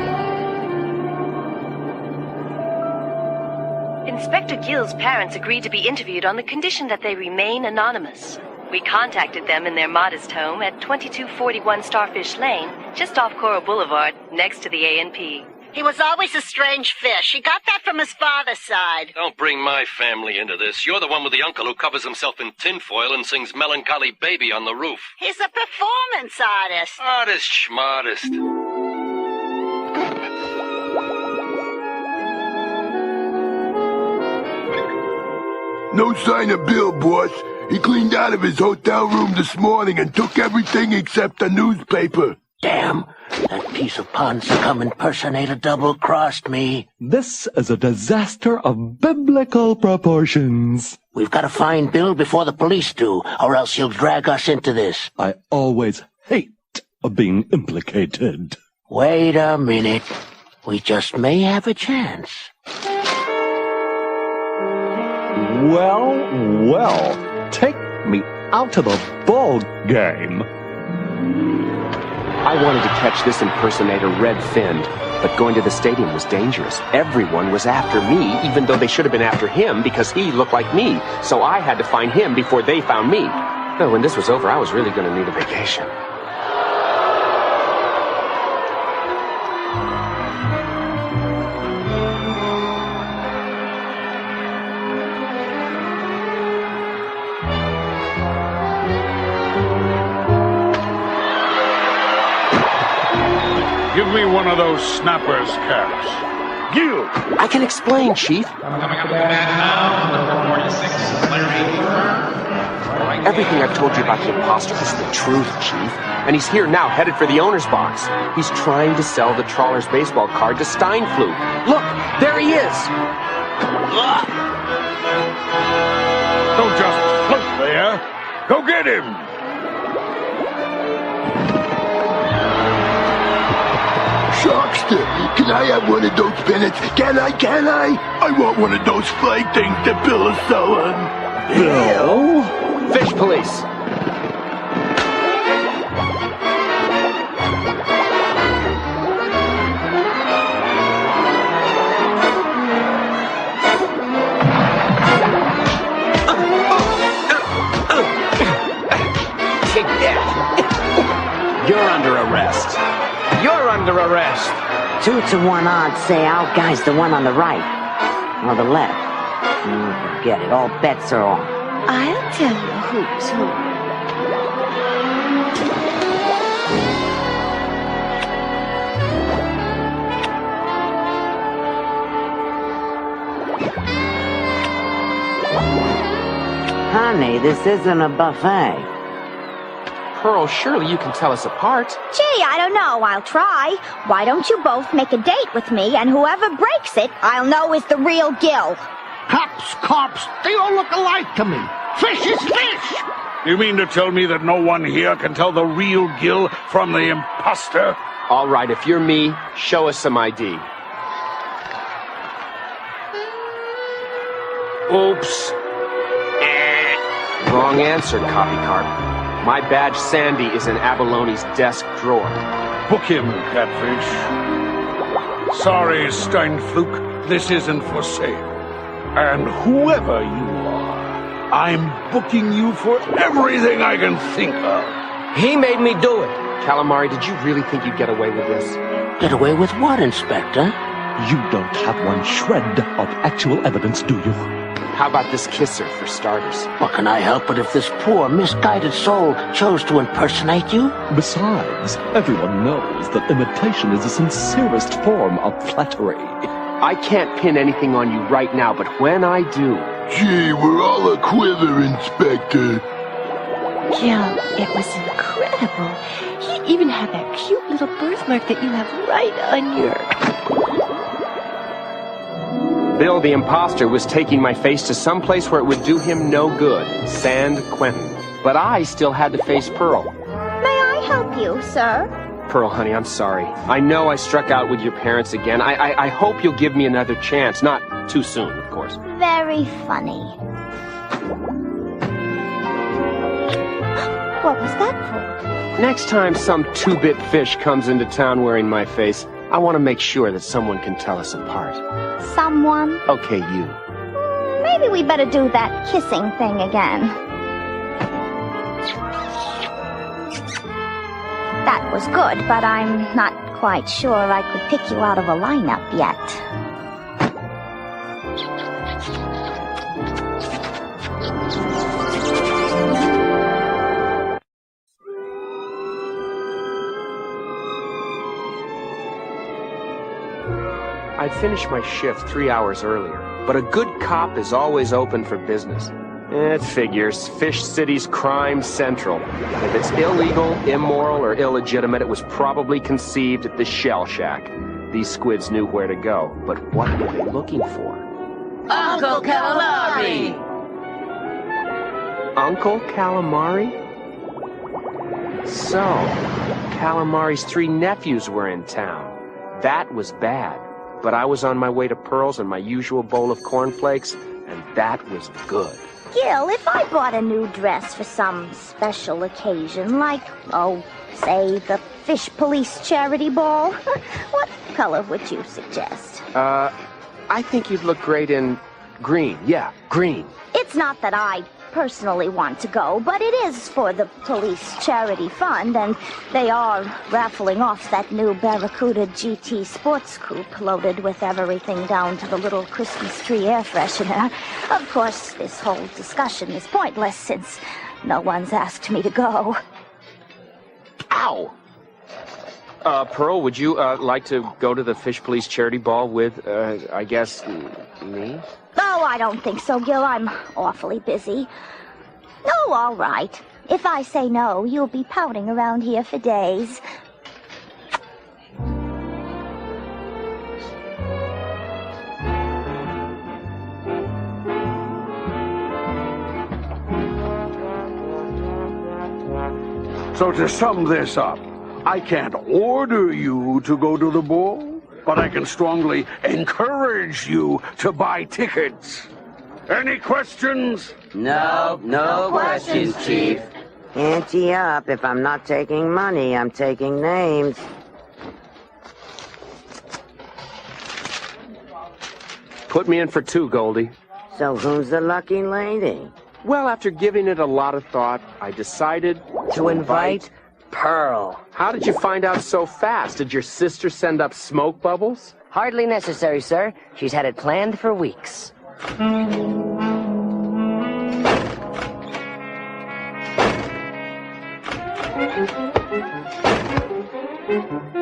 Speaker 21: Inspector Gill's parents agreed to be interviewed on the condition that they remain anonymous. We contacted them in their modest home at 2241 Starfish Lane, just off Coral Boulevard, next to the A&P.
Speaker 23: He was always a strange fish. He got that from his father's side.
Speaker 24: Don't bring my family into this. You're the one with the uncle who covers himself in tinfoil and sings Melancholy Baby on the roof.
Speaker 23: He's a performance artist.
Speaker 24: Artist schmartist.
Speaker 14: No sign of Bill, boss. He cleaned out of his hotel room this morning and took everything except the newspaper.
Speaker 7: Damn, that piece of pond scum impersonator double-crossed me.
Speaker 17: This is a disaster of biblical proportions.
Speaker 7: We've got to find Bill before the police do, or else he'll drag us into this.
Speaker 17: I always hate being implicated.
Speaker 7: Wait a minute. We just may have a chance.
Speaker 17: Well, take me out to the ball game.
Speaker 1: I wanted to catch this impersonator red-finned, but going to the stadium was dangerous. Everyone was after me, even though they should have been after him because he looked like me. So I had to find him before they found me. But when this was over, I was really going to need a vacation.
Speaker 15: Give me one of those snappers caps. Gil!
Speaker 1: I can explain, Chief. Everything I've told you about the impostor is the truth, Chief. And he's here now, headed for the owner's box. He's trying to sell the Trawler's baseball card to Steinflug. Look, there he is!
Speaker 15: Don't just float there. Go get him!
Speaker 14: Shockster, can I have one of those pennants? Can I? I want one of those flag things that Bill is selling.
Speaker 1: Bill? Fish police!
Speaker 9: Take that!
Speaker 1: You're under arrest.
Speaker 9: You're under arrest.
Speaker 6: 2 to 1 odds say our guy's the one on the right. Or the left. Forget it, all bets are off.
Speaker 2: I'll tell you who's who.
Speaker 6: Honey, this isn't a buffet.
Speaker 1: Pearl, surely you can tell us apart.
Speaker 2: Gee, I don't know. I'll try. Why don't you both make a date with me, and whoever breaks it, I'll know is the real Gil.
Speaker 5: Cops, they all look alike to me. Fish is fish!
Speaker 15: You mean to tell me that no one here can tell the real Gil from the impostor?
Speaker 1: All right, if you're me, show us some ID.
Speaker 15: Oops.
Speaker 1: Wrong answer, copycat. My badge, Sandy, is in Aballone's desk drawer.
Speaker 15: Book him, Catfish. Sorry, Steinflug, this isn't for sale. And whoever you are, I'm booking you for everything I can think of.
Speaker 9: He made me do it.
Speaker 1: Calamari, did you really think you'd get away with this?
Speaker 7: Get away with what, Inspector?
Speaker 17: You don't have one shred of actual evidence, do you?
Speaker 1: How about this kisser, for starters?
Speaker 7: What can I help but if this poor, misguided soul chose to impersonate you?
Speaker 17: Besides, everyone knows that imitation is the sincerest form of flattery.
Speaker 1: I can't pin anything on you right now, but when I do...
Speaker 14: Gee, we're all a quiver, Inspector.
Speaker 11: Gil, it was incredible. He even had that cute little birthmark that you have right on your...
Speaker 1: Bill, the imposter, was taking my face to some place where it would do him no good. San Quentin. But I still had to face Pearl.
Speaker 2: May I help you, sir?
Speaker 1: Pearl, honey, I'm sorry. I know I struck out with your parents again. I hope you'll give me another chance. Not too soon, of course.
Speaker 2: Very funny. What was that for?
Speaker 1: Next time some two-bit fish comes into town wearing my face, I want to make sure that someone can tell us apart.
Speaker 2: Someone?
Speaker 1: Okay, you.
Speaker 2: Maybe we better do that kissing thing again. That was good, but I'm not quite sure I could pick you out of a lineup yet.
Speaker 1: I'd finished my shift 3 hours earlier, but a good cop is always open for business. It figures. Fish City's crime central. If it's illegal, immoral, or illegitimate, it was probably conceived at the Shell Shack. These squids knew where to go, but what were they looking for?
Speaker 10: Uncle Calamari!
Speaker 1: Uncle Calamari? So, Calamari's 3 nephews were in town. That was bad. But I was on my way to Pearl's and my usual bowl of cornflakes, and that was good.
Speaker 2: Gil, if I bought a new dress for some special occasion, like, say, the Fish Police Charity Ball, what color would you suggest?
Speaker 1: I think you'd look great in green. Yeah, green.
Speaker 2: It's not that I personally want to go, but it is for the police charity fund, and they are raffling off that new Barracuda GT sports coupe loaded with everything down to the little Christmas tree air freshener. Of course, this whole discussion is pointless since no one's asked me to go.
Speaker 1: Ow! Pearl, would you, like to go to the Fish Police charity ball with, I guess, me?
Speaker 2: Oh, I don't think so, Gil. I'm awfully busy. Oh, all right. If I say no, you'll be pouting around here for days.
Speaker 15: So to sum this up, I can't order you to go to the ball, but I can strongly encourage you to buy tickets. Any questions?
Speaker 6: No questions, Chief. Ante up. If I'm not taking money, I'm taking names.
Speaker 1: Put me in for 2, Goldie.
Speaker 6: So who's the lucky lady?
Speaker 1: Well, after giving it a lot of thought, I decided
Speaker 20: to invite Pearl.
Speaker 1: How did you find out so fast? Did your sister send up smoke bubbles?
Speaker 20: Hardly necessary, sir. She's had it planned for weeks.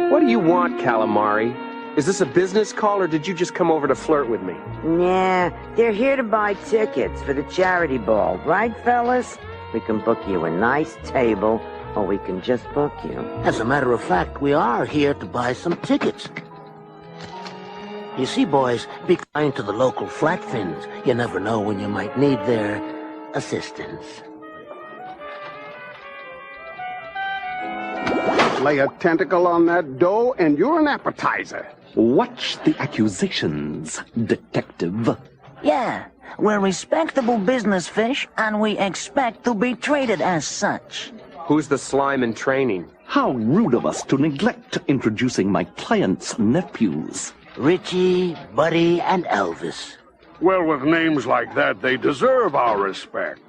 Speaker 1: What do you want, Calamari? Is this a business call, or did you just come over to flirt with me?
Speaker 6: Nah, they're here to buy tickets for the charity ball, right, fellas? We can book you a nice table, or we can just book you.
Speaker 7: As a matter of fact, we are here to buy some tickets. You see, boys, be kind to the local flatfins. You never know when you might need their assistance.
Speaker 8: Lay a tentacle on that dough, and you're an appetizer.
Speaker 17: Watch the accusations, detective.
Speaker 10: Yeah, we're respectable business fish, and we expect to be treated as such.
Speaker 1: Who's the slime in training?
Speaker 17: How rude of us to neglect introducing my client's nephews.
Speaker 7: Richie, Buddy, and Elvis.
Speaker 15: Well, with names like that, they deserve our respect.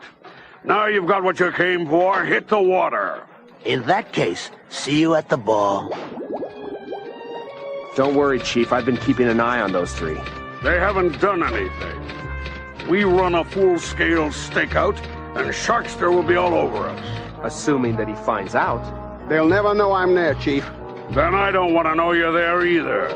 Speaker 15: Now you've got what you came for, hit the water.
Speaker 7: In that case, see you at the ball.
Speaker 1: Don't worry, Chief. I've been keeping an eye on those 3.
Speaker 15: They haven't done anything. We run a full-scale stakeout, and Sharkster will be all over us.
Speaker 1: Assuming that he finds out.
Speaker 8: They'll never know I'm there, Chief.
Speaker 15: Then I don't want to know you're there either.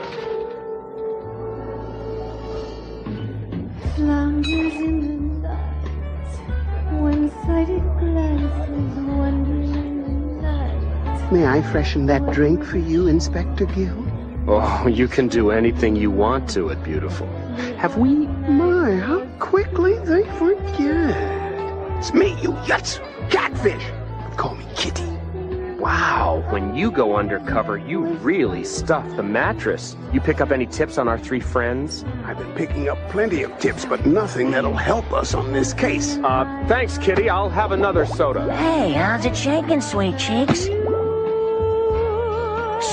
Speaker 11: Slumbers in the night, one-sided glances, wandering night.
Speaker 8: May I freshen that drink for you, Inspector Gill?
Speaker 1: Oh, you can do anything you want to it, beautiful. Have we?
Speaker 8: My, how quickly they forget. It's me, you yuts! Catfish! Call me Kitty.
Speaker 1: Wow, when you go undercover, you really stuff the mattress. You pick up any tips on our 3 friends?
Speaker 8: I've been picking up plenty of tips, but nothing that'll help us on this case.
Speaker 1: Thanks, Kitty. I'll have another soda.
Speaker 10: Hey, how's it shaking, sweet cheeks?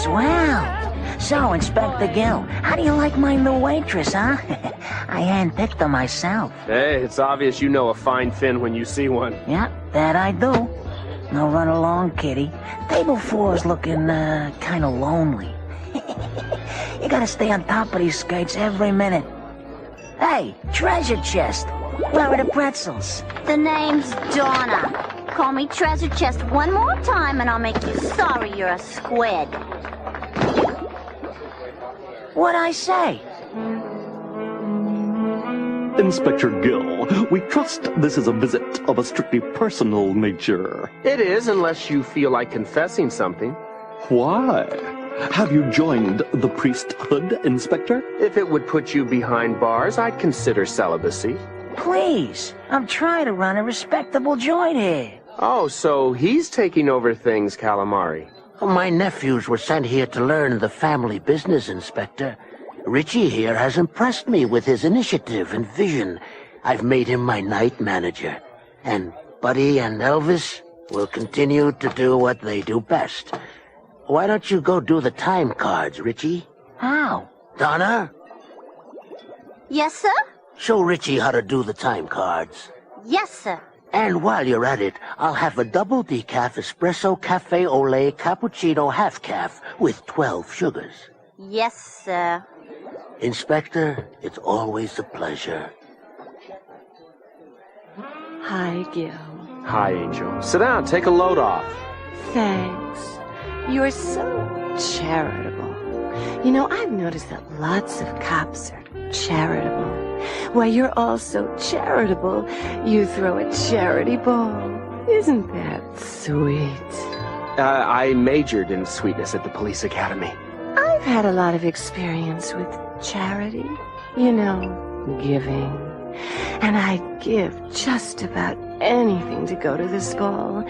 Speaker 10: Swell. So, Inspector Gill, how do you like my new waitress, huh? I handpicked her myself.
Speaker 1: Hey, it's obvious you know a fine fin when you see one.
Speaker 10: Yep, that I do. Now run along, kitty. Table 4's looking, kinda lonely. You gotta stay on top of these skates every minute. Hey, treasure chest. Where are the pretzels?
Speaker 2: The name's Donna. Call me Treasure Chest one more time and I'll make you sorry you're a squid.
Speaker 10: What'd I say?
Speaker 17: Inspector Gill, we trust this is a visit of a strictly personal nature.
Speaker 1: It is, unless you feel like confessing something.
Speaker 17: Why? Have you joined the priesthood, Inspector?
Speaker 1: If it would put you behind bars, I'd consider celibacy.
Speaker 10: Please, I'm trying to run a respectable joint here.
Speaker 1: Oh, so he's taking over things, Calamari.
Speaker 7: My nephews were sent here to learn the family business, Inspector. Richie here has impressed me with his initiative and vision. I've made him my night manager. And Buddy and Elvis will continue to do what they do best. Why don't you go do the time cards, Richie?
Speaker 10: How?
Speaker 7: Donna?
Speaker 2: Yes, sir?
Speaker 7: Show Richie how to do the time cards.
Speaker 2: Yes, sir.
Speaker 7: And while you're at it, I'll have a double decaf espresso cafe au lait cappuccino half calf with 12 sugars.
Speaker 2: Yes, sir.
Speaker 7: Inspector, it's always a pleasure.
Speaker 11: Hi, Gil.
Speaker 1: Hi, Angel. Sit down, take a load off.
Speaker 11: Thanks. You're so charitable. You know, I've noticed that lots of cops are charitable. Why, you're all so charitable, you throw a charity ball. Isn't that sweet?
Speaker 1: I majored in sweetness at the police academy.
Speaker 11: I've had a lot of experience with charity. You know, giving. And I'd give just about anything to go to this ball.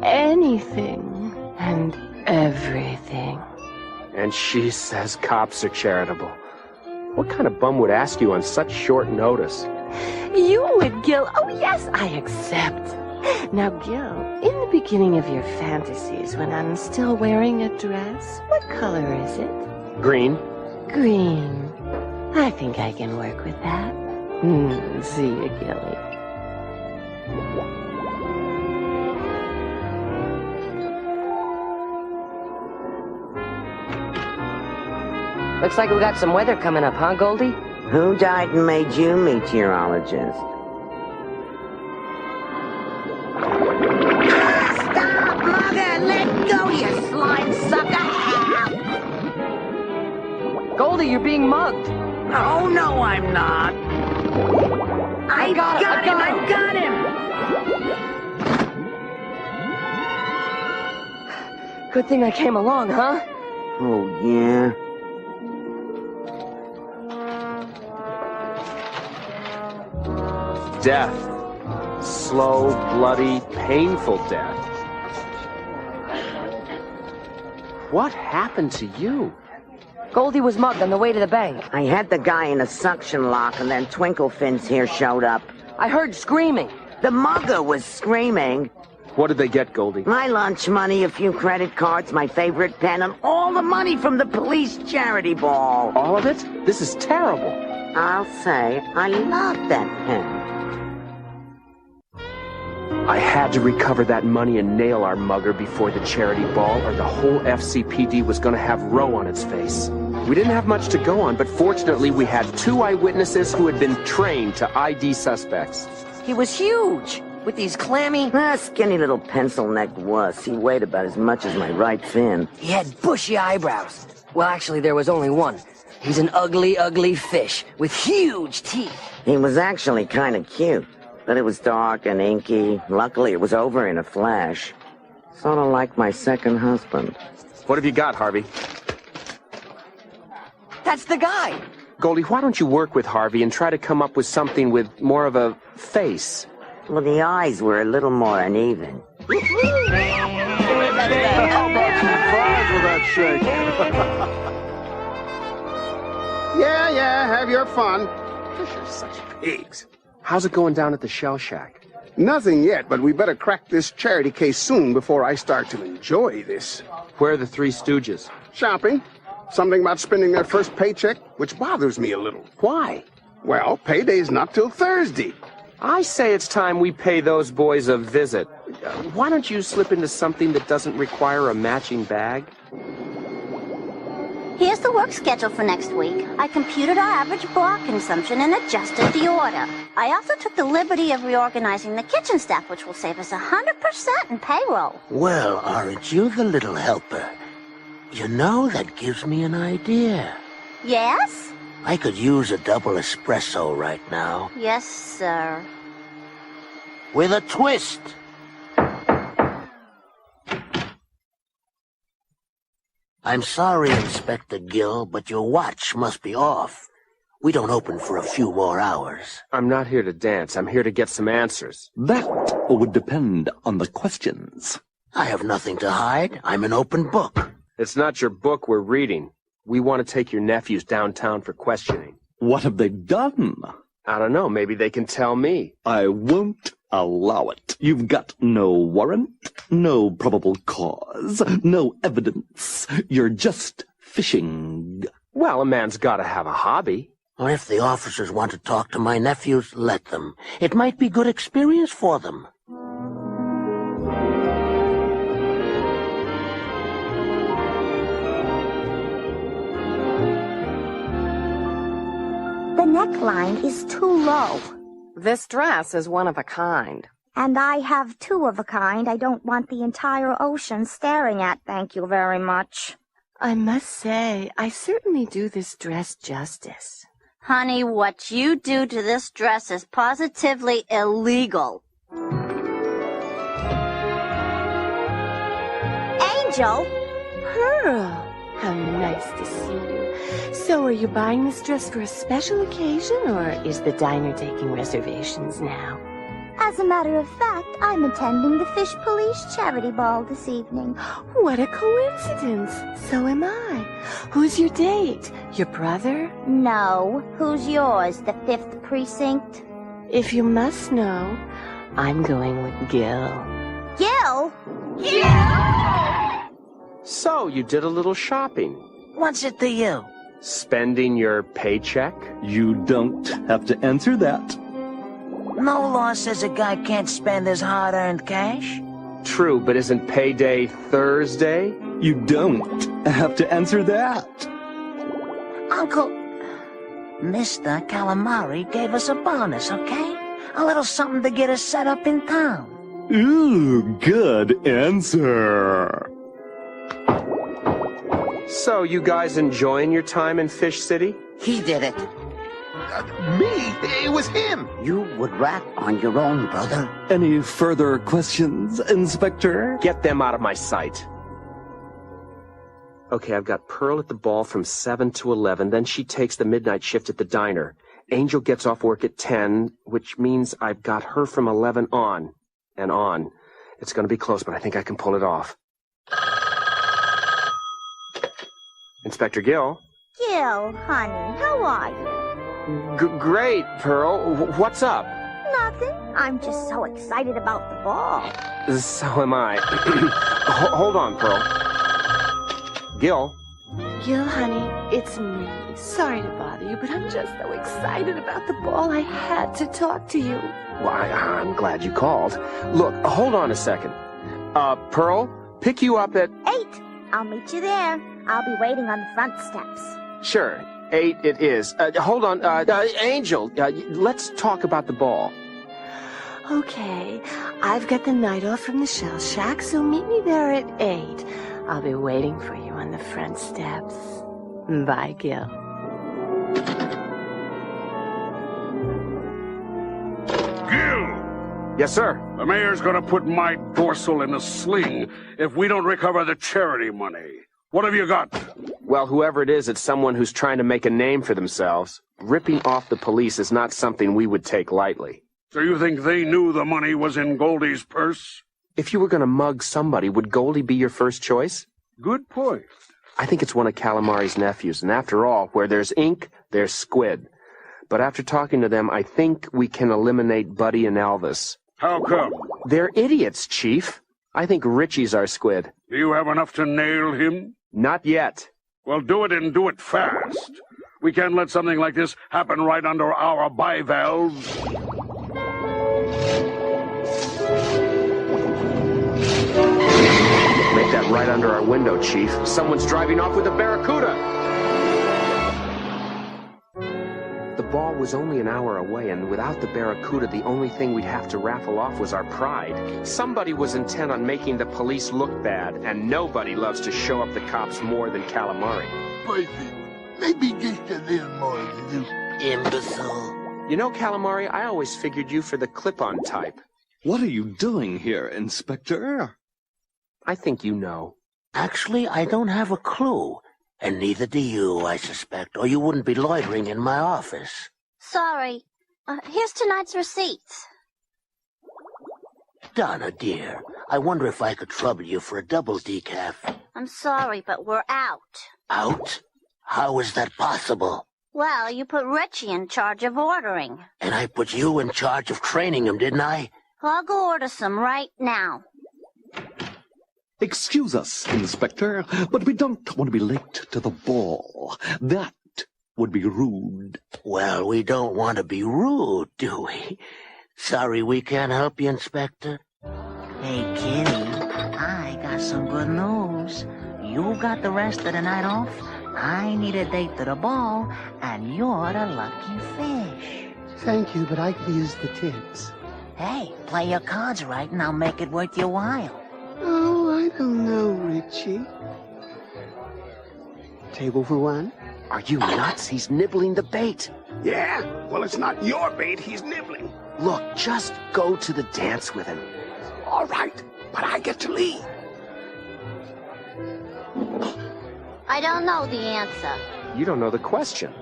Speaker 11: Anything and everything.
Speaker 1: And she says cops are charitable. What kind of bum would ask you on such short notice?
Speaker 11: You would, Gil. Oh, yes, I accept. Now, Gil, in the beginning of your fantasies, when I'm still wearing a dress, what color is it?
Speaker 1: Green.
Speaker 11: Green. I think I can work with that. See you, Gilly.
Speaker 20: Looks like we got some weather coming up, huh, Goldie?
Speaker 6: Who died and made you meteorologist?
Speaker 23: Stop, Mother! Let go, you slime sucker!
Speaker 20: Goldie, you're being mugged.
Speaker 23: Oh, no, I'm not. I got him!
Speaker 20: Good thing I came along, huh?
Speaker 6: Oh, yeah?
Speaker 1: Death. Slow, bloody, painful death. What happened to you?
Speaker 20: Goldie was mugged on the way to the bank.
Speaker 6: I had the guy in a suction lock, and then Twinklefin's here showed up.
Speaker 20: I heard screaming.
Speaker 6: The mugger was screaming.
Speaker 1: What did they get, Goldie?
Speaker 6: My lunch money, a few credit cards, my favorite pen, and all the money from the police charity ball.
Speaker 1: All of it? This is terrible.
Speaker 6: I'll say I love that pen.
Speaker 1: I had to recover that money and nail our mugger before the charity ball, or the whole FCPD was going to have row on its face. We didn't have much to go on, but fortunately we had 2 eyewitnesses who had been trained to ID suspects.
Speaker 20: He was huge, with these clammy...
Speaker 6: Skinny little pencil-necked wuss. He weighed about as much as my right fin.
Speaker 20: He had bushy eyebrows. Well, actually, there was only one. He's an ugly, ugly fish with huge teeth.
Speaker 6: He was actually kind of cute. But it was dark and inky. Luckily, it was over in a flash. Sort of like my second husband.
Speaker 1: What have you got, Harvey?
Speaker 20: That's the guy!
Speaker 1: Goldie, why don't you work with Harvey and try to come up with something with more of a face?
Speaker 6: Well, the eyes were a little more uneven.
Speaker 15: How about some fries with that shake?
Speaker 8: Yeah, have your fun.
Speaker 1: Fish are such pigs. How's it going down at the Shell Shack?
Speaker 8: Nothing yet, but we better crack this charity case soon before I start to enjoy this.
Speaker 1: Where are the 3 stooges?
Speaker 8: Shopping. Something about spending their first paycheck, which bothers me a little.
Speaker 1: Why?
Speaker 8: Well, payday's not till Thursday.
Speaker 1: I say it's time we pay those boys a visit. Why don't you slip into something that doesn't require a matching bag?
Speaker 2: Here's the work schedule for next week. I computed our average bar consumption and adjusted the order. I also took the liberty of reorganizing the kitchen staff, which will save us 100% in payroll.
Speaker 7: Well, aren't you the little helper? You know, that gives me an idea.
Speaker 2: Yes?
Speaker 7: I could use a double espresso right now.
Speaker 2: Yes, sir.
Speaker 7: With a twist. I'm sorry, Inspector Gill, but your watch must be off. We don't open for a few more hours.
Speaker 1: I'm not here to dance. I'm here to get some answers.
Speaker 17: That would depend on the questions.
Speaker 7: I have nothing to hide. I'm an open book.
Speaker 1: It's not your book we're reading. We want to take your nephews downtown for questioning.
Speaker 17: What have they done?
Speaker 1: I don't know. Maybe they can tell me.
Speaker 17: I won't allow it. You've got no warrant, no probable cause, no evidence. You're just fishing.
Speaker 1: Well, a man's got to have a hobby.
Speaker 7: Or if the officers want to talk to my nephews, let them. It might be good experience for them.
Speaker 2: The neckline is too low.
Speaker 11: This dress is one of a kind.
Speaker 2: And I have 2 of a kind I don't want the entire ocean staring at, thank you very much.
Speaker 11: I must say, I certainly do this dress justice.
Speaker 2: Honey, what you do to this dress is positively illegal. Angel?
Speaker 11: Pearl, how nice to see you. So are you buying this dress for a special occasion, or is the diner taking reservations now?
Speaker 2: As a matter of fact, I'm attending the Fish Police Charity Ball this evening.
Speaker 11: What a coincidence. So am I. Who's your date? Your brother?
Speaker 2: No. Who's yours? The 5th Precinct?
Speaker 11: If you must know, I'm going with Gil.
Speaker 2: Gil?
Speaker 1: So, you did a little shopping.
Speaker 10: What's it to you?
Speaker 1: Spending your paycheck?
Speaker 17: You don't have to answer that.
Speaker 10: No law says a guy can't spend his hard-earned cash.
Speaker 1: True, but isn't payday Thursday?
Speaker 17: You don't have to answer that.
Speaker 10: Uncle, Mr. Calamari gave us a bonus, okay? A little something to get us set up in town.
Speaker 17: Ooh, good answer.
Speaker 1: So, you guys enjoying your time in Fish City?
Speaker 5: He did it.
Speaker 7: Me? It was him.
Speaker 5: You would rat on your own, brother.
Speaker 17: Any further questions, Inspector?
Speaker 1: Get them out of my sight. Okay, I've got Pearl at the ball from 7 to 11, then she takes the midnight shift at the diner. Angel gets off work at 10, which means I've got her from 11 on and on. It's going to be close, but I think I can pull it off. Inspector Gill?
Speaker 2: Gil, honey, how are you?
Speaker 1: Great, Pearl. What's up?
Speaker 2: Nothing. I'm just so excited about the ball.
Speaker 1: So am I. Hold on, Pearl. Gil?
Speaker 11: Gil, honey, it's me. Sorry to bother you, but I'm just so excited about the ball. I had to talk to you.
Speaker 1: Well, I'm glad you called. Look, hold on a second. Pearl, pick you up at...
Speaker 2: 8. I'll meet you there. I'll be waiting on the front steps.
Speaker 1: Sure. 8 it is. Hold on. Angel, let's talk about the ball.
Speaker 11: Okay, I've got the night off from the Shell Shack, so meet me there at 8. I'll be waiting for you on the front steps. Bye, Gil.
Speaker 15: Gil!
Speaker 1: Yes, sir.
Speaker 15: The mayor's gonna put my dorsal in a sling if we don't recover the charity money. What have you got?
Speaker 1: Well, whoever it is, it's someone who's trying to make a name for themselves. Ripping off the police is not something we would take lightly.
Speaker 15: So you think they knew the money was in Goldie's purse?
Speaker 1: If you were going to mug somebody, would Goldie be your first choice?
Speaker 15: Good point.
Speaker 1: I think it's one of Calamari's nephews, and after all, where there's ink, there's squid. But after talking to them, I think we can eliminate Buddy and Elvis.
Speaker 15: How come?
Speaker 1: They're idiots, Chief. I think Richie's our squid.
Speaker 15: Do you have enough to nail him?
Speaker 1: Not yet.
Speaker 15: Well, do it and do it fast. We can't let something like this happen right under our bivalves.
Speaker 1: Make that right under our window, Chief. Someone's driving off with a Barracuda! The ball was only an hour away, and without the Barracuda, the only thing we'd have to raffle off was our pride. Somebody was intent on making the police look bad, and nobody loves to show up the cops more than Calamari.
Speaker 14: Perfect. Maybe just a little more, you imbecile.
Speaker 1: You know, Calamari, I always figured you for the clip-on type.
Speaker 17: What are you doing here, Inspector?
Speaker 1: I think you know.
Speaker 7: Actually, I don't have a clue. And neither do you, I suspect, or you wouldn't be loitering in my office.
Speaker 2: Sorry. Here's tonight's receipts.
Speaker 7: Donna, dear, I wonder if I could trouble you for a double decaf.
Speaker 2: I'm sorry, but we're out.
Speaker 7: Out? How is that possible?
Speaker 2: Well, you put Richie in charge of ordering.
Speaker 7: And I put you in charge of training him, didn't I?
Speaker 2: I'll go order some right now.
Speaker 17: Excuse us, Inspector, but we don't want to be late to the ball. That would be rude.
Speaker 7: Well, we don't want to be rude, do we? Sorry we can't help you, Inspector.
Speaker 10: Hey, kitty, I got some good news. You got the rest of the night off. I need a date to the ball, and you're the lucky fish.
Speaker 4: Thank you, but I could use the tips.
Speaker 10: Hey, play your cards right, and I'll make it worth your while.
Speaker 4: Oh, I don't know, Richie.
Speaker 13: table for one?
Speaker 1: Are you nuts? He's nibbling the bait.
Speaker 8: Yeah? Well, it's not your bait he's nibbling.
Speaker 1: Look, just go to the dance with him.
Speaker 8: All right, but I get to lead.
Speaker 2: I don't know the answer.
Speaker 1: You don't know the question.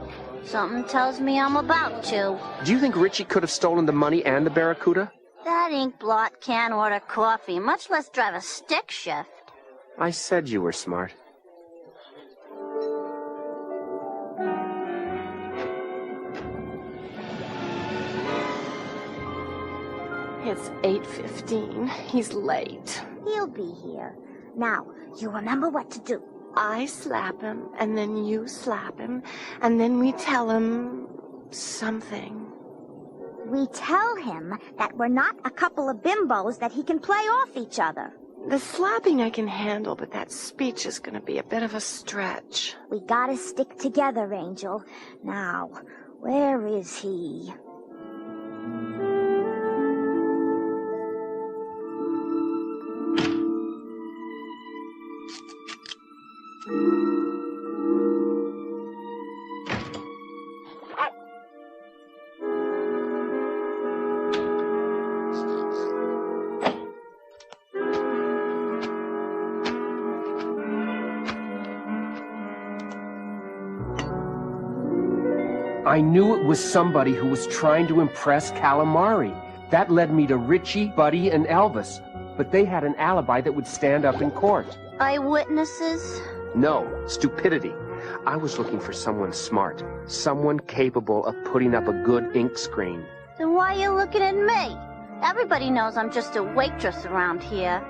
Speaker 2: Something tells me I'm about to.
Speaker 1: Do you think Richie could have stolen the money and the Barracuda?
Speaker 2: That ink blot can't order coffee, much less drive a stick shift.
Speaker 1: I said you were smart.
Speaker 11: It's 8:15. He's late.
Speaker 2: He'll be here. Now, you remember what to do.
Speaker 11: I slap him, and then you slap him, and then we tell him something.
Speaker 2: We tell him that we're not a couple of bimbos that he can play off each other.
Speaker 11: The slapping I can handle, but that speech is going to be a bit of a stretch.
Speaker 2: We gotta stick together, Angel. Now, where is he?
Speaker 1: I knew it was somebody who was trying to impress Calamari. That led me to Richie, Buddy, and Elvis. But they had an alibi that would stand up in court.
Speaker 2: Eyewitnesses?
Speaker 1: No, stupidity. I was looking for someone smart. Someone capable of putting up a good ink screen.
Speaker 2: Then why are you looking at me? Everybody knows I'm just a waitress around here.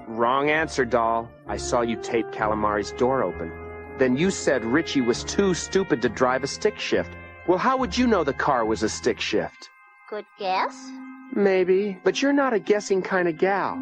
Speaker 1: Wrong answer, doll. I saw you tape Calamari's door open. Then you said Richie was too stupid to drive a stick shift. Well, how would you know the car was a stick shift?
Speaker 2: Good guess?
Speaker 1: Maybe, but you're not a guessing kind of gal.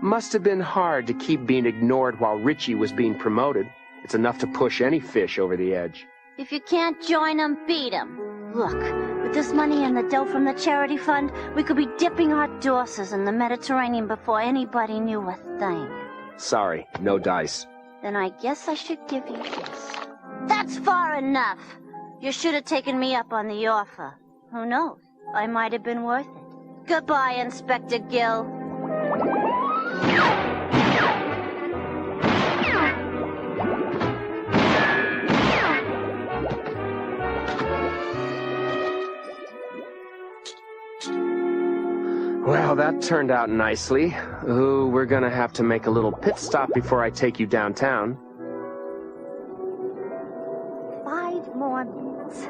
Speaker 1: Must have been hard to keep being ignored while Richie was being promoted. It's enough to push any fish over the edge.
Speaker 2: If you can't join him, beat him. Look, with this money and the dough from the charity fund, we could be dipping our dorsers in the Mediterranean before anybody knew a thing.
Speaker 1: Sorry, no dice.
Speaker 2: Then I guess I should give you this. That's far enough. You should have taken me up on the offer. Who knows? I might have been worth it. Goodbye, Inspector Gill.
Speaker 1: Well, that turned out nicely. Ooh, we're gonna have to make a little pit stop before I take you downtown.
Speaker 2: 5 more minutes.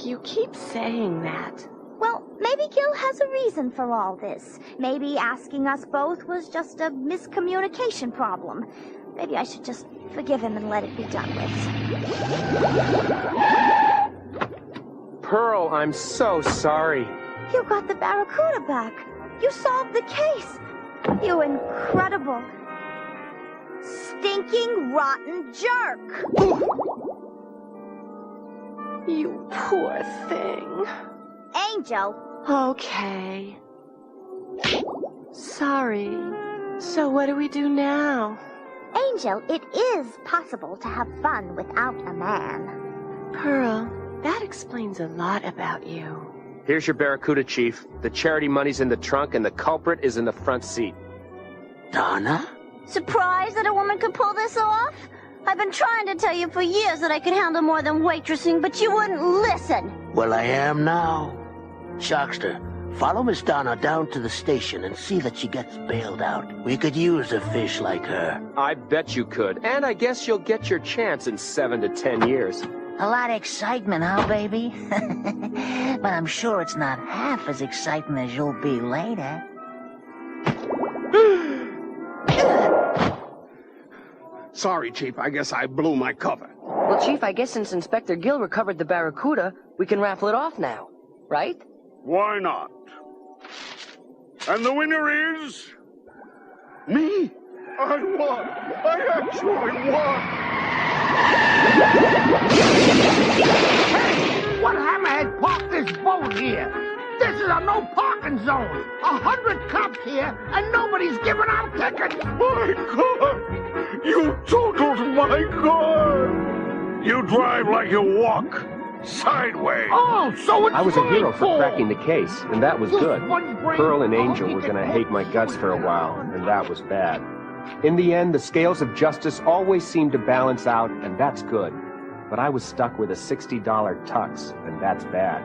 Speaker 11: You keep saying that.
Speaker 2: Well, maybe Gil has a reason for all this. Maybe asking us both was just a miscommunication problem. Maybe I should just forgive him and let it be done with.
Speaker 1: Pearl, I'm so sorry.
Speaker 2: You got the Barracuda back. You solved the case. You incredible, stinking, rotten jerk.
Speaker 11: You poor thing.
Speaker 2: Angel.
Speaker 11: Okay. Sorry. So what do we do now?
Speaker 2: Angel, it is possible to have fun without a man.
Speaker 11: Pearl, that explains a lot about you.
Speaker 1: Here's your Barracuda, Chief. The charity money's in the trunk and the culprit is in the front seat.
Speaker 7: Donna?
Speaker 2: Surprised that a woman could pull this off? I've been trying to tell you for years that I could handle more than waitressing, but you wouldn't listen.
Speaker 7: Well, I am now. Shockster, follow Miss Donna down to the station and see that she gets bailed out. We could use a fish like her.
Speaker 1: I bet you could. And I guess you'll get your chance in 7 to 10 years.
Speaker 10: A lot of excitement, huh, baby? But I'm sure it's not half as exciting as you'll be later.
Speaker 8: Sorry, Chief. I guess I blew my cover.
Speaker 20: Well, Chief, I guess since Inspector Gill recovered the Barracuda, we can raffle it off now, right?
Speaker 15: Why not? And the winner is... me? I won! I actually won!
Speaker 5: Hey! What hammerhead parked this boat here? This is a no parking zone. 100 cops here, and nobody's giving out tickets.
Speaker 15: My God! You totaled my car! You drive like you walk. Sideways.
Speaker 5: Oh, so it's
Speaker 1: I was a hero
Speaker 5: my
Speaker 1: for
Speaker 5: fault.
Speaker 1: cracking the case, and that was
Speaker 5: You
Speaker 1: good.
Speaker 5: sponge-brain
Speaker 1: Pearl and
Speaker 5: dog,
Speaker 1: Angel
Speaker 5: you
Speaker 1: were
Speaker 5: get
Speaker 1: gonna hate my
Speaker 5: one
Speaker 1: guts for a
Speaker 5: brain
Speaker 1: while,
Speaker 5: on.
Speaker 1: and that was bad. In the end, the scales of justice always seem to balance out, and that's good. But I was stuck with a $60 tux, and that's bad.